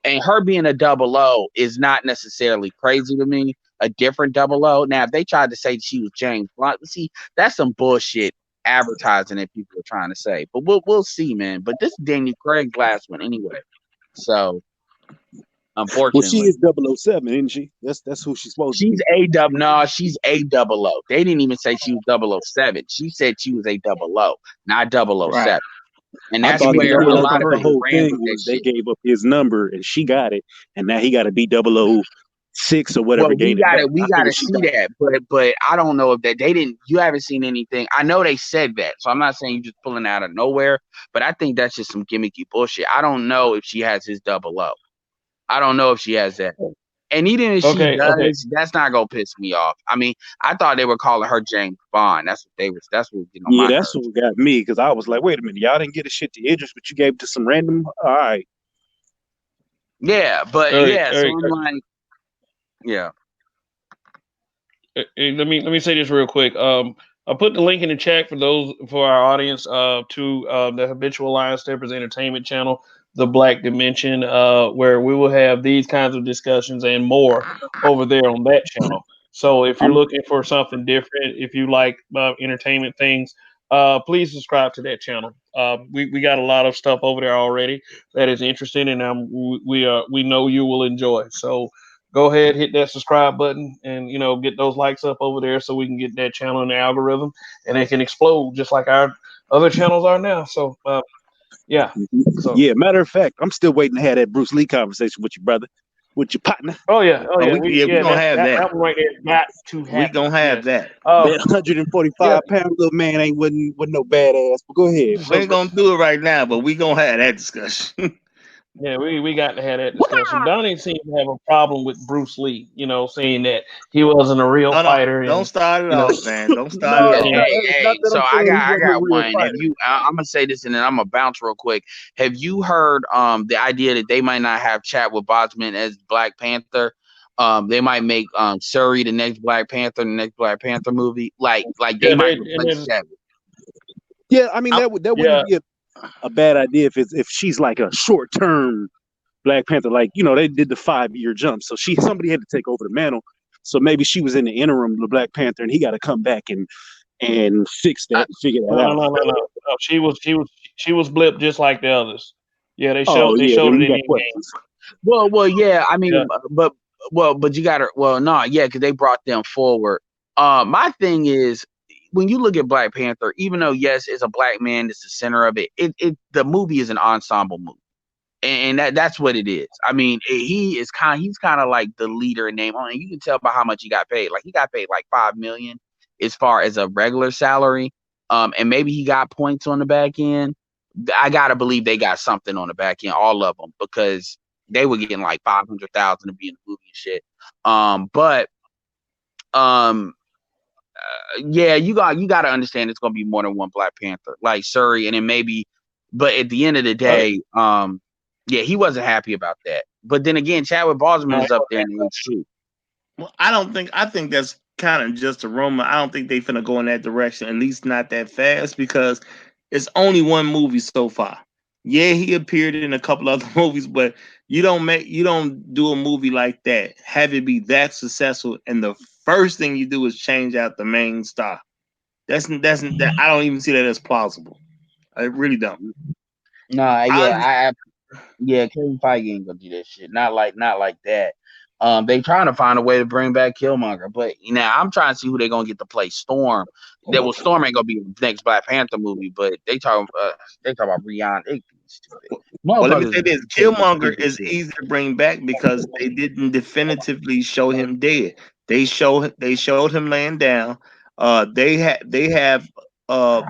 [SPEAKER 5] And her being a 00 is not necessarily crazy to me. A different 00. Now, if they tried to say she was James Bond, see, that's some bullshit advertising that people are trying to say. But we'll see, man. But this is Daniel Craig's last one anyway. So
[SPEAKER 2] Well, she
[SPEAKER 5] unfortunately.
[SPEAKER 2] is 007, isn't she? That's who she's supposed to
[SPEAKER 5] She's
[SPEAKER 2] be.
[SPEAKER 5] a double. No, she's a 00. They didn't even say she was 007. She said she was a 00, not
[SPEAKER 3] Right.
[SPEAKER 5] 007. And
[SPEAKER 2] I
[SPEAKER 5] that's
[SPEAKER 3] She
[SPEAKER 2] thought
[SPEAKER 3] be
[SPEAKER 2] I
[SPEAKER 5] where
[SPEAKER 2] feel
[SPEAKER 5] a
[SPEAKER 2] like
[SPEAKER 5] lot of
[SPEAKER 2] the
[SPEAKER 3] 003.
[SPEAKER 5] people
[SPEAKER 2] whole
[SPEAKER 5] ran
[SPEAKER 2] thing
[SPEAKER 5] with that
[SPEAKER 2] was they
[SPEAKER 5] shit.
[SPEAKER 2] gave up his number and she got it, and now he got to be 006 or whatever
[SPEAKER 5] Well, we
[SPEAKER 2] gave it
[SPEAKER 5] got
[SPEAKER 2] back.
[SPEAKER 5] to we
[SPEAKER 2] I
[SPEAKER 5] got
[SPEAKER 2] figured
[SPEAKER 5] to
[SPEAKER 2] she
[SPEAKER 5] see
[SPEAKER 2] got
[SPEAKER 5] that, but I don't know if that they didn't. You haven't seen anything. I know they said that, so I'm not saying you just pulling out of nowhere. But I think that's just some gimmicky bullshit. I don't know if she has his 00. I don't know if she has that. And even if she
[SPEAKER 1] Okay, okay,
[SPEAKER 5] does, that's not gonna piss me off. I mean, I thought they were calling her James Bond. That's what they was. That's what was getting on
[SPEAKER 2] Yeah,
[SPEAKER 5] my
[SPEAKER 2] that's
[SPEAKER 5] nerves.
[SPEAKER 2] what got me because I was like, wait a minute, y'all didn't get a shit to Idris, but you gave it to some random. All right,
[SPEAKER 5] Yeah, but
[SPEAKER 1] all right,
[SPEAKER 5] yeah.
[SPEAKER 1] all
[SPEAKER 5] So
[SPEAKER 1] right.
[SPEAKER 5] I'm like, yeah.
[SPEAKER 1] Let me say this real quick. I put the link in the chat for our audience to the Habitual Alliance Steppers Entertainment channel, the Black Dimension, where we will have these kinds of discussions and more over there on that channel. So if you're
[SPEAKER 2] I'm
[SPEAKER 1] looking for something different, if you like entertainment things, please subscribe to that channel. We got a lot of stuff over there already that is interesting, and we know you will enjoy. So go ahead, hit that subscribe button, and get those likes up over there so we can get that channel in the algorithm, and it can explode just like our other channels are now. So yeah. So
[SPEAKER 2] yeah. Matter of fact, I'm still waiting to have that Bruce Lee conversation with your brother, with your partner.
[SPEAKER 1] oh
[SPEAKER 3] Oh,
[SPEAKER 1] yeah,
[SPEAKER 3] we gonna have that.
[SPEAKER 1] that one right there got to
[SPEAKER 3] We
[SPEAKER 1] happen.
[SPEAKER 3] gonna have
[SPEAKER 1] Yes.
[SPEAKER 3] that.
[SPEAKER 1] Um.
[SPEAKER 2] That 145
[SPEAKER 1] Yeah.
[SPEAKER 2] pound little man ain't wasn't no badass. But go ahead.
[SPEAKER 3] We
[SPEAKER 1] So
[SPEAKER 3] ain't gonna do it right now, but we gonna have that discussion.
[SPEAKER 1] yeah, we got to have that discussion. Donnie seemed to have a problem with Bruce Lee. Saying that he wasn't a real
[SPEAKER 3] Oh no,
[SPEAKER 1] fighter,
[SPEAKER 3] don't
[SPEAKER 1] and
[SPEAKER 3] start it
[SPEAKER 1] you know.
[SPEAKER 3] off, man. Don't start it
[SPEAKER 2] No,
[SPEAKER 5] Yeah,
[SPEAKER 2] it's
[SPEAKER 3] off.
[SPEAKER 2] not.
[SPEAKER 5] hey,
[SPEAKER 2] It's not
[SPEAKER 5] hey.
[SPEAKER 2] that
[SPEAKER 5] So
[SPEAKER 2] I'm
[SPEAKER 5] I
[SPEAKER 2] saying
[SPEAKER 5] got
[SPEAKER 2] he
[SPEAKER 5] I
[SPEAKER 2] wasn't a
[SPEAKER 5] got
[SPEAKER 2] real
[SPEAKER 5] one. Have
[SPEAKER 2] fighter.
[SPEAKER 5] you? I'm gonna say this and then I'm gonna bounce real quick. Have you heard the idea that they might not have chat with Bosman as Black Panther? They might make Surrey the next Black Panther, the next Black Panther movie. Like they
[SPEAKER 1] Yeah,
[SPEAKER 5] might
[SPEAKER 1] and
[SPEAKER 5] replace
[SPEAKER 1] then
[SPEAKER 5] Chadwick.
[SPEAKER 2] Yeah, I mean
[SPEAKER 3] I'm,
[SPEAKER 2] that wouldn't
[SPEAKER 1] yeah.
[SPEAKER 2] be a bad idea if she's like a short term Black Panther. Like they did the 5 year jump, so somebody had to take over the mantle. So maybe she was in the interim, the Black Panther, and he got to come back and fix that,
[SPEAKER 5] I,
[SPEAKER 2] and figure
[SPEAKER 1] No,
[SPEAKER 2] that
[SPEAKER 1] no,
[SPEAKER 2] out.
[SPEAKER 1] no, no, no. No, she was blipped just like the others. Yeah, they
[SPEAKER 2] Oh
[SPEAKER 1] showed
[SPEAKER 2] yeah, then
[SPEAKER 1] it
[SPEAKER 2] we
[SPEAKER 1] in
[SPEAKER 2] got
[SPEAKER 1] Endgame.
[SPEAKER 2] questions.
[SPEAKER 5] well, yeah. I
[SPEAKER 1] Yeah.
[SPEAKER 5] mean, but you got to well, no, yeah, because they brought them forward. My thing is when you look at Black Panther, even though yes, it's a black man, it's the center of it. The movie is an ensemble movie. And that's what it is. I mean, he's kind of like the leader in name. And you can tell by how much he got paid. Like he got paid like $5 million as far as a regular salary. And maybe he got points on the back end. I gotta believe they got something on the back end, all of them, because they were getting like 500,000 to be in the movie and shit. But um, yeah, you got to understand it's gonna be more than one Black Panther, like Shuri, and then maybe. But at the end of the
[SPEAKER 1] Oh,
[SPEAKER 5] day, yeah, he wasn't happy about that. But then again, Chadwick Boseman
[SPEAKER 1] no,
[SPEAKER 5] is up there in age too.
[SPEAKER 3] Well, I don't think. I think that's kind of just a rumor. I don't think they finna go in that direction. At least not that fast because it's only one movie so far. Yeah, he appeared in a couple other movies, but you don't do a movie like that. Have it be that successful, and the first thing you do is change out the main star. That I don't even see that as plausible. I really don't.
[SPEAKER 5] Nah,
[SPEAKER 3] I
[SPEAKER 5] yeah, Kevin Feige ain't gonna do that shit. Not like that. They trying to find a way to bring back Killmonger, but now I'm trying to see who they gonna get to play Storm. That will Storm ain't gonna be the next Black Panther movie, but they talking about Rihanna. They stupid
[SPEAKER 3] Well, let me
[SPEAKER 5] motherfuckers
[SPEAKER 3] say this:
[SPEAKER 5] taking
[SPEAKER 3] Killmonger
[SPEAKER 5] stupid
[SPEAKER 3] is
[SPEAKER 5] shit.
[SPEAKER 3] easy to bring back because they didn't definitively show him dead. They showed him laying down. They have uh,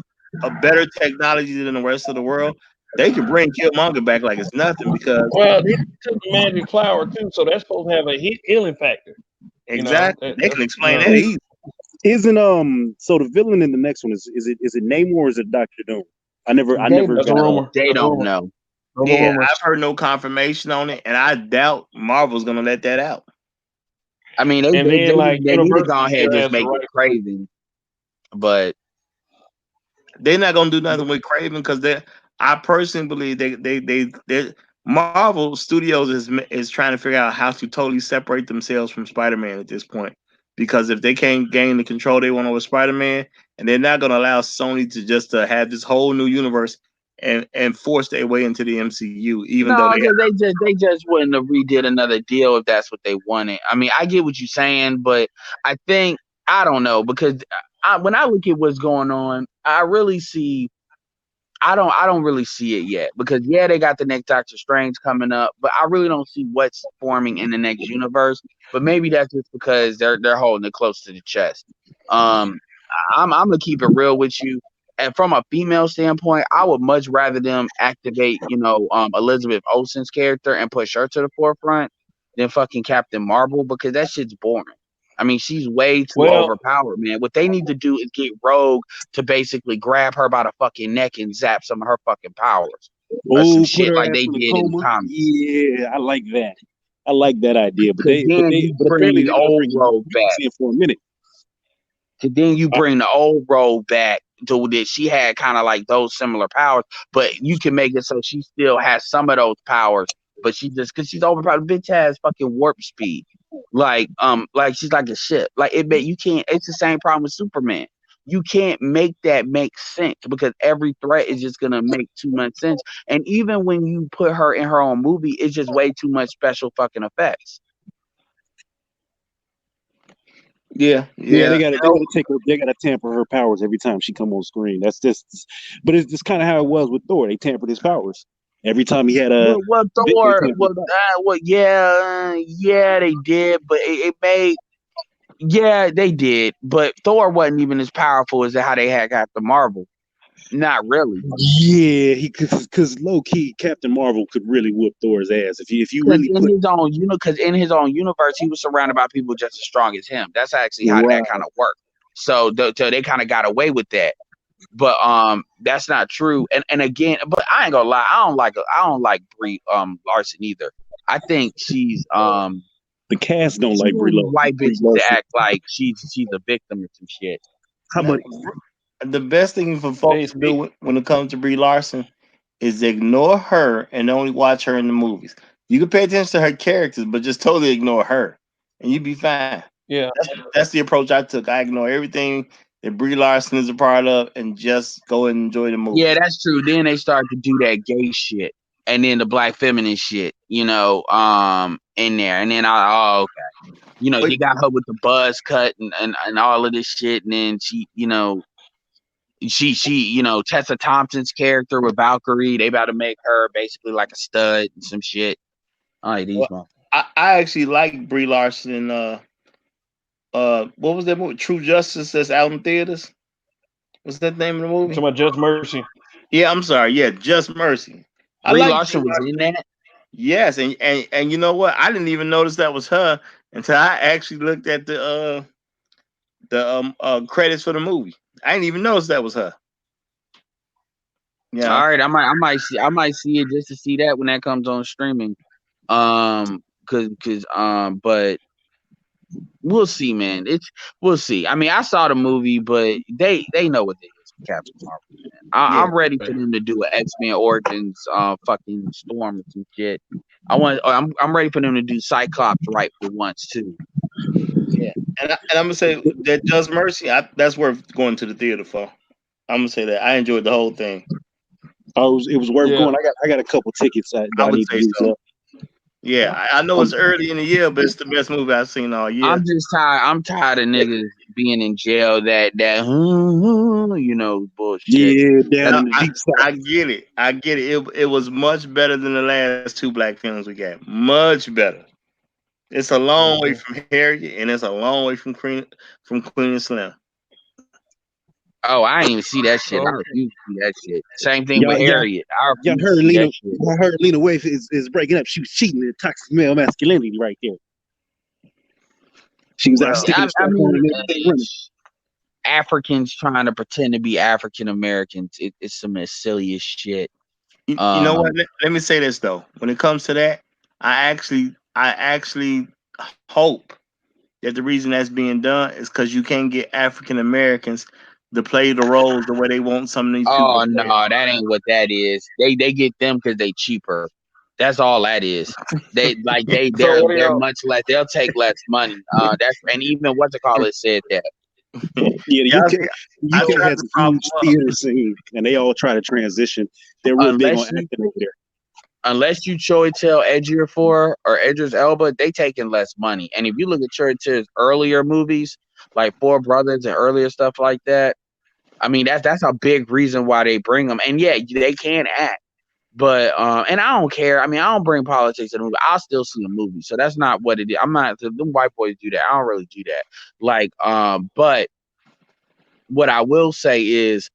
[SPEAKER 3] a better technology than the rest of the world. They can bring Killmonger back like it's nothing because
[SPEAKER 1] well, he took the magic flower too, so that's supposed to have a healing factor.
[SPEAKER 3] exactly they
[SPEAKER 1] That's
[SPEAKER 3] can explain that easy.
[SPEAKER 2] Isn't so the villain in the next one is it Namor or is it Doctor Doom? I
[SPEAKER 5] They
[SPEAKER 2] never
[SPEAKER 5] don't
[SPEAKER 1] that's a
[SPEAKER 2] got
[SPEAKER 5] know.
[SPEAKER 1] rumor.
[SPEAKER 5] They
[SPEAKER 1] That's a
[SPEAKER 5] don't
[SPEAKER 1] rumor.
[SPEAKER 5] know.
[SPEAKER 1] Those are
[SPEAKER 3] Yeah,
[SPEAKER 1] rumors.
[SPEAKER 3] I've heard no confirmation on it, and I doubt Marvel's gonna let that out.
[SPEAKER 5] I mean, they
[SPEAKER 1] And
[SPEAKER 5] they
[SPEAKER 1] then
[SPEAKER 5] they,
[SPEAKER 1] like
[SPEAKER 5] they need to
[SPEAKER 1] Universal
[SPEAKER 5] go ahead
[SPEAKER 1] still
[SPEAKER 5] and just
[SPEAKER 1] has the
[SPEAKER 5] make it
[SPEAKER 1] right.
[SPEAKER 5] Craven, but
[SPEAKER 3] They're not gonna do nothing with Craven because they. I personally believe they Marvel Studios is trying to figure out how to totally separate themselves from Spider Man at this point. Because if they can't gain the control they want over Spider Man, and they're not gonna allow Sony to just have this whole new universe and force their way into the MCU, even though
[SPEAKER 5] no,
[SPEAKER 3] they
[SPEAKER 5] because they just wouldn't have redid another deal if that's what they wanted. I mean, I get what you're saying, but I think I don't know because when I look at what's going on, I really see. I don't really see it yet because yeah, they got the next Doctor Strange coming up, but I really don't see what's forming in the next universe. But maybe that's just because they're holding it close to the chest. Um, I'm gonna keep it real with you. And from a female standpoint, I would much rather them activate, Elizabeth Olsen's character and push her to the forefront than fucking Captain Marvel because that shit's boring. I mean, she's way too
[SPEAKER 1] Well,
[SPEAKER 5] overpowered, man. What they need to do is get Rogue to basically grab her by the fucking neck and zap some of her fucking powers or some
[SPEAKER 2] Oh, put
[SPEAKER 5] shit
[SPEAKER 2] her
[SPEAKER 5] like
[SPEAKER 2] ass
[SPEAKER 5] they
[SPEAKER 2] in a
[SPEAKER 5] did in the
[SPEAKER 2] coma.
[SPEAKER 5] comics.
[SPEAKER 2] Yeah, I like that. I like that idea. But
[SPEAKER 5] Cause
[SPEAKER 2] they but
[SPEAKER 5] then
[SPEAKER 2] they
[SPEAKER 5] you
[SPEAKER 2] but apparently
[SPEAKER 5] bring
[SPEAKER 2] they're gonna
[SPEAKER 5] old
[SPEAKER 2] bring
[SPEAKER 5] Rogue
[SPEAKER 2] mutants
[SPEAKER 5] back.
[SPEAKER 2] in for a minute.
[SPEAKER 5] Cause then you
[SPEAKER 2] I,
[SPEAKER 5] bring the old Rogue back to that she had kind of like those similar powers, but you can make it so she still has some of those powers, but she just cause she's overpowered. Bitch has fucking warp speed. Like she's like a ship. Like you can't. It's the same problem with Superman. You can't make that make sense because every threat is just gonna make too much sense. And even when you put her in her own movie, it's just way too much special fucking effects.
[SPEAKER 3] yeah
[SPEAKER 2] yeah,
[SPEAKER 3] yeah.
[SPEAKER 2] they gotta tamper her powers every time she come on screen. That's just but it's just kind of how it was with Thor. They tampered his powers every time he had a.
[SPEAKER 5] Well,
[SPEAKER 2] They
[SPEAKER 5] Thor,
[SPEAKER 2] tampered his powers.
[SPEAKER 5] yeah, they did, but it made, yeah, they did, but Thor wasn't even as powerful as how they had got the Marvel. Not really,
[SPEAKER 2] Yeah, he because low key Captain Marvel could really whoop Thor's ass if you
[SPEAKER 5] because
[SPEAKER 2] really put
[SPEAKER 5] in his own universe, he was surrounded by people just as strong as him. That's actually how that kind
[SPEAKER 2] right.
[SPEAKER 5] of worked. So they kind of got away with that. But that's not true. And again, but I ain't gonna lie, I don't like Brie Larson either. I think
[SPEAKER 2] The cast don't
[SPEAKER 5] she's
[SPEAKER 2] like
[SPEAKER 5] one of these white
[SPEAKER 2] Brie
[SPEAKER 5] bitches that
[SPEAKER 2] Larson.
[SPEAKER 5] act like she's a victim or some shit.
[SPEAKER 2] How
[SPEAKER 3] Now,
[SPEAKER 2] about
[SPEAKER 3] the best thing for
[SPEAKER 1] hey,
[SPEAKER 3] folks to do when it comes to Brie Larson is ignore her and only watch her in the movies. You can pay attention to her characters, but just totally ignore her, and you'd be fine.
[SPEAKER 1] yeah.
[SPEAKER 3] That's the approach I took. I ignore everything that Brie Larson is a part of, and just go and enjoy the
[SPEAKER 5] Yeah,
[SPEAKER 3] movies.
[SPEAKER 5] that's true. Then they start to do that gay shit, and then the black feminine shit, in there, and then okay.
[SPEAKER 3] But
[SPEAKER 5] You got her with the buzz cut and all of this shit, and then she Tessa Thompson's character with Valkyrie, they about to make her basically like a stud and some shit. All right, these
[SPEAKER 3] well,
[SPEAKER 5] motherfuckers.
[SPEAKER 3] I actually like Brie Larson in what was that movie? True Justice that's out in theaters. What's that name of the
[SPEAKER 1] You talking
[SPEAKER 3] movie?
[SPEAKER 1] about Just Mercy?
[SPEAKER 3] Yeah, I'm sorry. Yeah, Just Mercy. I
[SPEAKER 5] Brie
[SPEAKER 3] like
[SPEAKER 5] Larson was in that.
[SPEAKER 3] yes, and you know what? I didn't even notice that was her until I actually looked at the credits for the movie. I didn't even notice that was her. Yeah,
[SPEAKER 5] All right, I might see it just to see that when that comes on streaming. But we'll see, man. We'll see. I mean, I saw the movie, but they know what it is with Captain Marvel.
[SPEAKER 3] yeah.
[SPEAKER 5] I'm ready for
[SPEAKER 1] Okay.
[SPEAKER 5] them to do an X-Men Origins, fucking Storm and some shit. I'm ready for them to do Cyclops right for once too.
[SPEAKER 3] Yeah, and I'm gonna say that Just Mercy, that's worth going to the theater for. I'm gonna say that I enjoyed the whole thing.
[SPEAKER 2] It was worth
[SPEAKER 1] Yeah.
[SPEAKER 2] going. I got a couple tickets that
[SPEAKER 3] I
[SPEAKER 2] I
[SPEAKER 3] would
[SPEAKER 2] need to
[SPEAKER 3] say
[SPEAKER 2] use
[SPEAKER 3] so.
[SPEAKER 2] up.
[SPEAKER 3] Yeah, I know
[SPEAKER 2] Um,
[SPEAKER 3] it's early in the year, but it's the best movie I've seen all
[SPEAKER 5] I'm
[SPEAKER 3] year.
[SPEAKER 5] just tired. I'm tired of niggas being in jail. That bullshit.
[SPEAKER 2] yeah, down
[SPEAKER 5] That,
[SPEAKER 2] in the
[SPEAKER 3] I,
[SPEAKER 2] deep south.
[SPEAKER 3] I get it. I get it. It was much better than the last two black films we got. Much better. It's a long way
[SPEAKER 1] Hmm.
[SPEAKER 3] from Harriet, and it's a long way from Queen and Slim.
[SPEAKER 5] oh, I ain't even see that shit. I
[SPEAKER 1] Okay.
[SPEAKER 5] refuse to see that shit. Same thing with
[SPEAKER 2] Y'all, y'all,
[SPEAKER 5] Harriet. I
[SPEAKER 2] y'all
[SPEAKER 5] refuse to
[SPEAKER 2] heard
[SPEAKER 5] see
[SPEAKER 2] Lena.
[SPEAKER 5] that shit.
[SPEAKER 2] I heard Lena Waithe is breaking up. She was cheating in toxic male masculinity right there. She was out
[SPEAKER 3] Well,
[SPEAKER 2] sticking the
[SPEAKER 5] I
[SPEAKER 2] strap on
[SPEAKER 5] mean,
[SPEAKER 2] and everything running.
[SPEAKER 5] Africans trying to pretend to be African Americans. It's some of the silliest shit.
[SPEAKER 3] you know what?
[SPEAKER 5] Um,
[SPEAKER 3] Let me say this though. When it comes to that, I actually hope that the reason that's being done is because you can't get African Americans to play the roles the way they want some of these people to
[SPEAKER 5] oh
[SPEAKER 3] play.
[SPEAKER 5] no, that ain't what that is. They get them because they cheaper. That's all that is. They like they
[SPEAKER 1] So what do
[SPEAKER 5] they're
[SPEAKER 1] y'all?
[SPEAKER 5] much less. They'll take less money. That's and even what to call it said that.
[SPEAKER 2] Yeah, the
[SPEAKER 3] Yeah,
[SPEAKER 2] UK
[SPEAKER 3] I
[SPEAKER 1] So
[SPEAKER 3] tried
[SPEAKER 2] has
[SPEAKER 3] to
[SPEAKER 2] a
[SPEAKER 3] prop
[SPEAKER 2] huge
[SPEAKER 3] them up.
[SPEAKER 2] theater scene, and they all try to transition. They're real big on
[SPEAKER 5] Unless you
[SPEAKER 2] acting over there.
[SPEAKER 5] unless you Choitel Ejiofor or Idris Elba, they taking less money. And if you look at Choitel's earlier movies, like Four Brothers and earlier stuff like that, I mean that's a big reason why they bring them. And yeah, they can act, but and I don't care. I mean, I don't bring politics to the movie. I'll still see a movie, so that's not what it is. I'm not. Them white boys do that. I don't really do that. Like, but what I will say is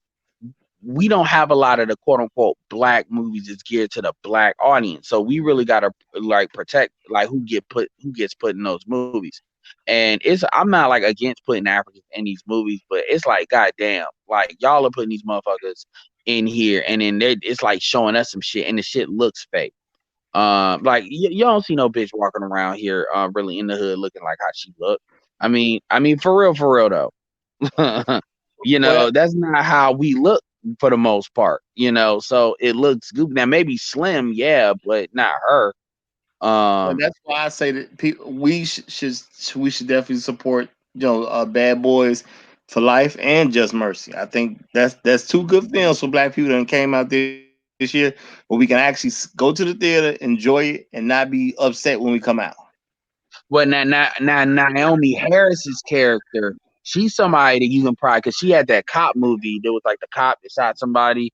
[SPEAKER 5] we don't have a lot of the quote unquote black movies that's geared to the black audience. So we really gotta like protect like who gets put in those movies. And I'm not like against putting Africans in these movies, but it's like goddamn, like y'all are putting these motherfuckers in here, and then it's like showing us some shit, and the shit looks fake. Like you don't see no bitch walking around here, really in the hood looking like how she look. I mean, for real though.
[SPEAKER 1] Well,
[SPEAKER 5] That's not how we look for the most part, so it looks good. Now maybe Slim, yeah, but not her.
[SPEAKER 3] But
[SPEAKER 5] Um,
[SPEAKER 3] that's why I say that people we should definitely support Bad Boys for Life and Just Mercy. I think that's two good films for Black people that came out this year where we can actually go to the theater, enjoy it, and not be upset when we come out.
[SPEAKER 5] but now Naomi Harris's character, she's somebody that you can probably because she had that cop movie. There was like the cop that shot somebody.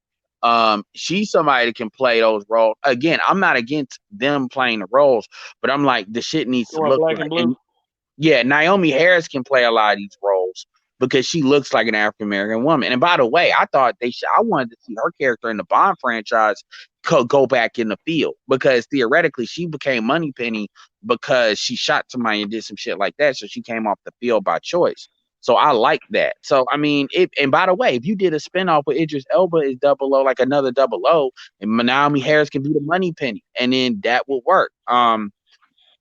[SPEAKER 5] She's somebody that can play those roles. Again, I'm not against them playing the roles, but I'm like the shit needs
[SPEAKER 1] you
[SPEAKER 5] to
[SPEAKER 1] want
[SPEAKER 5] look
[SPEAKER 1] black
[SPEAKER 5] right.
[SPEAKER 1] and blue?
[SPEAKER 5] And yeah, Naomi Harris can play a lot of these roles because she looks like an African American woman. And by the way, I thought I wanted to see her character in the Bond franchise go back in the field because theoretically she became Moneypenny because she shot somebody and did some shit like that. So she came off the field by choice. So I like that. So I mean, and by the way, if you did a spinoff with Idris Elba is double O, like another double O, and Naomi Harris can be the Moneypenny, and then that will work.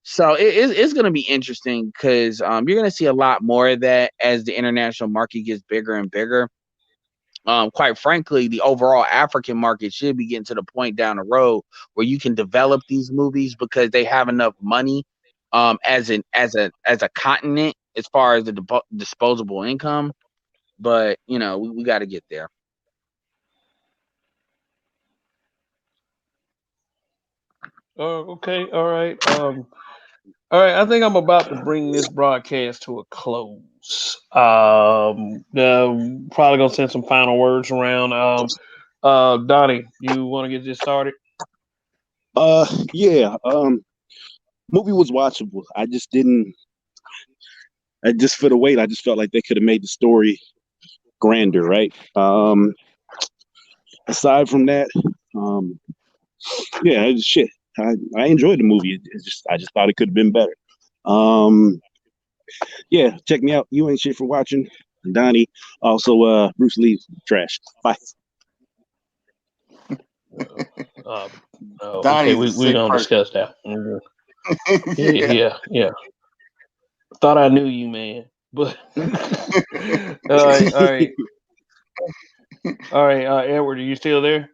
[SPEAKER 5] So it's going to be interesting because you're going to see a lot more of that as the international market gets bigger and bigger. Quite frankly, the overall African market should be getting to the point down the road where you can develop these movies because they have enough money as a continent as far as the disposable income. But we got to get there.
[SPEAKER 1] Okay, all right. All right, I think I'm about to bring this broadcast to a close. Probably gonna send some final words around. Donnie, you want to get this started?
[SPEAKER 2] Yeah. Movie was watchable. I just didn't. I just for the wait. I just felt like they could have made the story grander, right? Aside from that, um, yeah, shit. I enjoyed the movie. I just thought it could have been better. Um, yeah, check me out. You ain't shit for watching. Donnie. Also, Bruce Lee trash. Bye.
[SPEAKER 1] Uh, uh, okay,
[SPEAKER 3] Donnie's a
[SPEAKER 1] we
[SPEAKER 3] sick
[SPEAKER 1] gonna
[SPEAKER 3] person.
[SPEAKER 1] discuss that. Mhm. Yeah,
[SPEAKER 3] Yeah.
[SPEAKER 1] yeah, yeah. Thought I knew you, man. But all right, all right, all right. Edward, are you still there?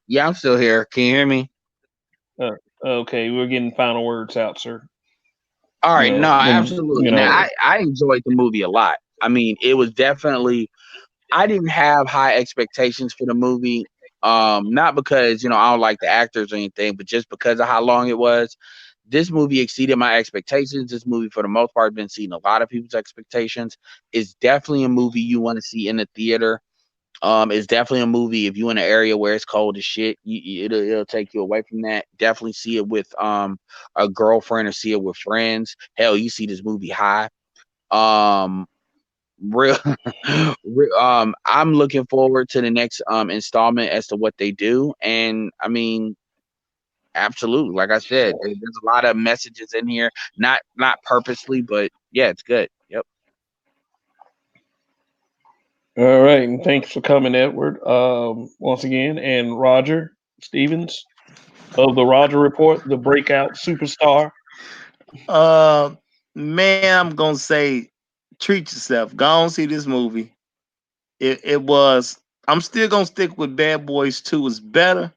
[SPEAKER 5] Yeah, I'm still here. Can you hear me?
[SPEAKER 1] Uh, okay, we're getting final words out, sir.
[SPEAKER 5] All
[SPEAKER 1] You
[SPEAKER 5] right, no,
[SPEAKER 1] know,
[SPEAKER 5] absolutely. Now,
[SPEAKER 1] know.
[SPEAKER 5] I enjoyed the movie a lot. I mean, it was definitely. I didn't have high expectations for the movie. Not because I don't like the actors or anything, but just because of how long it was. This movie exceeded my expectations. This movie, for the most part, been exceeding a lot of people's expectations. It's definitely a movie you want to see in the theater. It's definitely a movie if you in an area where it's cold as shit. It'll take you away from that. Definitely see it with a girlfriend or see it with friends. Hell, you see this movie high. Um, real, I'm looking forward to the next installment as to what they do. And I mean, absolutely, like I said, there's a lot of messages in here. Not purposely, but yeah, it's good. Yep.
[SPEAKER 1] All right, and thanks for coming, Edward. Once again, and Roger Stevens of the Roger Report, the breakout superstar.
[SPEAKER 3] Uh, man, I'm gonna say, treat yourself. Go on see this movie. It was. I'm still gonna stick with Bad Boys Two is better,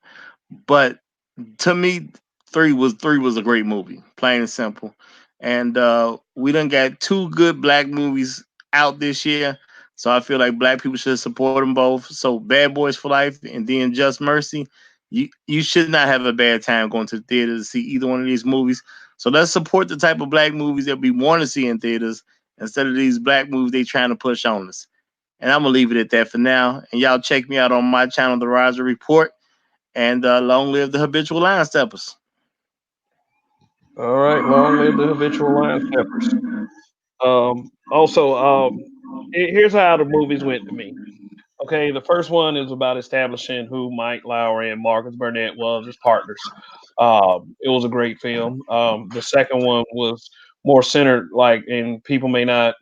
[SPEAKER 3] but to me, three was a great movie, plain and simple. And we done got two good black movies out this year, so I feel like black people should support them both. So Bad Boys for Life and then Just Mercy, you should not have a bad time going to the theater to see either one of these movies. So let's support the type of black movies that we want to see in theaters instead of these black movies they trying to push on us. And I'm gonna leave it at that for now. And y'all check me out on my channel, The Riser Report, and long live the habitual line steppers.
[SPEAKER 1] All right, long live the habitual line steppers. Also, here's how the movies went to me. Okay, the first one is about establishing who Mike Lowry and Marcus Burnett was as partners. It was a great film. The second one was more centered, like, and people may not,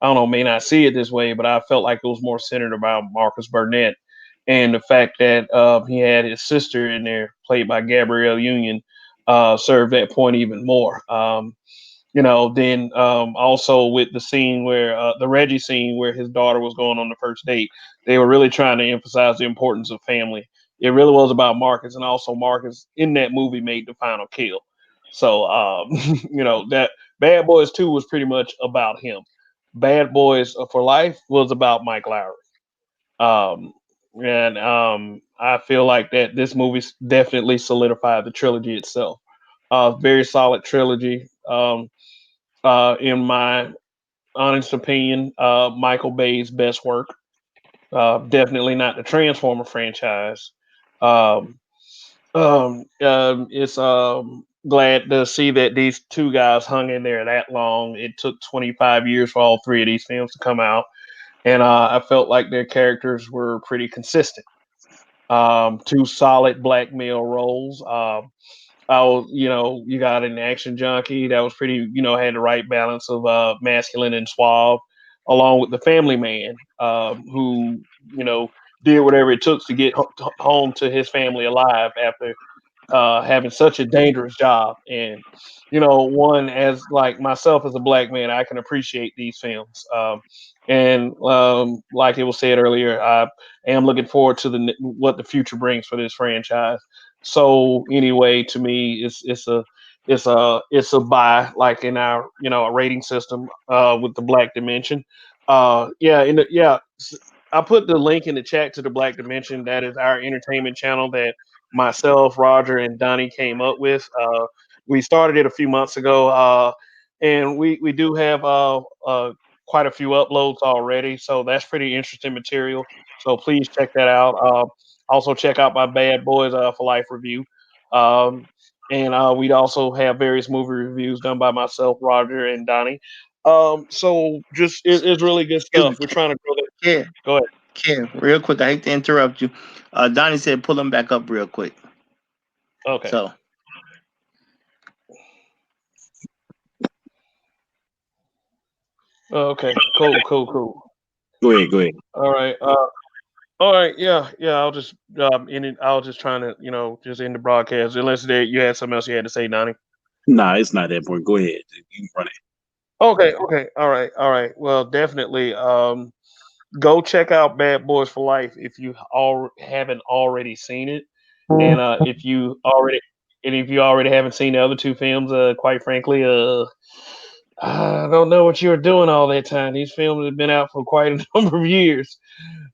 [SPEAKER 1] I don't know, may not see it this way, but I felt like it was more centered about Marcus Burnett and the fact that he had his sister in there, played by Gabrielle Union, served that point even more. Then also with the scene where the Reggie scene where his daughter was going on the first date, they were really trying to emphasize the importance of family. It really was about Marcus, and also Marcus in that movie made the final kill. So that Bad Boys 2 was pretty much about him. Bad Boys for Life was about Mike Lowry. Um, and I feel like that this movie definitely solidified the trilogy itself. Very solid trilogy. In my honest opinion, Michael Bay's best work. Definitely not the Transformer franchise. Um, it's glad to see that these two guys hung in there that long. It took 25 years for all three of these films to come out, and I felt like their characters were pretty consistent. Two solid black male roles. I was, you got an action junkie that was pretty, had the right balance of masculine and suave, along with the family man who, you know, did whatever it took to get home to his family alive after having such a dangerous job. And one as like myself as a black man, I can appreciate these films. And like it was said earlier, I am looking forward to what the future brings for this franchise. So anyway, to me, it's a buy like in our a rating system with the Black Dimension. I put the link in the chat to the Black Dimension. That is our entertainment channel that myself, Roger, and Donnie came up with. We started it a few months ago, and we do have quite a few uploads already. So that's pretty interesting material. So please check that out. Also check out my Bad Boys for Life review. Um, and we'd also have various movie reviews done by myself, Roger, and Donnie. So just it's really good
[SPEAKER 3] Excuse
[SPEAKER 1] stuff.
[SPEAKER 3] me.
[SPEAKER 1] We're trying to grow that.
[SPEAKER 3] Kev,
[SPEAKER 1] Go ahead.
[SPEAKER 3] Kev, real quick. I hate to interrupt you. Donnie said pull him back up real quick.
[SPEAKER 1] Okay.
[SPEAKER 3] So
[SPEAKER 1] Okay. Cool. Cool. Cool.
[SPEAKER 2] Go ahead, go ahead.
[SPEAKER 1] All right. All right. Yeah. Yeah. I'll just end it. I was just trying to just end the broadcast. Unless you had something else you had to say, Donnie.
[SPEAKER 2] Nah, it's not that important. Go ahead. You can run it.
[SPEAKER 1] Okay. Okay. All right. All right. Well, definitely. Go check out Bad Boys for Life if you all haven't already seen it, and if you already haven't seen the other two films, quite frankly, I don't know what you were doing all that time. These films have been out for quite a number of years,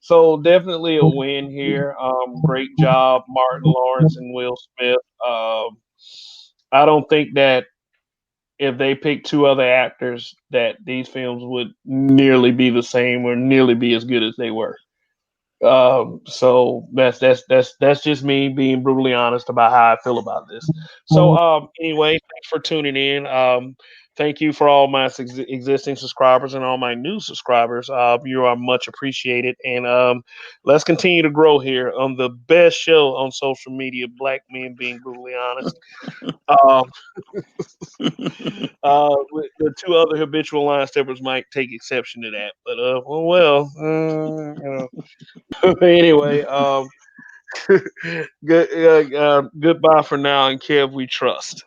[SPEAKER 1] so definitely a win here. Great job, Martin Lawrence and Will Smith. I don't think that if they picked two other actors, that these films would nearly be the same or nearly be as good as they were. So that's just me being brutally honest about how I feel about this. So anyway, thanks for tuning in. Thank you for all my existing subscribers and all my new subscribers. You are much appreciated, and let's continue to grow here on the best show on social media. Black men being brutally honest. Um, the two other habitual line steppers might take exception to that, but anyway, good goodbye for now, and Kev, we trust.